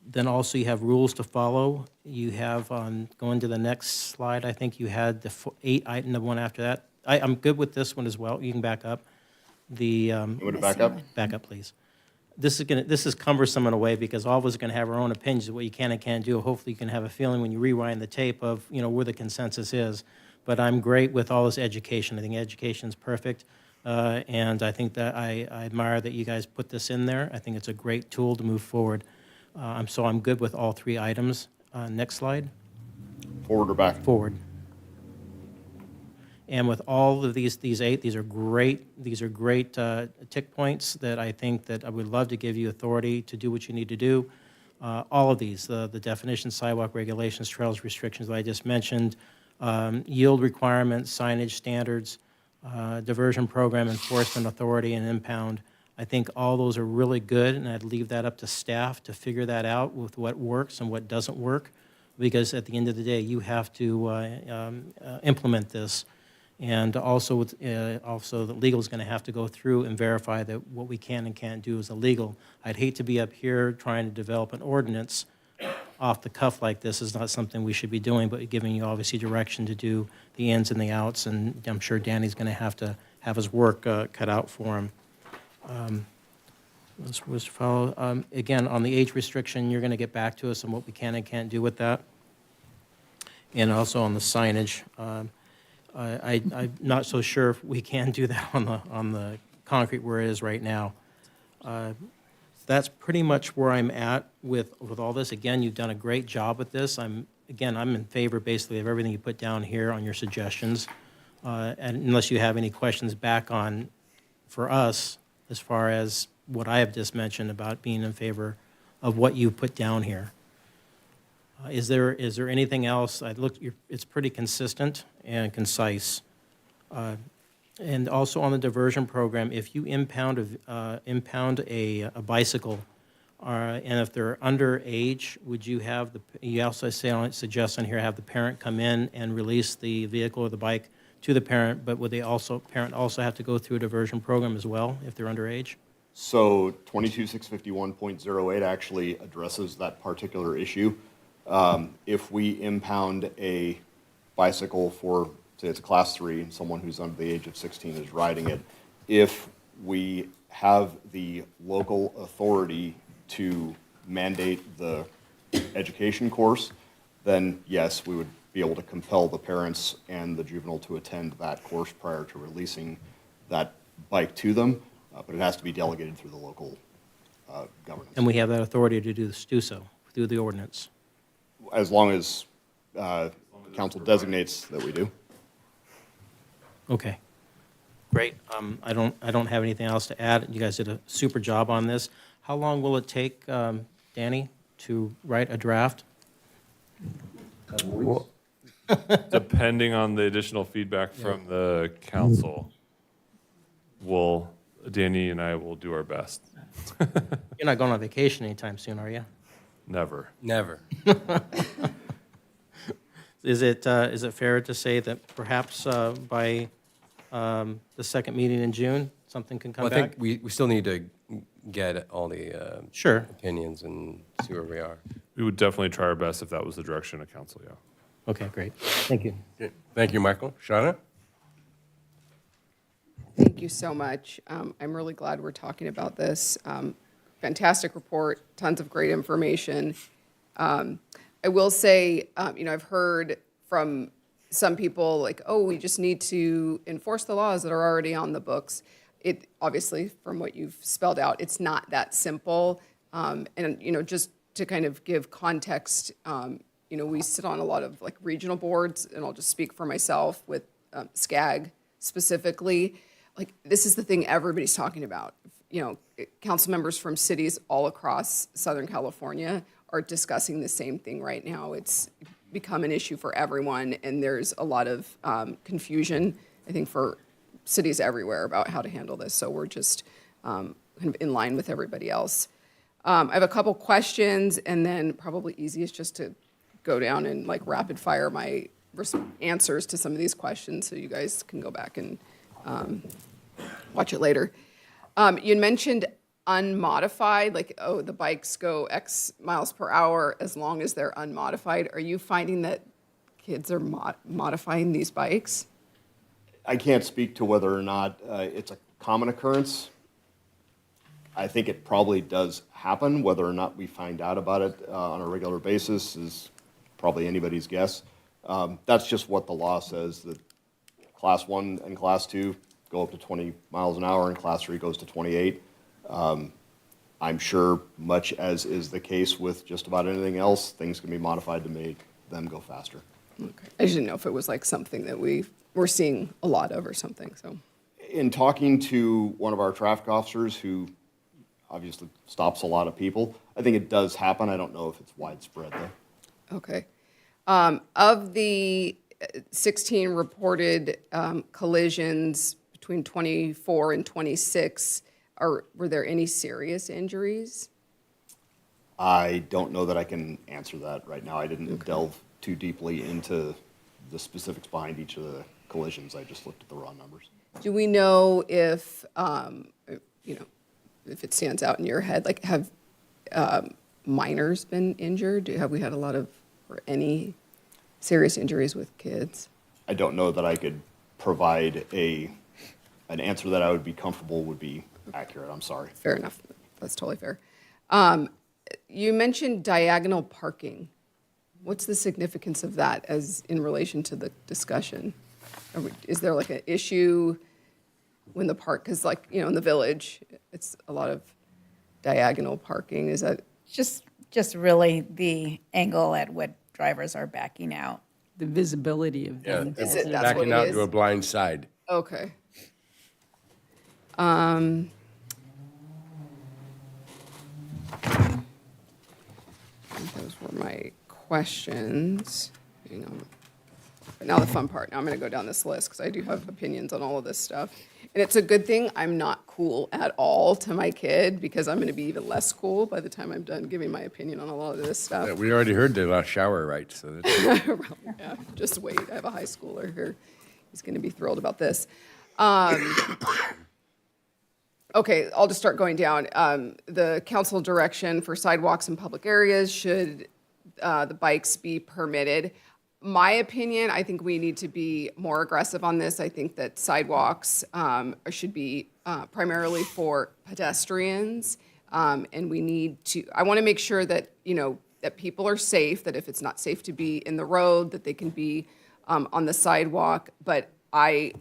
then also you have rules to follow. You have, going to the next slide, I think you had the 8 item, the one after that. I'm good with this one as well. You can back up. You want to back up? Back up, please. This is cumbersome in a way because all of us are going to have our own opinions of what you can and can't do. Hopefully you can have a feeling when you rewind the tape of where the consensus is. But I'm great with all this education. I think education is perfect. And I think that I admire that you guys put this in there. I think it's a great tool to move forward. So I'm good with all 3 items. Next slide. Forward or back? Forward. And with all of these 8, these are great tick points that I think that I would love to give you authority to do what you need to do. All of these, the definitions, sidewalk regulations, trails restrictions that I just mentioned, yield requirements, signage standards, diversion program enforcement authority and impound. I think all those are really good, and I'd leave that up to staff to figure that out with what works and what doesn't work, because at the end of the day, you have to implement this. And also the legal is going to have to go through and verify that what we can and can't do is illegal. I'd hate to be up here trying to develop an ordinance off the cuff like this. Is not something we should be doing, but giving you obviously direction to do the ins and the outs, and I'm sure Danny's going to have his work cut out for him. Let's follow. Again, on the age restriction, you're going to get back to us on what we can and can't do with that. And also on the signage. I'm not so sure if we can do that on the concrete where it is right now. That's pretty much where I'm at with all this. Again, you've done a great job with this. I'm in favor basically of everything you put down here on your suggestions. And unless you have any questions back on for us as far as what I have just mentioned about being in favor of what you put down here. Is there anything else? It's pretty consistent and concise. And also on the diversion program, if you impound a bicycle, and if they're underage, would you have you also suggest on here have the parent come in and release the vehicle or the bike to the parent, but would parent also have to go through a diversion program as well if they're underage? So 22651.08 actually addresses that particular issue. If we impound a bicycle for, say it's a Class 3, and someone who's under the age of 16 is riding it, if we have the local authority to mandate the education course, then yes, we would be able to compel the parents and the juvenile to attend that course prior to releasing that bike to them, but it has to be delegated through the local governance. And we have that authority to do so through the ordinance. As long as council designates that we do. Okay, great. I don't have anything else to add. You guys did a super job on this. How long will it take, Danny, to write a draft? Depending on the additional feedback from the council, Danny and I will do our best. You're not going on vacation anytime soon, are you? Never. Never. Is it fair to say that perhaps by the second meeting in June, something can come Well, I back? think we still need to get all the Sure. opinions and see where we are. We would definitely try our best if that was the direction of council, yeah. Okay, great. Thank you. Okay. Thank you, Michael. Shauna? Thank you so much. I'm really glad we're talking about this. Fantastic report, tons of great information. I will say, I've heard from some people like, oh, we just need to enforce the laws that are already on the books. It obviously, from what you've spelled out, it's not that simple. And just to kind of give context, we sit on a lot of like regional boards, and I'll just speak for myself with SCAG specifically. Like, this is the thing everybody's talking about. Council members from cities all across Southern California are discussing the same thing right now. It's become an issue for everyone, and there's a lot of confusion, I think, for cities everywhere about how to handle this. So we're just kind of in line with everybody else. I have a couple questions, and then probably easiest just to go down and like rapid fire my answers to some of these questions so you guys can go back and watch it later. You mentioned unmodified, like, oh, the bikes go X miles per hour as long as they're unmodified. Are you finding that kids are modifying these bikes? I can't speak to whether or not it's a common occurrence. I think it probably does happen. Whether or not we find out about it on a regular basis is probably anybody's guess. That's just what the law says, that Class 1 and Class 2 go up to 20 miles an hour, and Class 3 goes to 28. I'm sure, much as is the case with just about anything else, things can be modified to make them go faster. Okay. I just didn't know if it was like something that we're seeing a lot of or something, so. In talking to one of our traffic officers who obviously stops a lot of people, I think it does happen. I don't know if it's widespread, though. Okay. Of the 16 reported collisions between 24 and 26, were there any serious injuries? I don't know that I can answer that right now. I didn't delve too deeply into the specifics behind each of the collisions. I just looked at the raw numbers. Do we know if, if it stands out in your head, like have minors been injured? Have we had a lot of, or any serious injuries with kids? I don't know that I could provide an answer that I would be comfortable would be accurate. I'm sorry. Fair enough. That's totally fair. You mentioned diagonal parking. What's the significance of that as in relation to the discussion? Is there like an issue when the park, because like, in the village, it's a lot of diagonal parking. Is that? Just really the angle at what drivers are backing out. The visibility of Yeah, them. Is it- that's backing what it out is? to a blind side. Okay. Those were my questions. Hang on. But now the fun part. Now I'm going to go down this list because I do have opinions on all of this stuff. And it's a good thing I'm not cool at all to my kid, because I'm going to be even less cool by the time I'm done giving my opinion on a lot of this stuff. Yeah, we already heard the last shower rights, so that's Yeah, just wait. I have a high schooler here. He's going to be thrilled about this. Okay, I'll just start going down. The council direction for sidewalks in public areas, should the bikes be permitted? My opinion, I think we need to be more aggressive on this. I think that sidewalks should be primarily for pedestrians. And we need to, I want to make sure that, that people are safe, that if it's not safe to be in the road, that they can be on the sidewalk. But I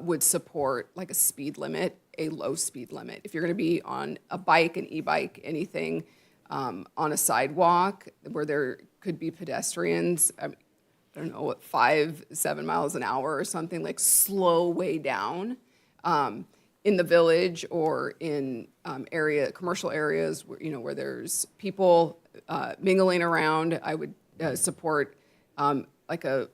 would support like a speed limit, a low speed limit. If you're going to be on a bike, an e-bike, anything on a sidewalk where there could be pedestrians, I don't know, what, 5-7 miles an hour or something, like slow way down in the village or in commercial areas where, where there's people mingling around. I would support like a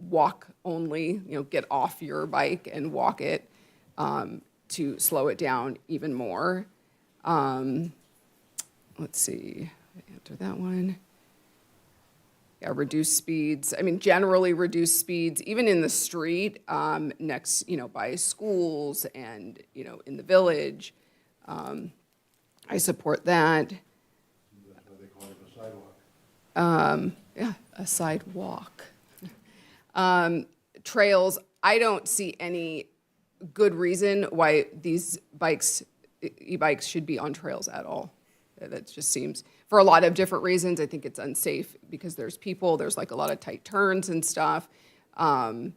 walk only, get off your bike and walk it to slow it down even more. Let's see, after that one. Yeah, reduce speeds. I mean, generally reduce speeds, even in the street, next, by schools and, in the village. I support that. Yeah, a sidewalk. Trails, I don't see any good reason why these e-bikes should be on trails at all. That just seems, for a lot of different reasons, I think it's unsafe because there's people, there's like a lot of tight turns and stuff. And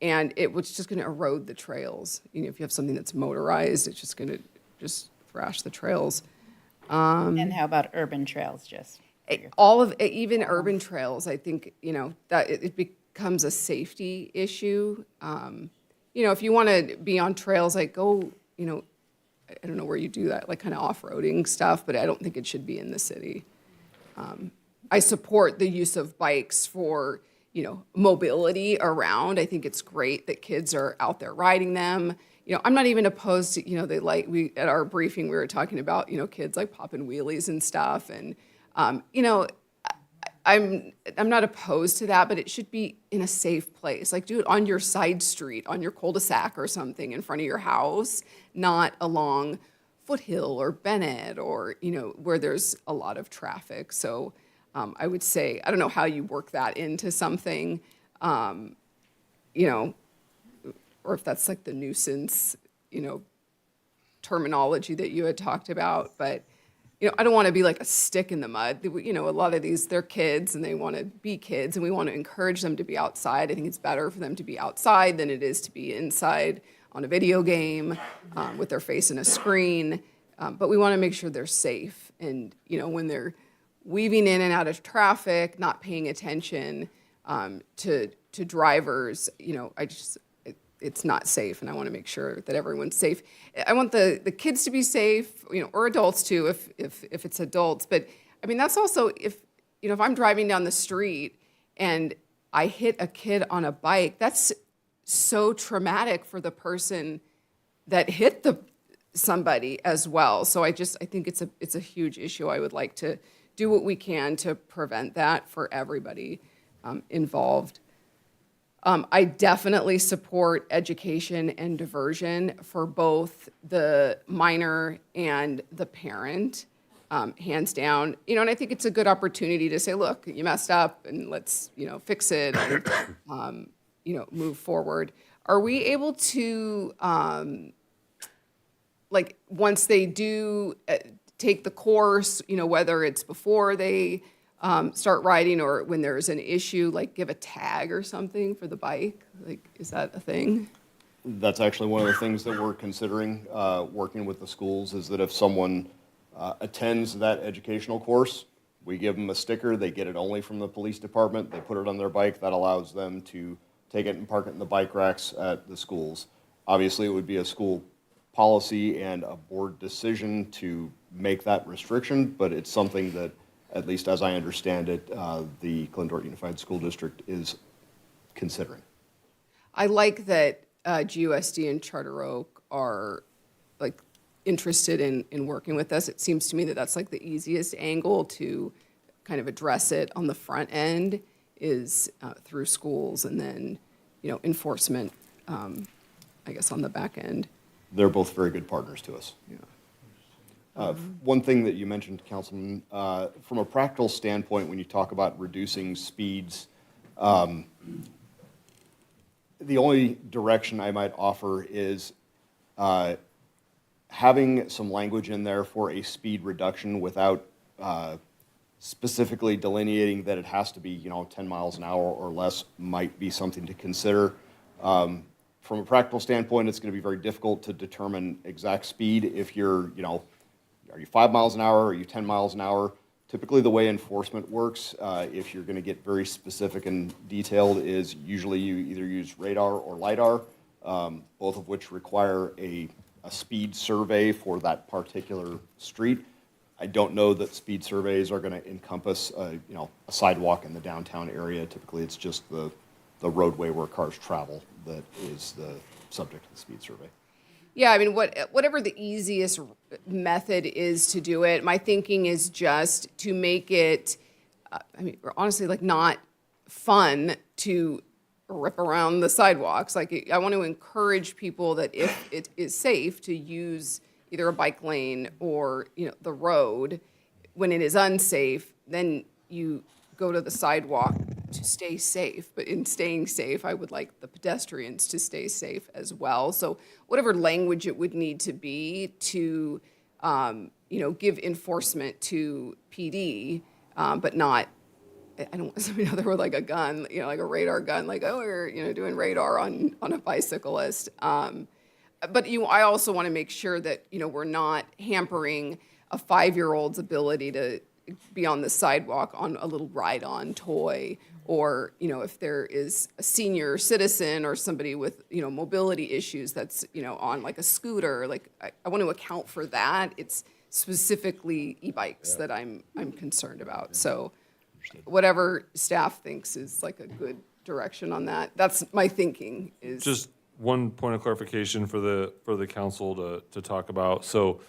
it was just going to erode the trails. If you have something that's motorized, it's just going to just thrash the trails. And how about urban trails, just? All of, even urban trails, I think, that it becomes a safety issue. If you want to be on trails, like go, I don't know where you do that, like kind of off-roading stuff, but I don't think it should be in the city. I support the use of bikes for, mobility around. I think it's great that kids are out there riding them. I'm not even opposed to, at our briefing, we were talking about, kids like popping wheelies and stuff. And, I'm not opposed to that, but it should be in a safe place. Like do it on your side street, on your cul-de-sac or something in front of your house, not along Foothill or Bennett or, where there's a lot of traffic. So I would say, I don't know how you work that into something, or if that's like the nuisance, terminology that you had talked about, but I don't want to be like a stick in the mud. A lot of these, they're kids and they want to be kids and we want to encourage them to be outside. I think it's better for them to be outside than it is to be inside on a video game with their face in a screen. But we want to make sure they're safe. And, when they're weaving in and out of traffic, not paying attention to drivers, it's not safe, and I want to make sure that everyone's safe. I want the kids to be safe, or adults too, if it's adults. But I mean, that's also if I'm driving down the street and I hit a kid on a bike, that's so traumatic for the person that hit somebody as well. So I think it's a huge issue. I would like to do what we can to prevent that for everybody involved. I definitely support education and diversion for both the minor and the parent, hands down. And I think it's a good opportunity to say, look, you messed up and let's, fix it and, move forward. Are we able to, once they do take the course, whether it's before they start riding or when there's an issue, like give a tag or something for the bike? Is that a thing? That's actually one of the things that we're considering, working with the schools, is that if someone attends that educational course, we give them a sticker, they get it only from the police department, they put it on their bike, that allows them to take it and park it in the bike racks at the schools. Obviously, it would be a school policy and a board decision to make that restriction, but it's something that, at least as I understand it, the Glendora Unified School District is considering. I like that GUSD and Charter Oak are interested in working with us. It seems to me that that's the easiest angle to kind of address it on the front end is through schools, and then enforcement, I guess, on the back end. They're both very good partners to us. Yeah. One thing that you mentioned, Councilman, from a practical standpoint, when you talk about reducing speeds, the only direction I might offer is having some language in there for a speed reduction without specifically delineating that it has to be 10 miles an hour or less might be something to consider. From a practical standpoint, it's going to be very difficult to determine exact speed if you're, are you 5 miles an hour? Are you 10 miles an hour? Typically, the way enforcement works, if you're going to get very specific and detailed, is usually you either use radar or LiDAR, both of which require a speed survey for that particular street. I don't know that speed surveys are going to encompass, a sidewalk in the downtown area. Typically, it's just the roadway where cars travel that is the subject of the speed survey. Yeah, I mean, whatever the easiest method is to do it, my thinking is just to make it, I mean, honestly, like not fun to rip around the sidewalks. Like, I want to encourage people that if it is safe to use either a bike lane or, the road, when it is unsafe, then you go to the sidewalk to stay safe. But in staying safe, I would like the pedestrians to stay safe as well. So whatever language it would need to be to, give enforcement to PD, but not, I don't want somebody out there with like a gun, like a radar gun, like, oh, we're, doing radar on a bicyclist. But I also want to make sure that, we're not hampering a 5-year-old's ability to be on the sidewalk on a little ride-on toy, or, if there is a senior citizen or somebody with, mobility issues that's, on like a scooter, like I want to account for that. It's specifically e-bikes that I'm concerned about. So whatever staff thinks is like a good direction on that. That's my thinking is. Just one point of clarification for the council to talk about. So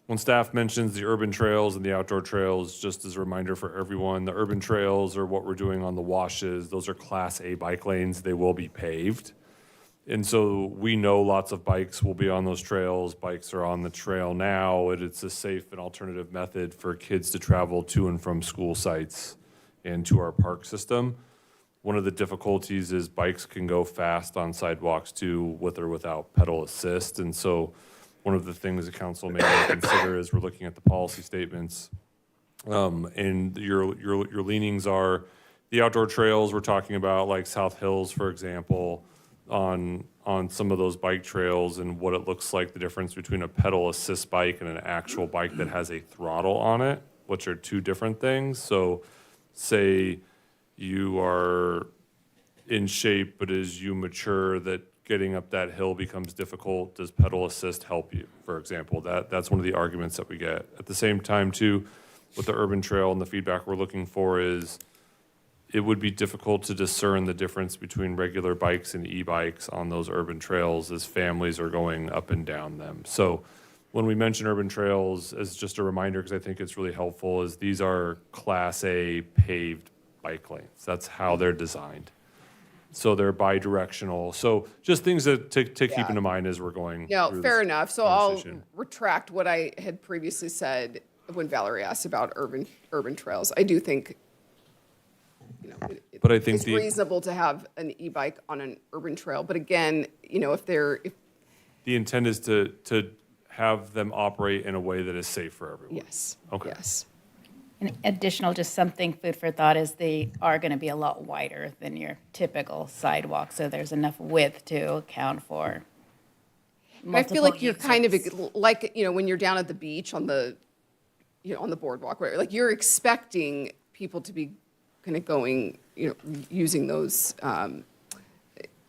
when staff mentions the urban trails and the outdoor trails, just as a reminder for everyone, the urban trails are what we're doing on the washes. Those are Class A bike lanes. They will be paved. And so we know lots of bikes will be on those trails. Bikes are on the trail now. It's a safe and alternative method for kids to travel to and from school sites and to our park system. One of the difficulties is bikes can go fast on sidewalks too, with or without pedal assist. And so one of the things the council may want to consider is we're looking at the policy statements. And your leanings are the outdoor trails we're talking about, like South Hills, for example, on some of those bike trails, and what it looks like, the difference between a pedal assist bike and an actual bike that has a throttle on it, which are two different things. So say you are in shape, but as you mature, that getting up that hill becomes difficult. Does pedal assist help you, for example? That's one of the arguments that we get. At the same time, too, with the urban trail and the feedback we're looking for is it would be difficult to discern the difference between regular bikes and e-bikes on those urban trails as families are going up and down them. So when we mention urban trails, as just a reminder, because I think it's really helpful, is these are Class A paved bike lanes. That's how they're designed. So they're bi-directional. So just things to keep in mind as we're going No, through fair this enough. So I'll conversation. retract what I had previously said when Valerie asked about urban trails. I do think, But I think it's reasonable to have an e-bike on an urban trail. But again, if the intent is to have them operate in a way that is safe for everyone. yes, Okay. yes. An additional, just something food for thought, is they are going to be a lot wider than your typical sidewalk, so there's enough width to account for I feel like you're multiple kind of users. like, when you're down at the beach on the, on the boardwalk, where like you're expecting people to be kind of going, using those, an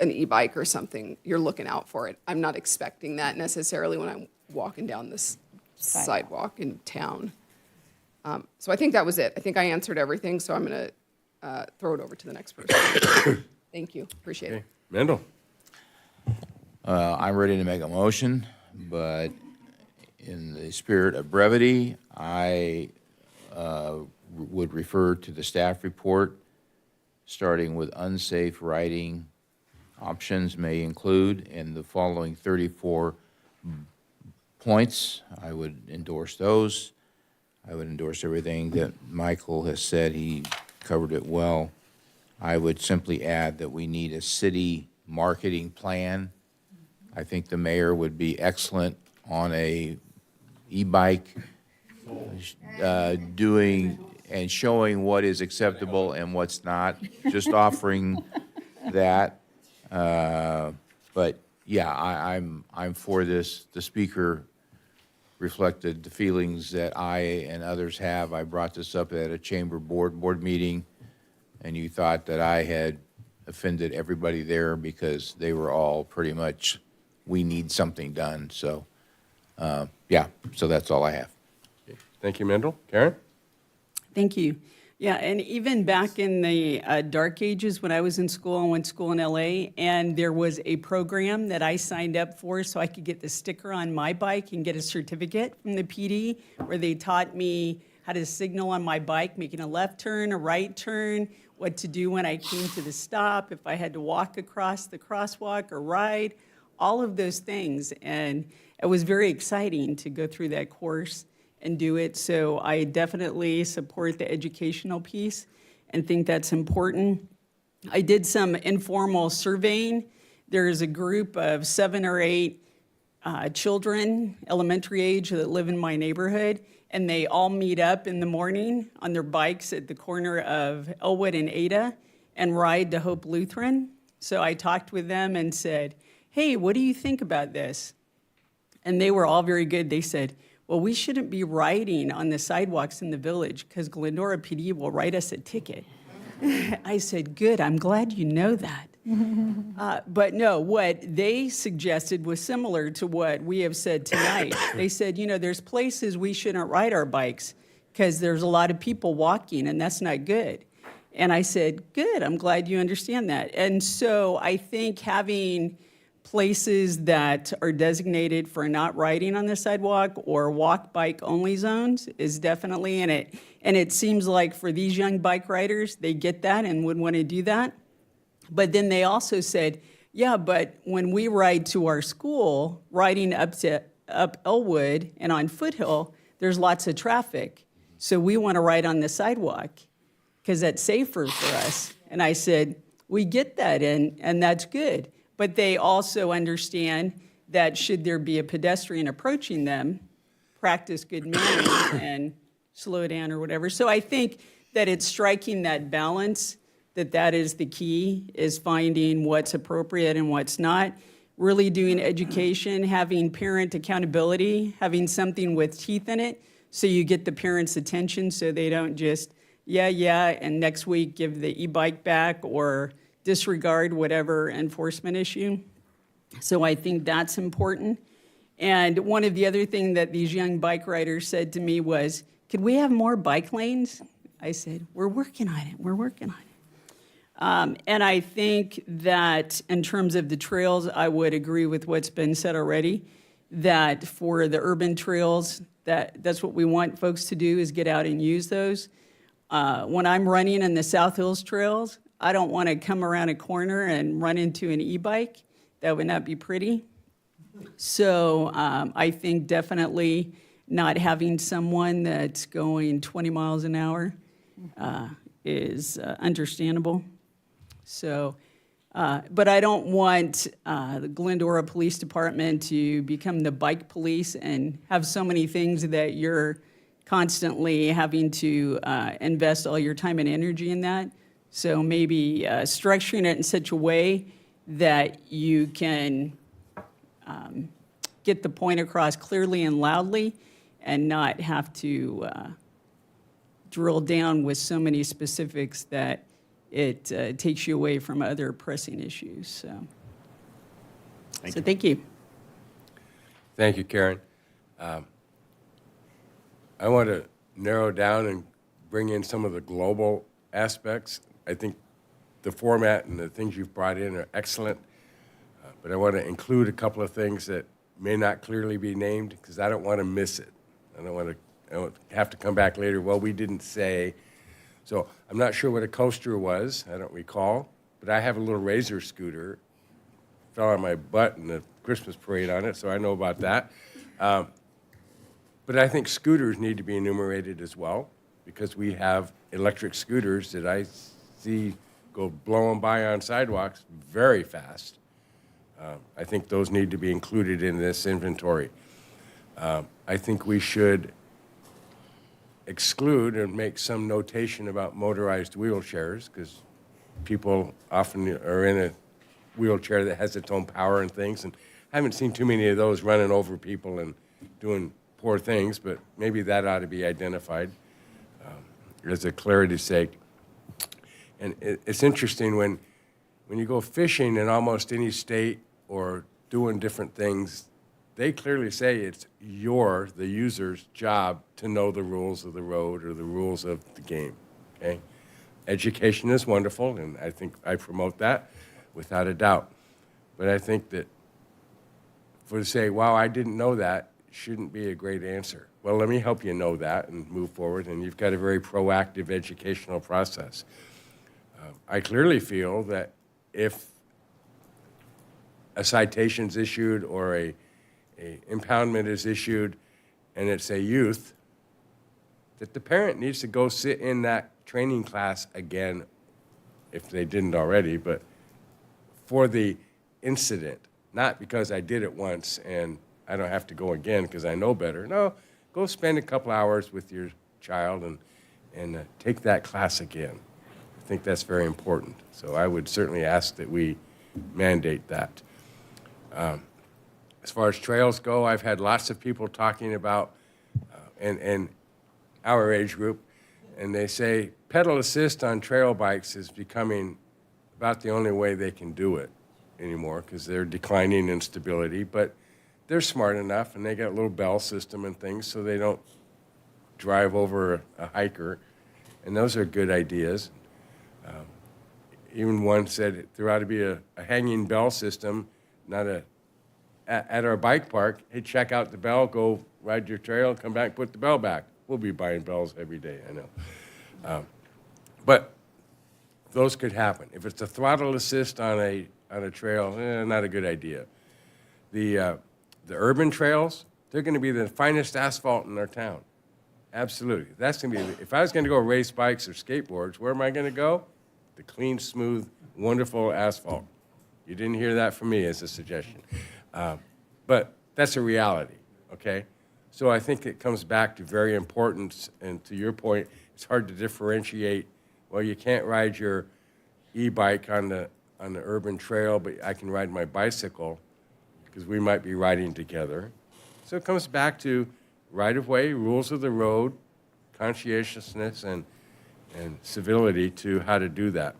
e-bike or something. You're looking out for it. I'm not expecting that necessarily when I'm walking down this sidewalk in town. So I think that was it. I think I answered everything, so I'm going to throw it over to the next person. Thank you. Appreciate it. Mendel. I'm ready to make a motion, but in the spirit of brevity, I would refer to the staff report, starting with unsafe riding options may include, and the following 34 points. I would endorse those. I would endorse everything that Michael has said. He covered it well. I would simply add that we need a city marketing plan. I think the mayor would be excellent on a e-bike, doing and showing what is acceptable and what's not, just offering that. But yeah, I'm for this. The speaker reflected the feelings that I and others have. I brought this up at a chamber board meeting, and you thought that I had offended everybody there because they were all pretty much, we need something done. So, yeah, so that's all I have. Thank you, Mendel. Karen? Thank you. Yeah, and even back in the dark ages when I was in school, I went to school in LA, and there was a program that I signed up for so I could get the sticker on my bike and get a certificate from the PD where they taught me how to signal on my bike, making a left turn, a right turn, what to do when I came to the stop, if I had to walk across the crosswalk or ride, all of those things. And it was very exciting to go through that course and do it. So I definitely support the educational piece and think that's important. I did some informal surveying. There's a group of 7 or 8 children, elementary age, that live in my neighborhood, and they all meet up in the morning on their bikes at the corner of Elwood and Ada and ride to Hope Lutheran. So I talked with them and said, hey, what do you think about this? And they were all very good. They said, well, we shouldn't be riding on the sidewalks in the village because Glendora PD will write us a ticket. I said, good, I'm glad you know that. But no, what they suggested was similar to what we have said tonight. They said, there's places we shouldn't ride our bikes because there's a lot of people walking and that's not good. And I said, good, I'm glad you understand that. And so I think having places that are designated for not riding on the sidewalk or walk bike only zones is definitely in it. And it seems like for these young bike riders, they get that and would want to do that. But then they also said, yeah, but when we ride to our school, riding up Elwood and on Foothill, there's lots of traffic. So we want to ride on the sidewalk because that's safer for us. And I said, we get that, and that's good. But they also understand that should there be a pedestrian approaching them, practice good manners and slow down or whatever. So I think that it's striking that balance, that is the key, is finding what's appropriate and what's not, really doing education, having parent accountability, having something with teeth in it, so you get the parents' attention so they don't just, yeah, and next week give the e-bike back or disregard whatever enforcement issue. So I think that's important. And one of the other things that these young bike riders said to me was, could we have more bike lanes? I said, we're working on it. And I think that in terms of the trails, I would agree with what's been said already, that for the urban trails, that's what we want folks to do, is get out and use those. When I'm running in the South Hills trails, I don't want to come around a corner and run into an e-bike. That would not be pretty. So I think definitely not having someone that's going 20 miles an hour is understandable. So, but I don't want the Glendora Police Department to become the bike police and have so many things that you're constantly having to invest all your time and energy in that. So maybe structuring it in such a way that you can get the point across clearly and loudly and not have to drill down with so many specifics that it takes you away from other pressing issues. So thank you. Thank you, Karen. I want to narrow down and bring in some of the global aspects. I think the format and the things you've brought in are excellent, but I want to include a couple of things that may not clearly be named because I don't want to miss it. I don't have to come back later, well, we didn't say. So I'm not sure what a coaster was, I don't recall, but I have a little Razor scooter. Fell on my butt in the Christmas parade on it, so I know about that. But I think scooters need to be enumerated as well because we have electric scooters that I see go blowing by on sidewalks very fast. I think those need to be included in this inventory. I think we should exclude and make some notation about motorized wheelchairs because people often are in a wheelchair that has its own power and things, and I haven't seen too many of those running over people and doing poor things, but maybe that ought to be identified as a clarity's sake. And it's interesting when you go fishing in almost any state or doing different things, they clearly say it's the user's job to know the rules of the road or the rules of the game. okay? Education is wonderful, and I think I promote that without a doubt. But I think that for to say, wow, I didn't know that, shouldn't be a great answer. Well, let me help you know that and move forward, and you've got a very proactive educational process. I clearly feel that if a citation's issued or a impoundment is issued and it's a youth, that the parent needs to go sit in that training class again, if they didn't already, but for the incident, not because I did it once and I don't have to go again because I know better. No, go spend a couple hours with your child and take that class again. I think that's very important. So I would certainly ask that we mandate that. As far as trails go, I've had lots of people talking about, and our age group, and they say pedal assist on trail bikes is becoming about the only way they can do it anymore because they're declining in stability, but they're smart enough and they got a little bell system and things so they don't drive over a hiker, and those are good ideas. Even one said there ought to be a hanging bell system, not at our bike park. Hey, check out the bell, go ride your trail, come back, put the bell back. We'll be buying bells every day, I know. But those could happen. If it's a throttle assist on a trail, not a good idea. The urban trails, they're going to be the finest asphalt in our town. Absolutely. That's going to be, if I was going to go race bikes or skateboards, where am I going to go? The clean, smooth, wonderful asphalt. You didn't hear that from me as a suggestion. But that's a reality, okay? So I think it comes back to very important, and to your point, it's hard to differentiate. Well, you can't ride your e-bike on the urban trail, but I can ride my bicycle because we might be riding together. So it comes back to right-of-way, rules of the road, conscientiousness, and civility to how to do that.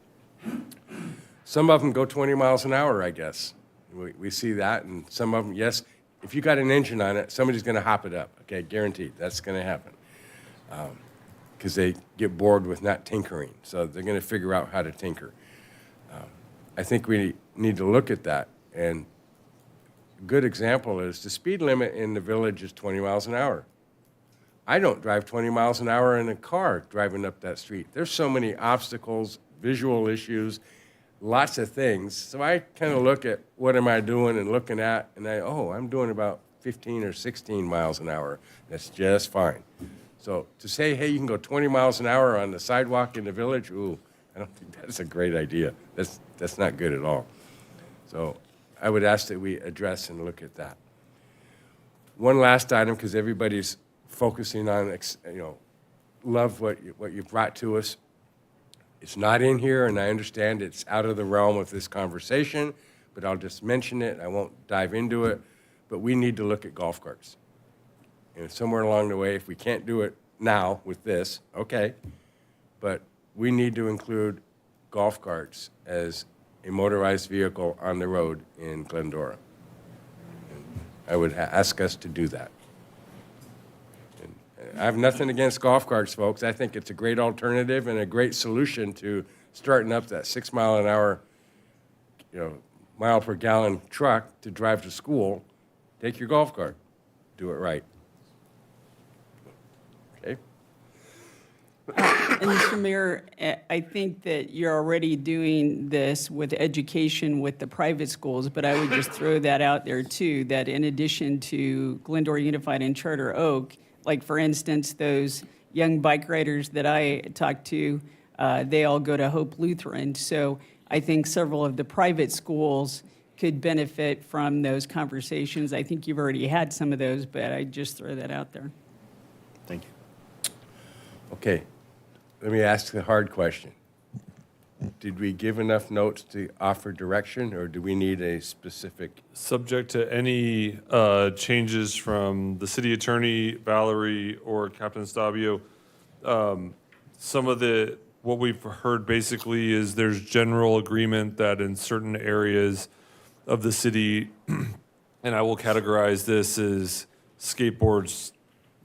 Some of them go 20 miles an hour, I guess. We see that, and some of them, yes, if you got an engine on it, somebody's going to hop it up, okay, guaranteed. That's going to happen because they get bored with not tinkering, so they're going to figure out how to tinker. I think we need to look at that, and a good example is the speed limit in the village is 20 miles an hour. I don't drive 20 miles an hour in a car driving up that street. There's so many obstacles, visual issues, lots of things. So I kind of look at what am I doing and looking at, and I'm doing about 15 or 16 miles an hour. That's just fine. So to say, hey, you can go 20 miles an hour on the sidewalk in the village, I don't think that's a great idea. That's not good at all. So I would ask that we address and look at that. One last item, because everybody's focusing on, love what you brought to us. It's not in here, and I understand it's out of the realm of this conversation, but I'll just mention it. I won't dive into it, but we need to look at golf carts. And somewhere along the way, if we can't do it now with this, okay, but we need to include golf carts as a motorized vehicle on the road in Glendora. And I would ask us to do that. I have nothing against golf carts, folks. I think it's a great alternative and a great solution to starting up that 6 mile an hour, mile per gallon truck to drive to school. Take your golf cart. Do it right. Okay? And Mr. Mayor, I think that you're already doing this with education with the private schools, but I would just throw that out there too, that in addition to Glendora Unified and Charter Oak, like for instance, those young bike riders that I talked to, they all go to Hope Lutheran. So I think several of the private schools could benefit from those conversations. I think you've already had some of those, but I just throw that out there. Thank you. Okay. Let me ask the hard question. Did we give enough notes to offer direction, or do we need a specific? Subject to any changes from the city attorney, Valerie, or Captain Stabio. Some of what we've heard basically is there's general agreement that in certain areas of the city, and I will categorize this as skateboards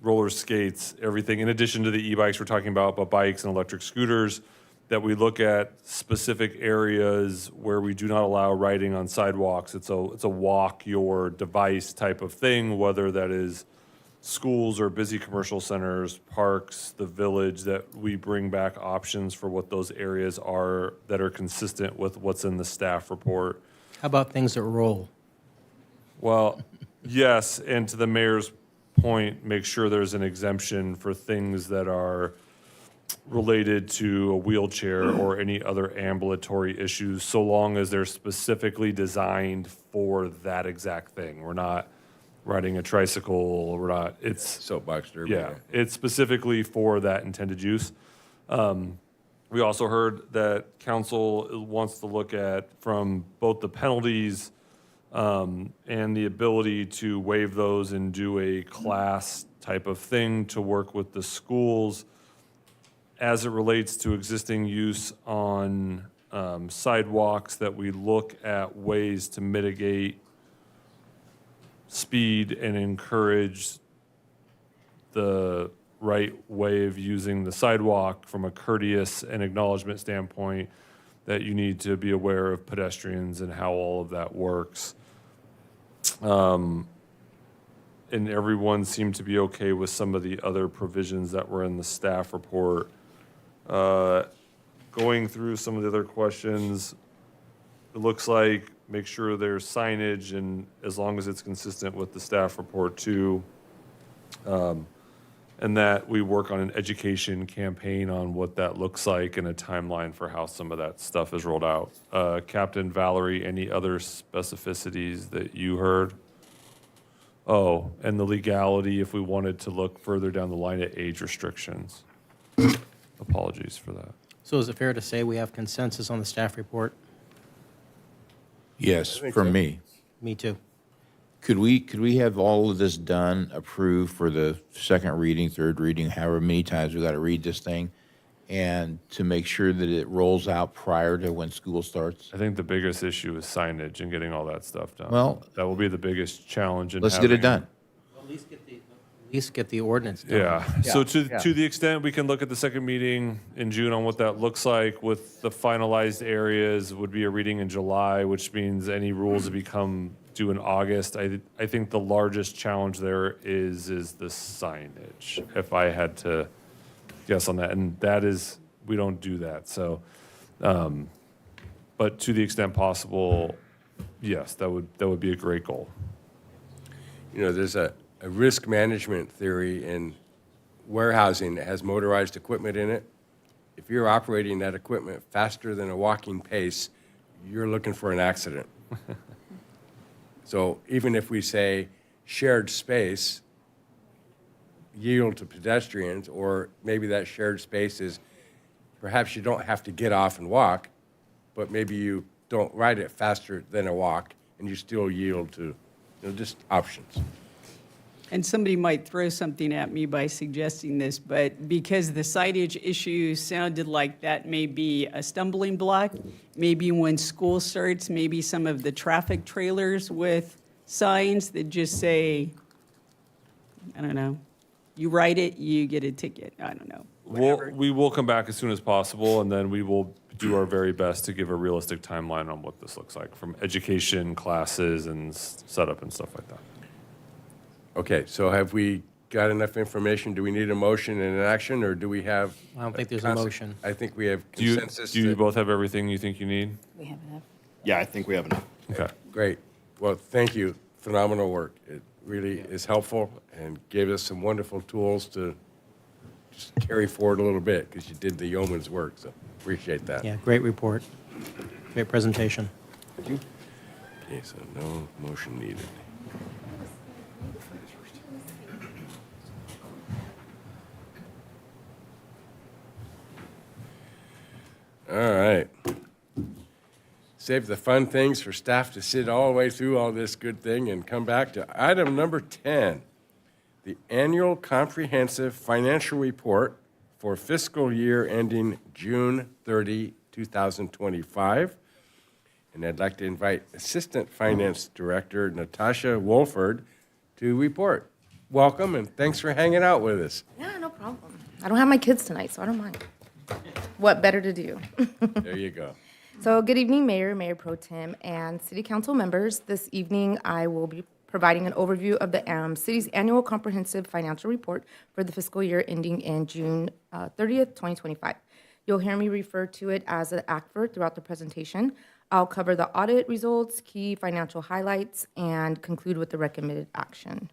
roller skates, everything, in addition to the e-bikes we're talking about, but bikes and electric scooters, that we look at specific areas where we do not allow riding on sidewalks. It's a walk your device type of thing, whether that is schools or busy commercial centers, parks, the village, that we bring back options for what those areas are that are consistent with what's in the staff report. How about things that roll? Well, yes, and to the mayor's point, make sure there's an exemption for things that are related to a wheelchair or any other ambulatory issues, so long as they're specifically designed for that exact thing. We're not riding a tricycle, we're not, it's, Soapbox derby. yeah, it's specifically for that intended use. We also heard that council wants to look at from both the penalties and the ability to waive those and do a class type of thing to work with the schools as it relates to existing use on sidewalks, that we look at ways to mitigate speed and encourage the right way of using the sidewalk from a courteous and acknowledgement standpoint, that you need to be aware of pedestrians and how all of that works. And everyone seemed to be okay with some of the other provisions that were in the staff report. Going through some of the other questions, it looks like make sure there's signage, and as long as it's consistent with the staff report too. And that we work on an education campaign on what that looks like and a timeline for how some of that stuff is rolled out. Captain Valerie, any other specificities that you heard? Oh, and the legality, if we wanted to look further down the line at age restrictions. Apologies for that. So is it fair to say we have consensus on the staff report? Yes, from me. Me too. Could we have all of this done, approved for the second reading, third reading, however many times we got to read this thing, and to make sure that it rolls out prior to when school starts? I think the biggest issue is signage and getting all that stuff done. Well, that will be the biggest challenge in Let's get it done. At least get the ordinance done. Yeah, so to the extent we can look at the second meeting in June on what that looks like with the finalized areas, would be a reading in July, which means any rules that become due in August. I think the largest challenge there is the signage, if I had to guess on that, and that is, we don't do that, so, but to the extent possible, yes, that would be a great goal. You know, there's a risk management theory in warehousing that has motorized equipment in it. If you're operating that equipment faster than a walking pace, you're looking for an accident. So even if we say shared space, yield to pedestrians, or maybe that shared space is perhaps you don't have to get off and walk, but maybe you don't ride it faster than a walk and you still yield to, just options. And somebody might throw something at me by suggesting this, but because the signage issue sounded like that may be a stumbling block, maybe when school starts, maybe some of the traffic trailers with signs that just say, I don't know, you write it, you get a ticket. I don't know. We will come back as soon as possible, and then we will do our very best to give a realistic timeline on what this looks like, from education, classes, and setup and stuff like that. Okay, so have we got enough information? Do we need a motion and an action, or do we have? I don't think there's a motion. I think we have Do you consensus. both have everything you think you need? We have enough. Yeah, I think we have enough. Okay. Great. Well, thank you. Phenomenal work. It really is helpful and gave us some wonderful tools to just carry forward a little bit, because you did the yeoman's work, so appreciate that. Yeah, great report. Great presentation. Okay, so no motion needed. All right. Save the fun things for staff to sit all the way through all this good thing and come back to item number 10, the annual comprehensive financial report for fiscal year ending June 30, 2025. And I'd like to invite Assistant Finance Director Natasha Wolford to report. welcome and thanks for hanging out with us. Yeah, no problem. I don't have my kids tonight, so I don't mind. What better to do? There you go. So good evening, Mayor, Mayor Pro Tem, and City Council members. This evening, I will be providing an overview of the city's annual comprehensive financial report for the fiscal year ending in June 30th, 2025. You'll hear me refer to it as an ACFR throughout the presentation. I'll cover the audit results, key financial highlights, and conclude with the recommended action.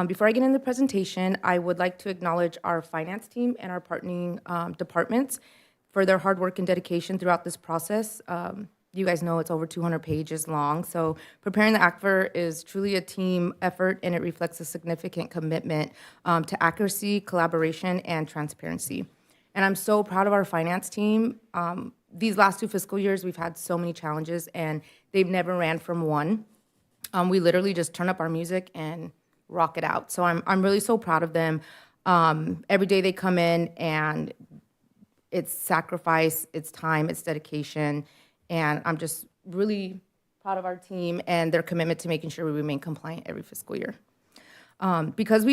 Before I get into the presentation, I would like to acknowledge our finance team and our partnering departments for their hard work and dedication throughout this process. You guys know it's over 200 pages long, so preparing the ACFR is truly a team effort, and it reflects a significant commitment to accuracy, collaboration, and transparency. And I'm so proud of our finance team. These last 2 fiscal years, we've had so many challenges, and they've never ran from one. We literally just turn up our music and rock it out. So I'm really so proud of them. Every day they come in, and it's sacrifice, it's time, it's dedication, and I'm just really proud of our team and their commitment to making sure we remain compliant every fiscal year. Because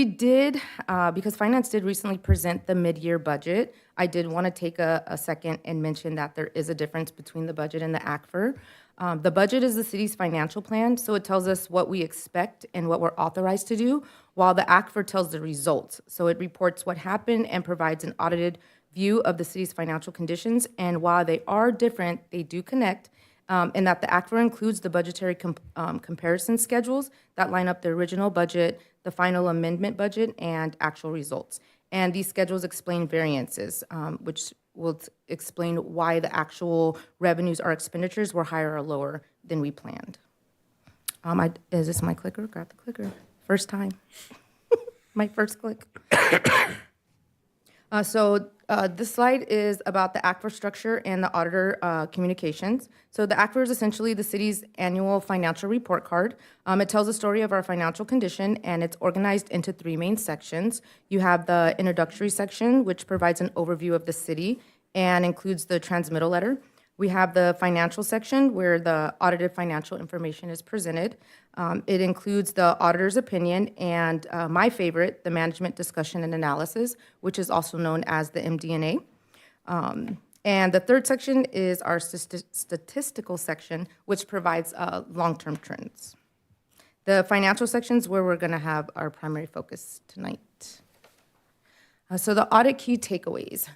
finance did recently present the mid-year budget, I did want to take a second and mention that there is a difference between the budget and the ACFR. The budget is the city's financial plan, so it tells us what we expect and what we're authorized to do, while the ACFR tells the results. So it reports what happened and provides an audited view of the city's financial conditions. And while they are different, they do connect, in that the ACFR includes the budgetary comparison schedules that line up the original budget, the final amendment budget, and actual results. And these schedules explain variances, which will explain why the actual revenues or expenditures were higher or lower than we planned. Is this my clicker? Got the clicker. First time. My first click. This slide is about the ACFR structure and the auditor communications. So the ACFR is essentially the city's annual financial report card. It tells the story of our financial condition, and it's organized into 3 main sections. You have the introductory section, which provides an overview of the city and includes the transmittal letter. We have the financial section where the audited financial information is presented. It includes the auditor's opinion and my favorite, the management discussion and analysis, which is also known as the MD&A. And the third section is our statistical section, which provides long-term trends. The financial section is where we're going to have our primary focus tonight. So the audit key takeaways.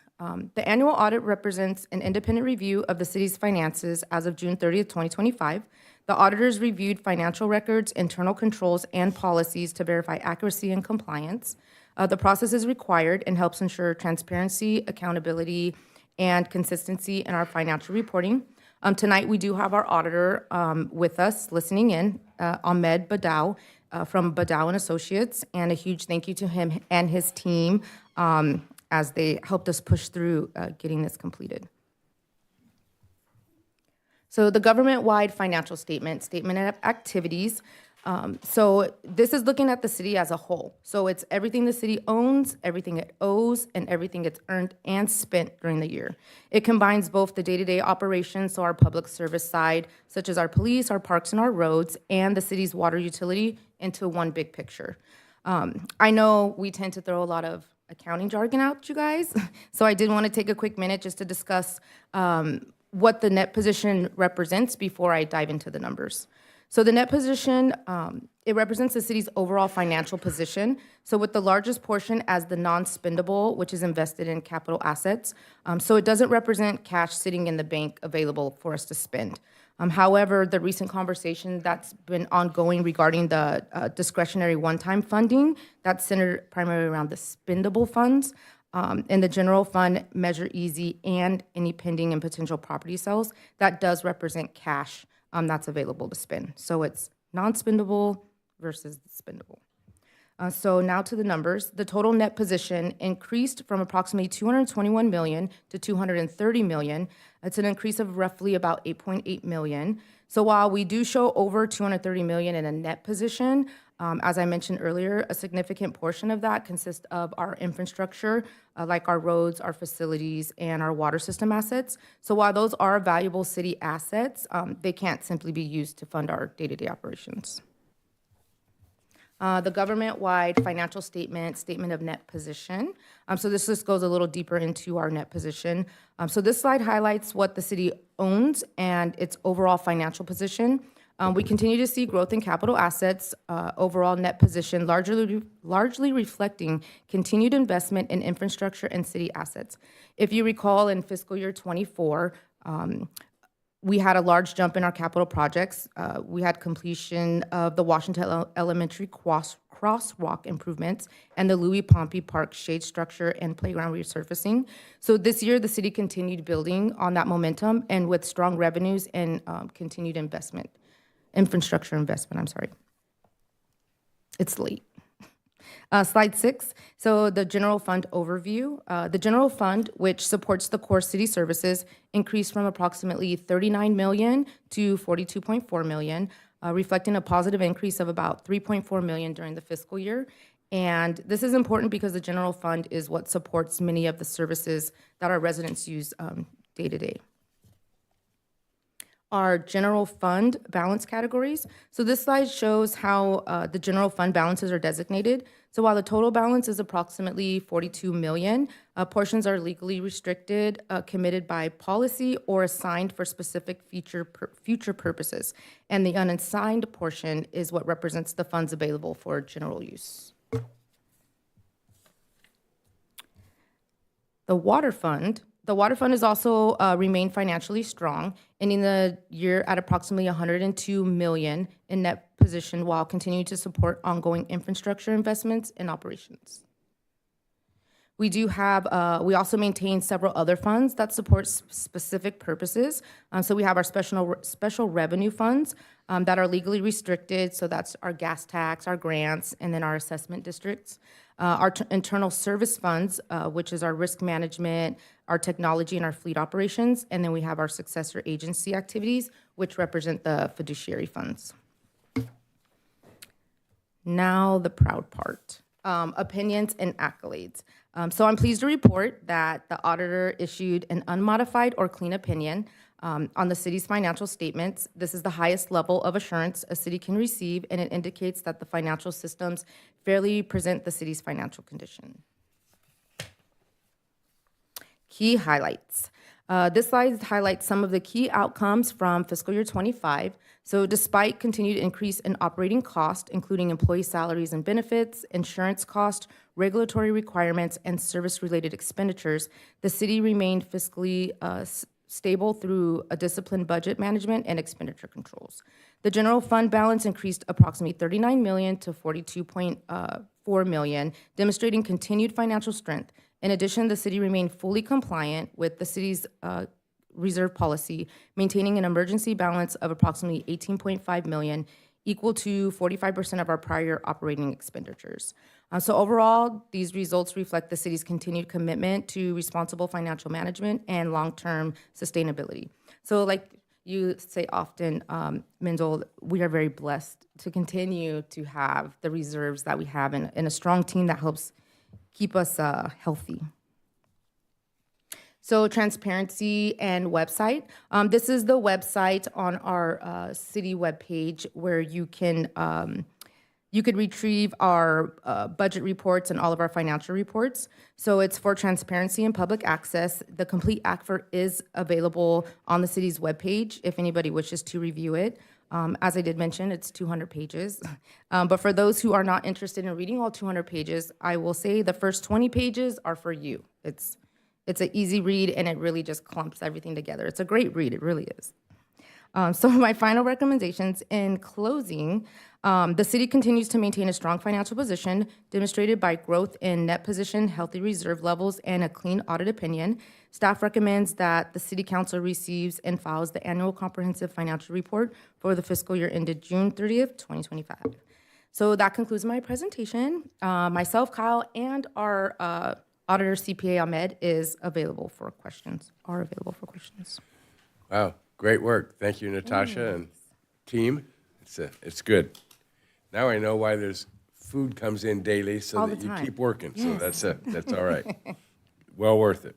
The annual audit represents an independent review of the city's finances as of June 30th, 2025. The auditors reviewed financial records, internal controls, and policies to verify accuracy and compliance. The process is required and helps ensure transparency, accountability, and consistency in our financial reporting. Tonight, we do have our auditor with us listening in, Ahmed Badaw from Badaw & Associates, and a huge thank you to him and his team as they helped us push through getting this completed. So the government-wide financial statement of activities. So this is looking at the city as a whole. So it's everything the city owns, everything it owes, and everything it's earned and spent during the year. It combines both the day-to-day operations, so our public service side, such as our police, our parks, and our roads, and the city's water utility into one big picture. I know we tend to throw a lot of accounting jargon out, you guys. So I did want to take a quick minute just to discuss what the net position represents before I dive into the numbers. So the net position, it represents the city's overall financial position. So with the largest portion as the non-spendable, which is invested in capital assets. So it doesn't represent cash sitting in the bank available for us to spend. However, the recent conversation that's been ongoing regarding the discretionary one-time funding, that's centered primarily around the spendable funds. In the general fund, Measure Easy, and any pending and potential property sales, that does represent cash that's available to spend. So it's non-spendable versus spendable. So now to the numbers. The total net position increased from approximately $221 million to $230 million. It's an increase of roughly about $8.8 million. So while we do show over $230 million in a net position, as I mentioned earlier, a significant portion of that consists of our infrastructure, like our roads, our facilities, and our water system assets. So while those are valuable city assets, they can't simply be used to fund our day-to-day operations. the government-wide financial statement of net position. So this just goes a little deeper into our net position. So this slide highlights what the city owns and its overall financial position. We continue to see growth in capital assets, overall net position largely reflecting continued investment in infrastructure and city assets. If you recall, in fiscal year '24, we had a large jump in our capital projects. We had completion of the Washington Elementary crosswalk improvements and the Louis Pompey Park shade structure and playground resurfacing. So this year, the city continued building on that momentum and with strong revenues and continued infrastructure investment, I'm sorry. It's late. Slide 6, so the general fund overview. The general fund, which supports the core city services, increased from approximately $39 million to $42.4 million, reflecting a positive increase of about $3.4 million during the fiscal year. And this is important because the general fund is what supports many of the services that our residents use day to day. Our general fund balance categories. So this slide shows how the general fund balances are designated. So while the total balance is approximately $42 million, portions are legally restricted, committed by policy, or assigned for specific future purposes. And the unassigned portion is what represents the funds available for general use. The water fund has also remained financially strong, ending the year at approximately $102 million in net position while continuing to support ongoing infrastructure investments and operations. We also maintain several other funds that support specific purposes. So we have our special revenue funds that are legally restricted. So that's our gas tax, our grants, and then our assessment districts. Our internal service funds, which is our risk management, our technology, and our fleet operations. And then we have our successor agency activities, which represent the fiduciary funds. Now the proud part, opinions and accolades. So I'm pleased to report that the auditor issued an unmodified or clean opinion on the city's financial statements. This is the highest level of assurance a city can receive, and it indicates that the financial systems fairly present the city's financial condition. Key highlights. This slide highlights some of the key outcomes from fiscal year '25. So despite continued increase in operating cost, including employee salaries and benefits, insurance cost, regulatory requirements, and service-related expenditures, the city remained fiscally stable through a disciplined budget management and expenditure controls. The general fund balance increased approximately $39 million to $42.4 million, demonstrating continued financial strength. In addition, the city remained fully compliant with the city's reserve policy, maintaining an emergency balance of approximately $18.5 million, equal to 45% of our prior operating expenditures. So overall, these results reflect the city's continued commitment to responsible financial management and long-term sustainability. So like you say often, Mendel, we are very blessed to continue to have the reserves that we have and a strong team that helps keep us healthy. So transparency and website. This is the website on our city webpage where you could retrieve our budget reports and all of our financial reports. So it's for transparency and public access. The complete ACFR is available on the city's webpage if anybody wishes to review it. As I did mention, it's 200 pages. But for those who are not interested in reading all 200 pages, I will say the first 20 pages are for you. It's an easy read, and it really just clumps everything together. It's a great read, it really is. So my final recommendations in closing, the city continues to maintain a strong financial position demonstrated by growth in net position, healthy reserve levels, and a clean audit opinion. Staff recommends that the City Council receives and files the annual comprehensive financial report for the fiscal year ended June 30th, 2025. So that concludes my presentation. Myself, Kyle, and our auditor CPA Ahmed are available for questions. Wow, great work. Thank you, Natasha and team. It's good. Now I know why there's food comes in daily so that you keep working. Yes. So that's all right. Well worth it.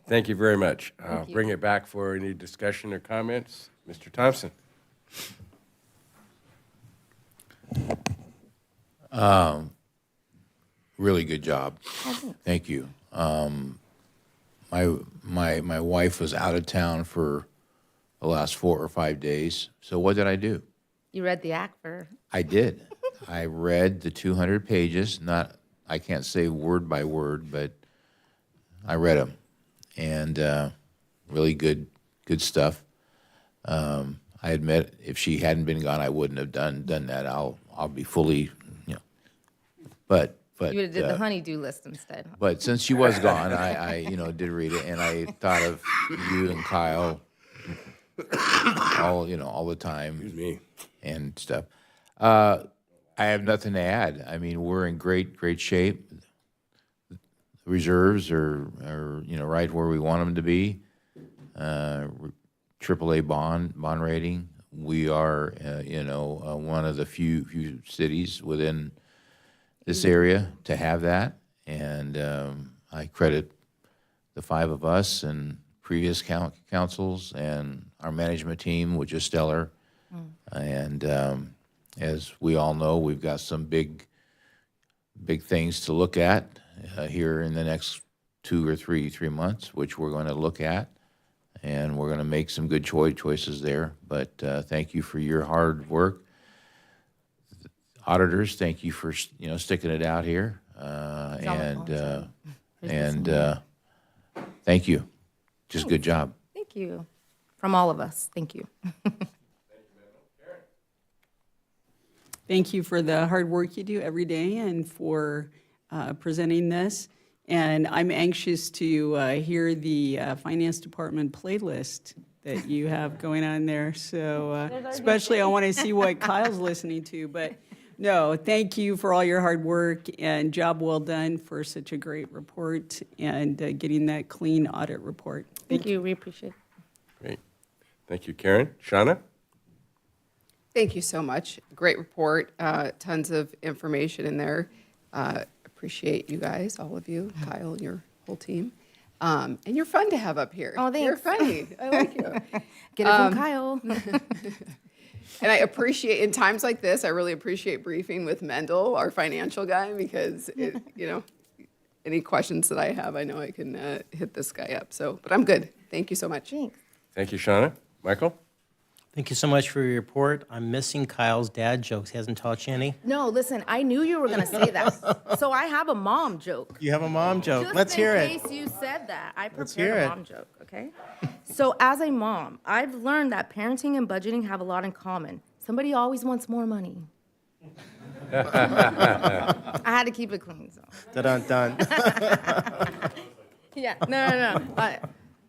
Thank you very much. I'll bring it back for any discussion or comments. Mr. Thompson. Really good job. Thank you. My wife was out of town for the last 4 or 5 days. So what did I do? You read the act for, I did. I read the 200 pages. I can't say word by word, but I read them, and really good stuff. I admit, if she hadn't been gone, I wouldn't have done that. I'll be fully, but you would have did the honeydew list instead. but since she was gone, I did read it, and I thought of you and Kyle all the time. Excuse me. And stuff. I have nothing to add. I mean, we're in great shape. Reserves are right where we want them to be. AAA bond rating. We are one of the few cities within this area to have that, and I credit the 5 of us and previous councils and our management team, which is stellar. And as we all know, we've got some big things to look at here in the next 2 or 3 months, which we're going to look at, and we're going to make some good choices there. But thank you for your hard work. Auditors, thank you for sticking it out here, and thank you. Just good job. Thank you. From all of us, thank you. Thank you for the hard work you do every day and for presenting this. And I'm anxious to hear the Finance Department playlist that you have going on there. So especially I want to see what Kyle's listening to. But no, thank you for all your hard work and job well done for such a great report and getting that clean audit report. Thank you, we appreciate it. Great. Thank you, Karen. Shauna? Thank you so much. Great report. Tons of information in there. Appreciate you guys, all of you, Kyle, your whole team. And you're fun to have up here. Oh, thanks. You're funny. I like you. Get it from Kyle. And I appreciate, in times like this, I really appreciate briefing with Mendel, our financial guy, because, any questions that I have, I know I can hit this guy up. But I'm good. Thank you so much. Thanks. Thank you, Shauna. Michael? Thank you so much for your report. I'm missing Kyle's dad jokes. He hasn't taught you any? No, listen, I knew you were going to say that. So I have a mom joke. You have a mom joke. Just Let's hear in it. case you said that, I Let's prepared hear a it. mom joke, okay? So as a mom, I've learned that parenting and budgeting have a lot in common. Somebody always wants more money. I had to keep it clean, so. Dun-dun-dun. Yeah, no.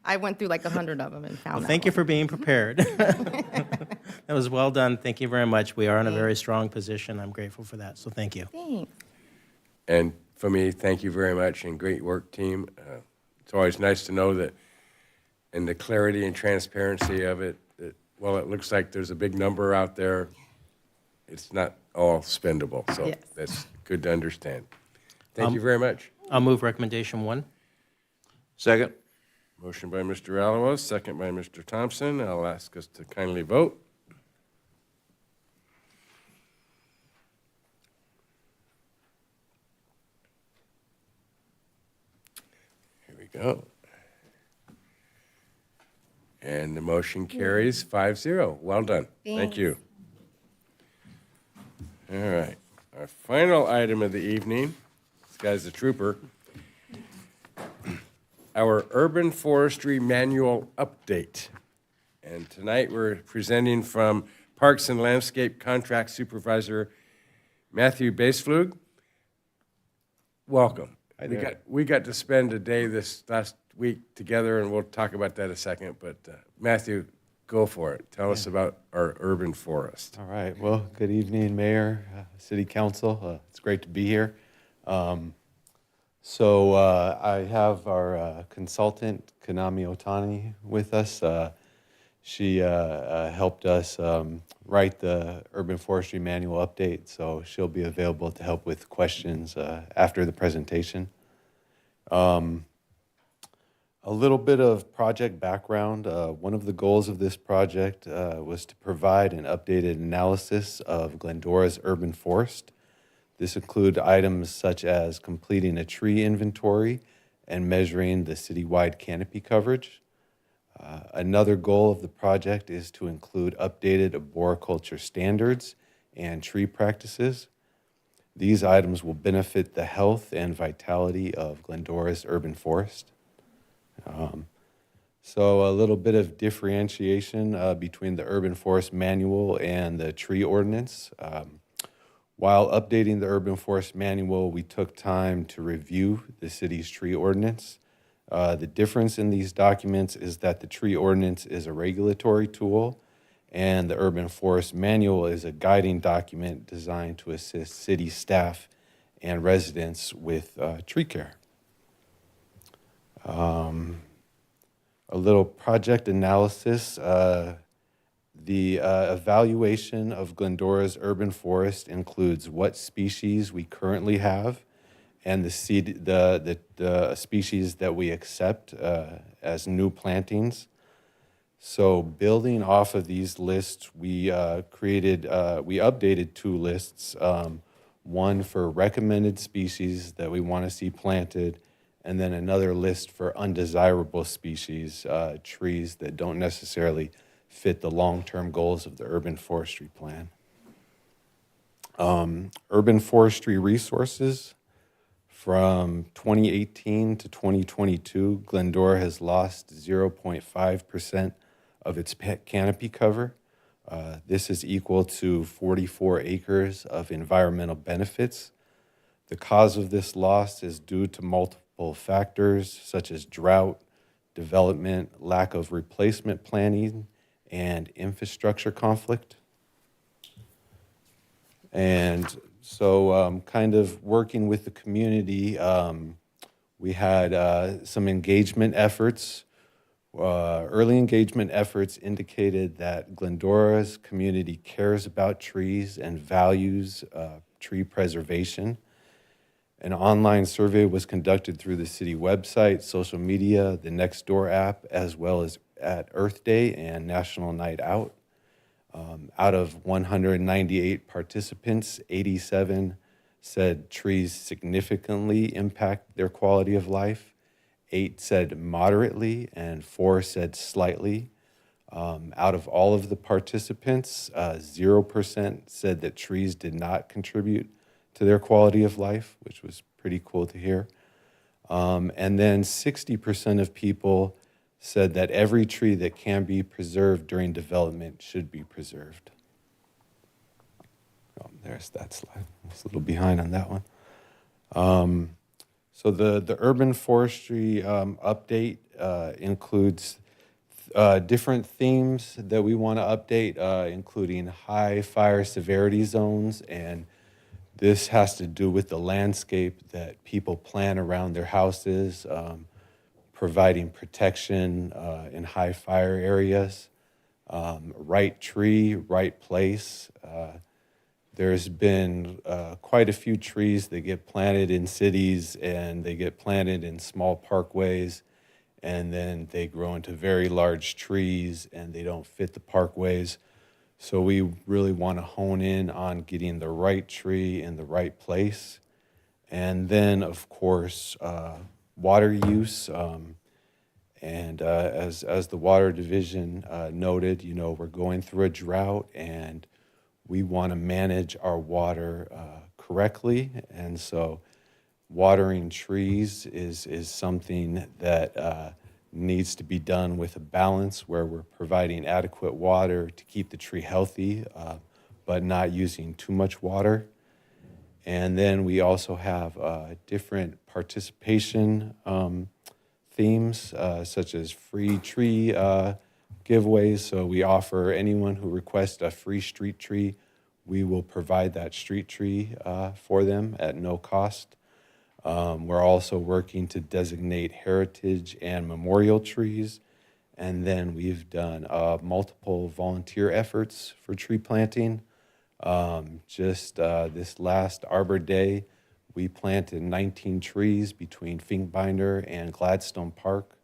I went through like 100 of them and found Well, that thank you one. for being prepared. That was well done. Thank you very much. We are in a very strong position. I'm grateful for that, so thank you. Thanks. And for me, thank you very much, and great work, team. It's always nice to know that, and the clarity and transparency of it, that, well, it looks like there's a big number out there. It's not all spendable, so Yes. that's good to understand. Thank you very much. I'll move recommendation 1. Second. Motion by Mr. Alamo, second by Mr. Thompson. I'll ask us to kindly vote. Here we go. And the motion carries 5-0. Well done. Thank Thanks. you. All right. Our final item of the evening, this guy's a trooper. Our urban forestry manual update. And tonight we're presenting from Parks and Landscape Contract Supervisor Matthew Baseflug. Welcome. We got to spend a day this last week together, and we'll talk about that in a second. But Matthew, go for it. Tell us about our urban forest. All right. Well, good evening, Mayor, City Council. It's great to be here. So I have our consultant, Kanami Otani, with us. She helped us write the urban forestry manual update, so she'll be available to help with questions after the presentation. A little bit of project background. One of the goals of this project was to provide an updated analysis of Glendora's urban forest. This includes items such as completing a tree inventory and measuring the citywide canopy coverage. Another goal of the project is to include updated arboriculture standards and tree practices. These items will benefit the health and vitality of Glendora's urban forest. So a little bit of differentiation between the Urban Forest Manual and the tree ordinance. While updating the Urban Forest Manual, we took time to review the city's tree ordinance. The difference in these documents is that the tree ordinance is a regulatory tool, and the Urban Forest Manual is a guiding document designed to assist city staff and residents with tree care. A little project analysis. The evaluation of Glendora's urban forest includes what species we currently have and the species that we accept as new plantings. So building off of these lists, we updated 2 lists, one for recommended species that we want to see planted, and then another list for undesirable species, trees that don't necessarily fit the long-term goals of the urban forestry plan. Urban forestry resources. From 2018 to 2022, Glendora has lost 0.5% of its canopy cover. This is equal to 44 acres of environmental benefits. The cause of this loss is due to multiple factors such as drought, development, lack of replacement planning, and infrastructure conflict. And so kind of working with the community, we had some engagement efforts. Early engagement efforts indicated that Glendora's community cares about trees and values tree preservation. An online survey was conducted through the city website, social media, the Nextdoor app, as well as at Earth Day and National Night Out. Out of 198 participants, 87 said trees significantly impact their quality of life. 8 said moderately, and 4 said slightly. Out of all of the participants, 0% said that trees did not contribute to their quality of life, which was pretty cool to hear. And then 60% of people said that every tree that can be preserved during development should be preserved. Oh, there's that slide. I was a little behind on that one. So the urban forestry update includes different themes that we want to update, including high fire severity zones, and this has to do with the landscape that people plan around their houses, providing protection in high fire areas, right tree, right place. There's been quite a few trees that get planted in cities, and they get planted in small parkways, and then they grow into very large trees, and they don't fit the parkways. So we really want to hone in on getting the right tree in the right place. And then, of course, water use. And as the Water Division noted, you know, we're going through a drought, and we want to manage our water correctly. And so watering trees is something that needs to be done with a balance where we're providing adequate water to keep the tree healthy, but not using too much water. And then we also have different participation themes, such as free tree giveaways. So we offer anyone who requests a free street tree, we will provide that street tree for them at no cost. We're also working to designate heritage and memorial trees. And then we've done multiple volunteer efforts for tree planting. Just this last Arbor Day, we planted 19 trees between Finkbinder and Gladstone Park.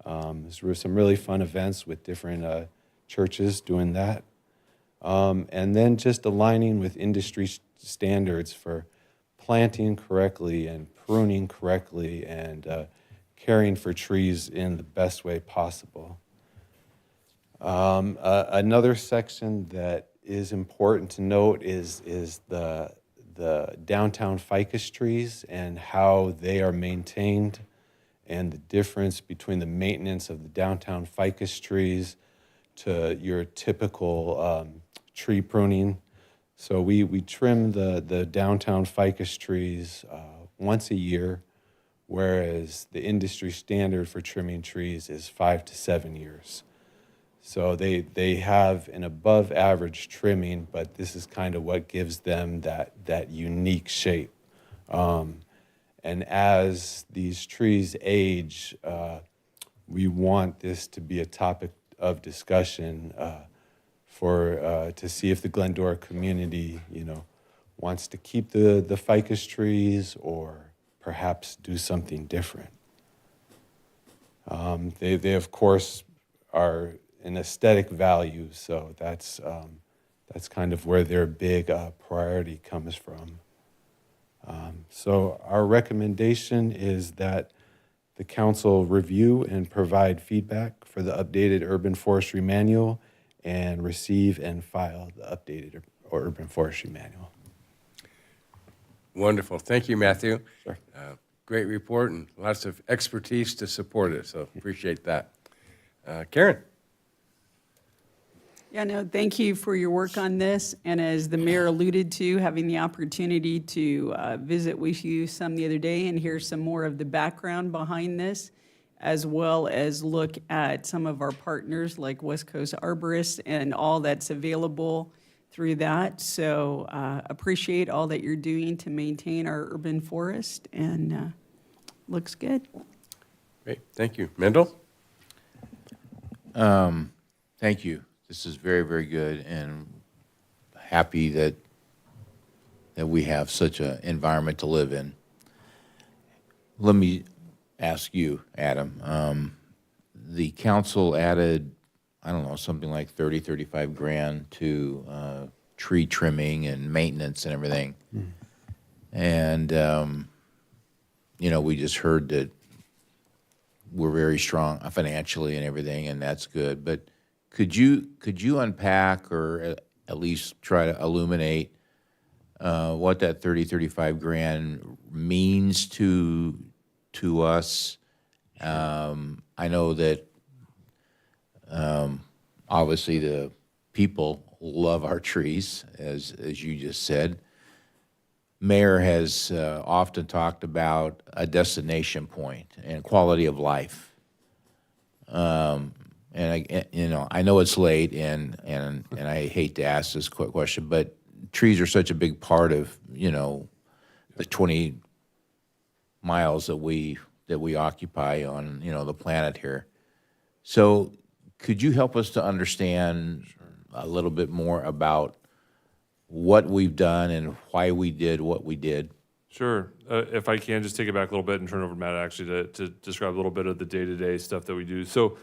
There were some really fun events with different churches doing that. And then just aligning with industry standards for planting correctly and pruning correctly and caring for trees in the best way possible. Another section that is important to note is the downtown ficus trees and how they are maintained, and the difference between the maintenance of the downtown ficus trees to your typical tree pruning. So we trim the downtown ficus trees once a year, whereas the industry standard for trimming trees is 5 to 7 years. So they have an above average trimming, but this is kind of what gives them that unique shape. And as these trees age, we want this to be a topic of discussion to see if the Glendora community, wants to keep the ficus trees or perhaps do something different. They of course are an aesthetic value, so that's kind of where their big priority comes from. So our recommendation is that the council review and provide feedback for the updated urban forestry manual and receive and file the updated urban forestry manual. Wonderful. Thank you, Matthew. Sure. Great report and lots of expertise to support it, so appreciate that. Karen? Yeah, no, thank you for your work on this. And as the mayor alluded to, having the opportunity to visit with you some the other day and hear some more of the background behind this, as well as look at some of our partners like West Coast Arborists and all that's available through that. So appreciate all that you're doing to maintain our urban forest, and looks good. Great, thank you. Mendel? Thank you. This is very, very good, and happy that we have such an environment to live in. Let me ask you, Adam. The council added, I don't know, something like 35 grand to tree trimming and maintenance and everything. And, we just heard that we're very strong financially and everything, and that's good. But could you unpack or at least try to illuminate what that 35 grand means to us? I know that obviously the people love our trees, as you just said. Mayor has often talked about a destination point and quality of life. And I know it's late, and I hate to ask this quick question, but trees are such a big part of the 20 miles that we occupy on the planet here. So could you help us to understand a little bit more about what we've done and why we did what we did? Sure. If I can just take it back a little bit and turn it over to Matt actually to describe a little bit of the day-to-day stuff that we do. So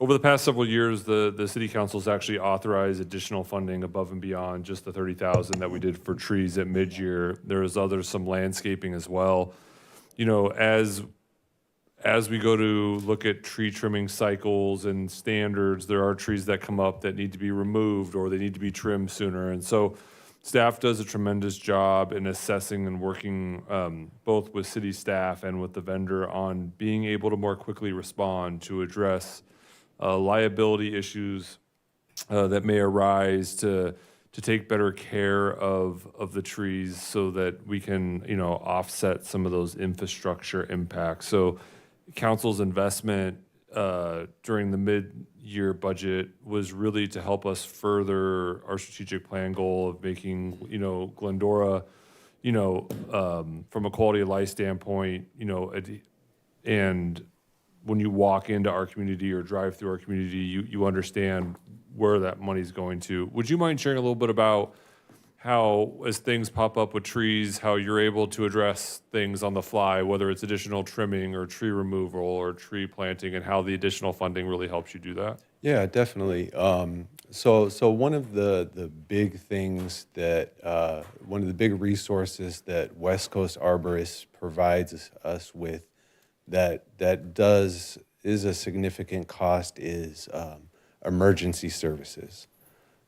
over the past several years, the city council's actually authorized additional funding above and beyond just the 30,000 that we did for trees at mid-year. There's some landscaping as well. As we go to look at tree trimming cycles and standards, there are trees that come up that need to be removed or they need to be trimmed sooner. And so staff does a tremendous job in assessing and working both with city staff and with the vendor on being able to more quickly respond to address liability issues that may arise, to take better care of the trees so that we can offset some of those infrastructure impacts. So council's investment during the mid-year budget was really to help us further our strategic plan goal of making Glendora from a quality of life standpoint, and when you walk into our community or drive through our community, you understand where that money's going to. Would you mind sharing a little bit about how, as things pop up with trees, how you're able to address things on the fly, whether it's additional trimming or tree removal or tree planting, and how the additional funding really helps you do that? Yeah, definitely. So one of the big things that, one of the big resources that West Coast Arborist provides us with that is a significant cost is emergency services.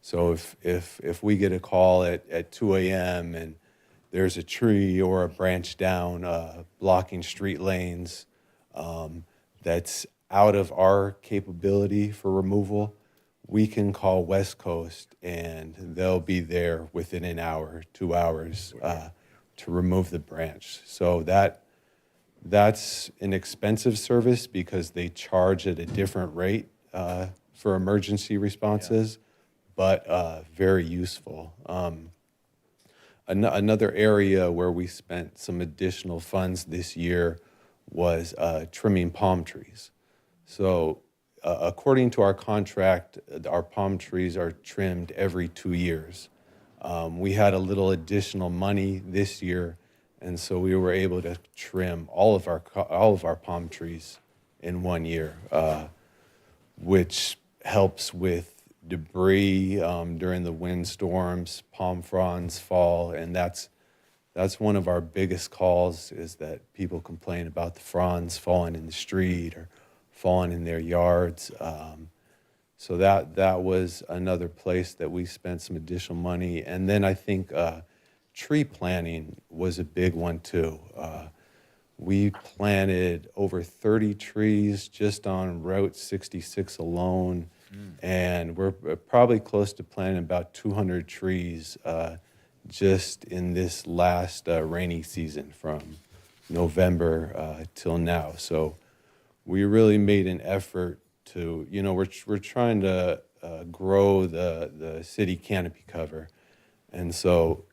So if we get a call at 2 a.m. and there's a tree or a branch down blocking street lanes that's out of our capability for removal, we can call West Coast and they'll be there within an hour, 2 hours to remove the branch. So that's an expensive service because they charge at a different rate for emergency responses, but very useful. Another area where we spent some additional funds this year was trimming palm trees. So according to our contract, our palm trees are trimmed every 2 years. We had a little additional money this year, and so we were able to trim all of our palm trees in 1 year, which helps with debris during the windstorms. Palm fronds fall, and that's one of our biggest calls, is that people complain about the fronds falling in the street or falling in their yards. So that was another place that we spent some additional money. And then I think tree planting was a big one too. We planted over 30 trees just on Route 66 alone, and we're probably close to planting about 200 trees just in this last rainy season from November till now. So we really made an effort to, we're trying to grow the city canopy cover. And so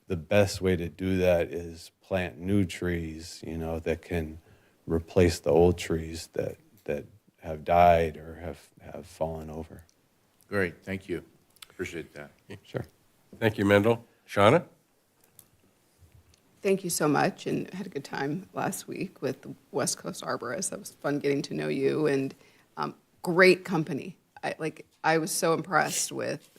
the best way to do that is plant new trees, that can replace the old trees that have died or have fallen over. Great, thank you. Appreciate that. Sure. Thank you, Mendel. Shauna? Thank you so much, and had a good time last week with the West Coast Arborists. It was fun getting to know you, and great company. I was so impressed with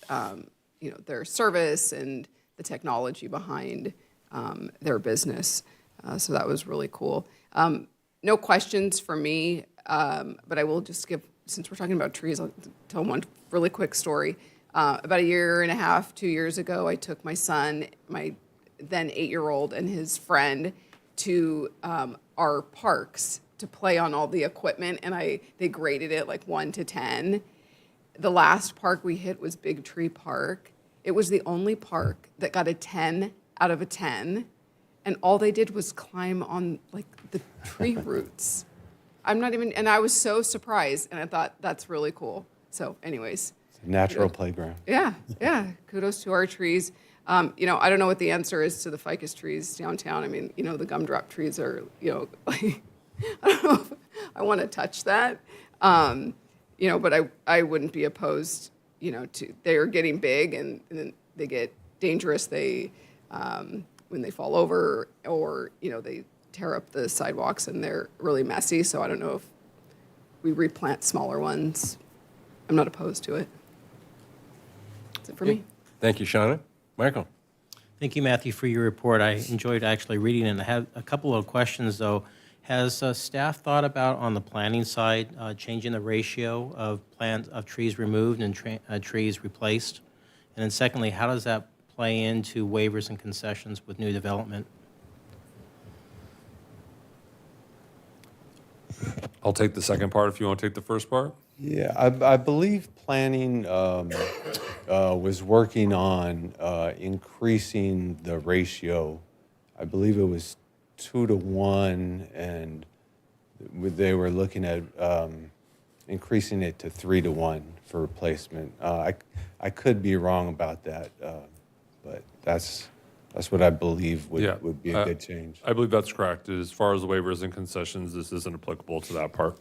their service and the technology behind their business. So that was really cool. No questions for me, but I will just give, since we're talking about trees, I'll tell one really quick story. About a year and a half, 2 years ago, I took my son, my then 8-year-old, and his friend to our parks to play on all the equipment, and they graded it like 1 to 10. The last park we hit was Big Tree Park. It was the only park that got a 10 out of a 10, and all they did was climb on like the tree roots. And I was so surprised, and I thought that's really cool. So anyways. It's a natural playground. Yeah. Kudos to our trees. I don't know what the answer is to the ficus trees downtown. I mean, the gumdrop trees are, like, I don't know if I want to touch that. But I wouldn't be opposed, they're getting big and then they get dangerous. When they fall over or, they tear up the sidewalks and they're really messy. So I don't know if we replant smaller ones. I'm not opposed to it. That's it for me. Thank you, Shauna. Michael? Thank you, Matthew, for your report. I enjoyed actually reading it, and I have a couple of questions, though. Has staff thought about, on the planning side, changing the ratio of trees removed and trees replaced? And then secondly, how does that play into waivers and concessions with new development? I'll take the second part if you want to take the first part. Yeah, I believe planning was working on increasing the ratio. I believe it was 2 to 1, and they were looking at increasing it to 3 to 1 for replacement. I could be wrong about that, but that's what I believe would be a good change. I believe that's correct. As far as the waivers and concessions, this isn't applicable to that part.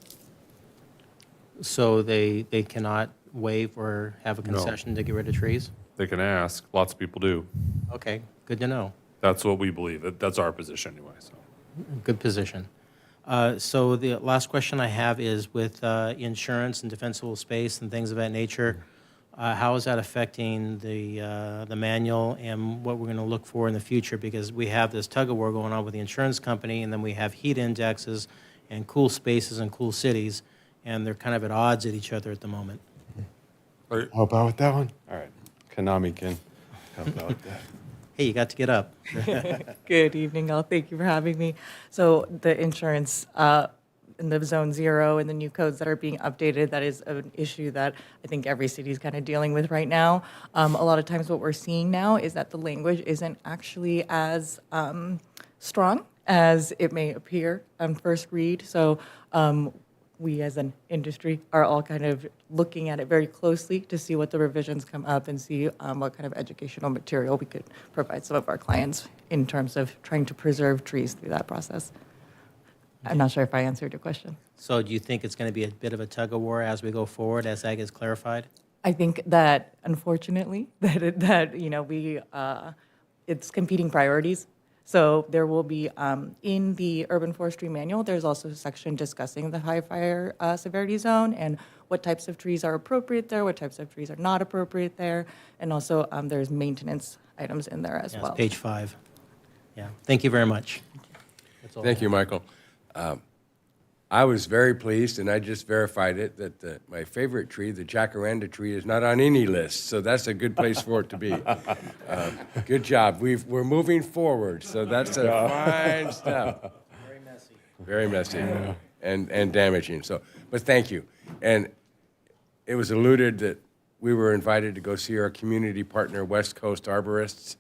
So they cannot waive or have a concession to get rid of trees? They can ask. Lots of people do. Okay, good to know. That's what we believe. That's our position anyway. So. Good position. So the last question I have is with insurance and defensible space and things of that nature, how is that affecting the manual and what we're going to look for in the future? Because we have this tug of war going on with the insurance company, and then we have heat indexes and cool spaces and cool cities, and they're kind of at odds at each other at the moment. Help out with that one? All right. Konami can help out with that. Hey, you got to get up. Good evening, all. Thank you for having me. So the insurance in the Zone Zero and the new codes that are being updated, that is an issue that I think every city is kind of dealing with right now. A lot of times what we're seeing now is that the language isn't actually as strong as it may appear on first read. So we as an industry are all kind of looking at it very closely to see what the revisions come up and see what kind of educational material we could provide some of our clients in terms of trying to preserve trees through that process. I'm not sure if I answered your question. So do you think it's going to be a bit of a tug of war as we go forward, as that gets clarified? I think that unfortunately that it's competing priorities. So there will be, in the urban forestry manual, there's also a section discussing the high fire severity zone and what types of trees are appropriate there, what types of trees are not appropriate there, and also there's maintenance items in there as Yeah, well. it's page 5. Yeah, thank you very much. That's all I Thank have. you, Michael. I was very pleased, and I just verified it, that my favorite tree, the jacaranda tree, is not on any list, so that's a good place for it to be. Good job. We're moving forward, so that's a fine step. Very messy and damaging. So, but thank you. And it was alluded that we were invited to go see our community partner, West Coast Arborists,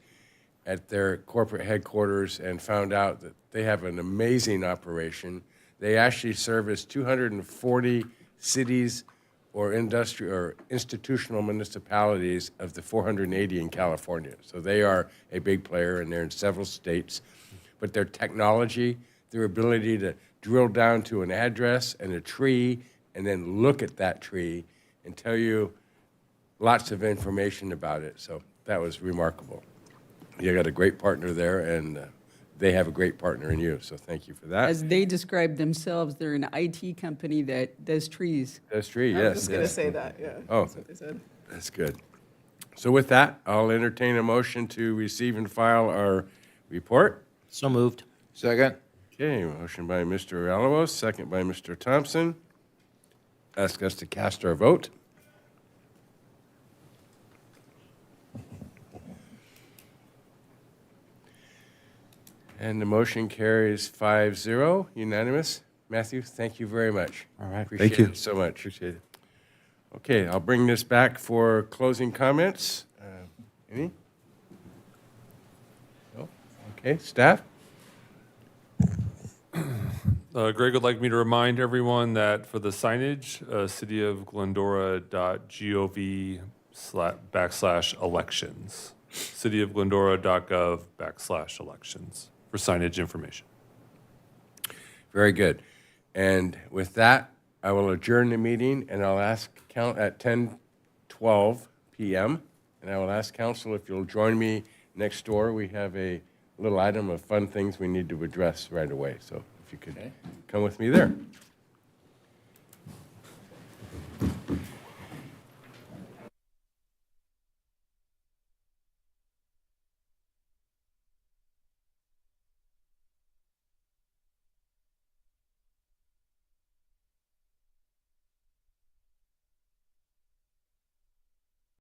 at their corporate headquarters and found out that they have an amazing operation. They actually service 240 cities or institutional municipalities of the 480 in California. So they are a big player, and they're in several states. But their technology, their ability to drill down to an address and a tree and then look at that tree and tell you lots of information about it. So that was remarkable. You got a great partner there, and they have a great partner in you, so thank you for that. As they describe themselves, they're an IT company that does trees. That's tree, I yes. was just going to yes. say that, yeah. Oh, That's what they said. that's good. So with that, I'll entertain a motion to receive and file our report. So moved. Second. Okay, motion by Mr. Alamos, second by Mr. Thompson. Ask us to cast our vote. And the motion carries 5-0, unanimous. Matthew, thank you very much. All right, Appreciate thank you. it so much. Appreciate it. Okay, I'll bring this back for closing comments. Any? No? Okay, staff? Greg would like me to remind everyone that for the signage, cityofglendora.gov/elections, cityofglendora.gov/elections for signage information. Very good. And with that, I will adjourn the meeting, and I'll ask count at 10:12 p.m. And I will ask council if you'll join me next door. We have a little item of fun things we need to address right away. So if you could come with me there.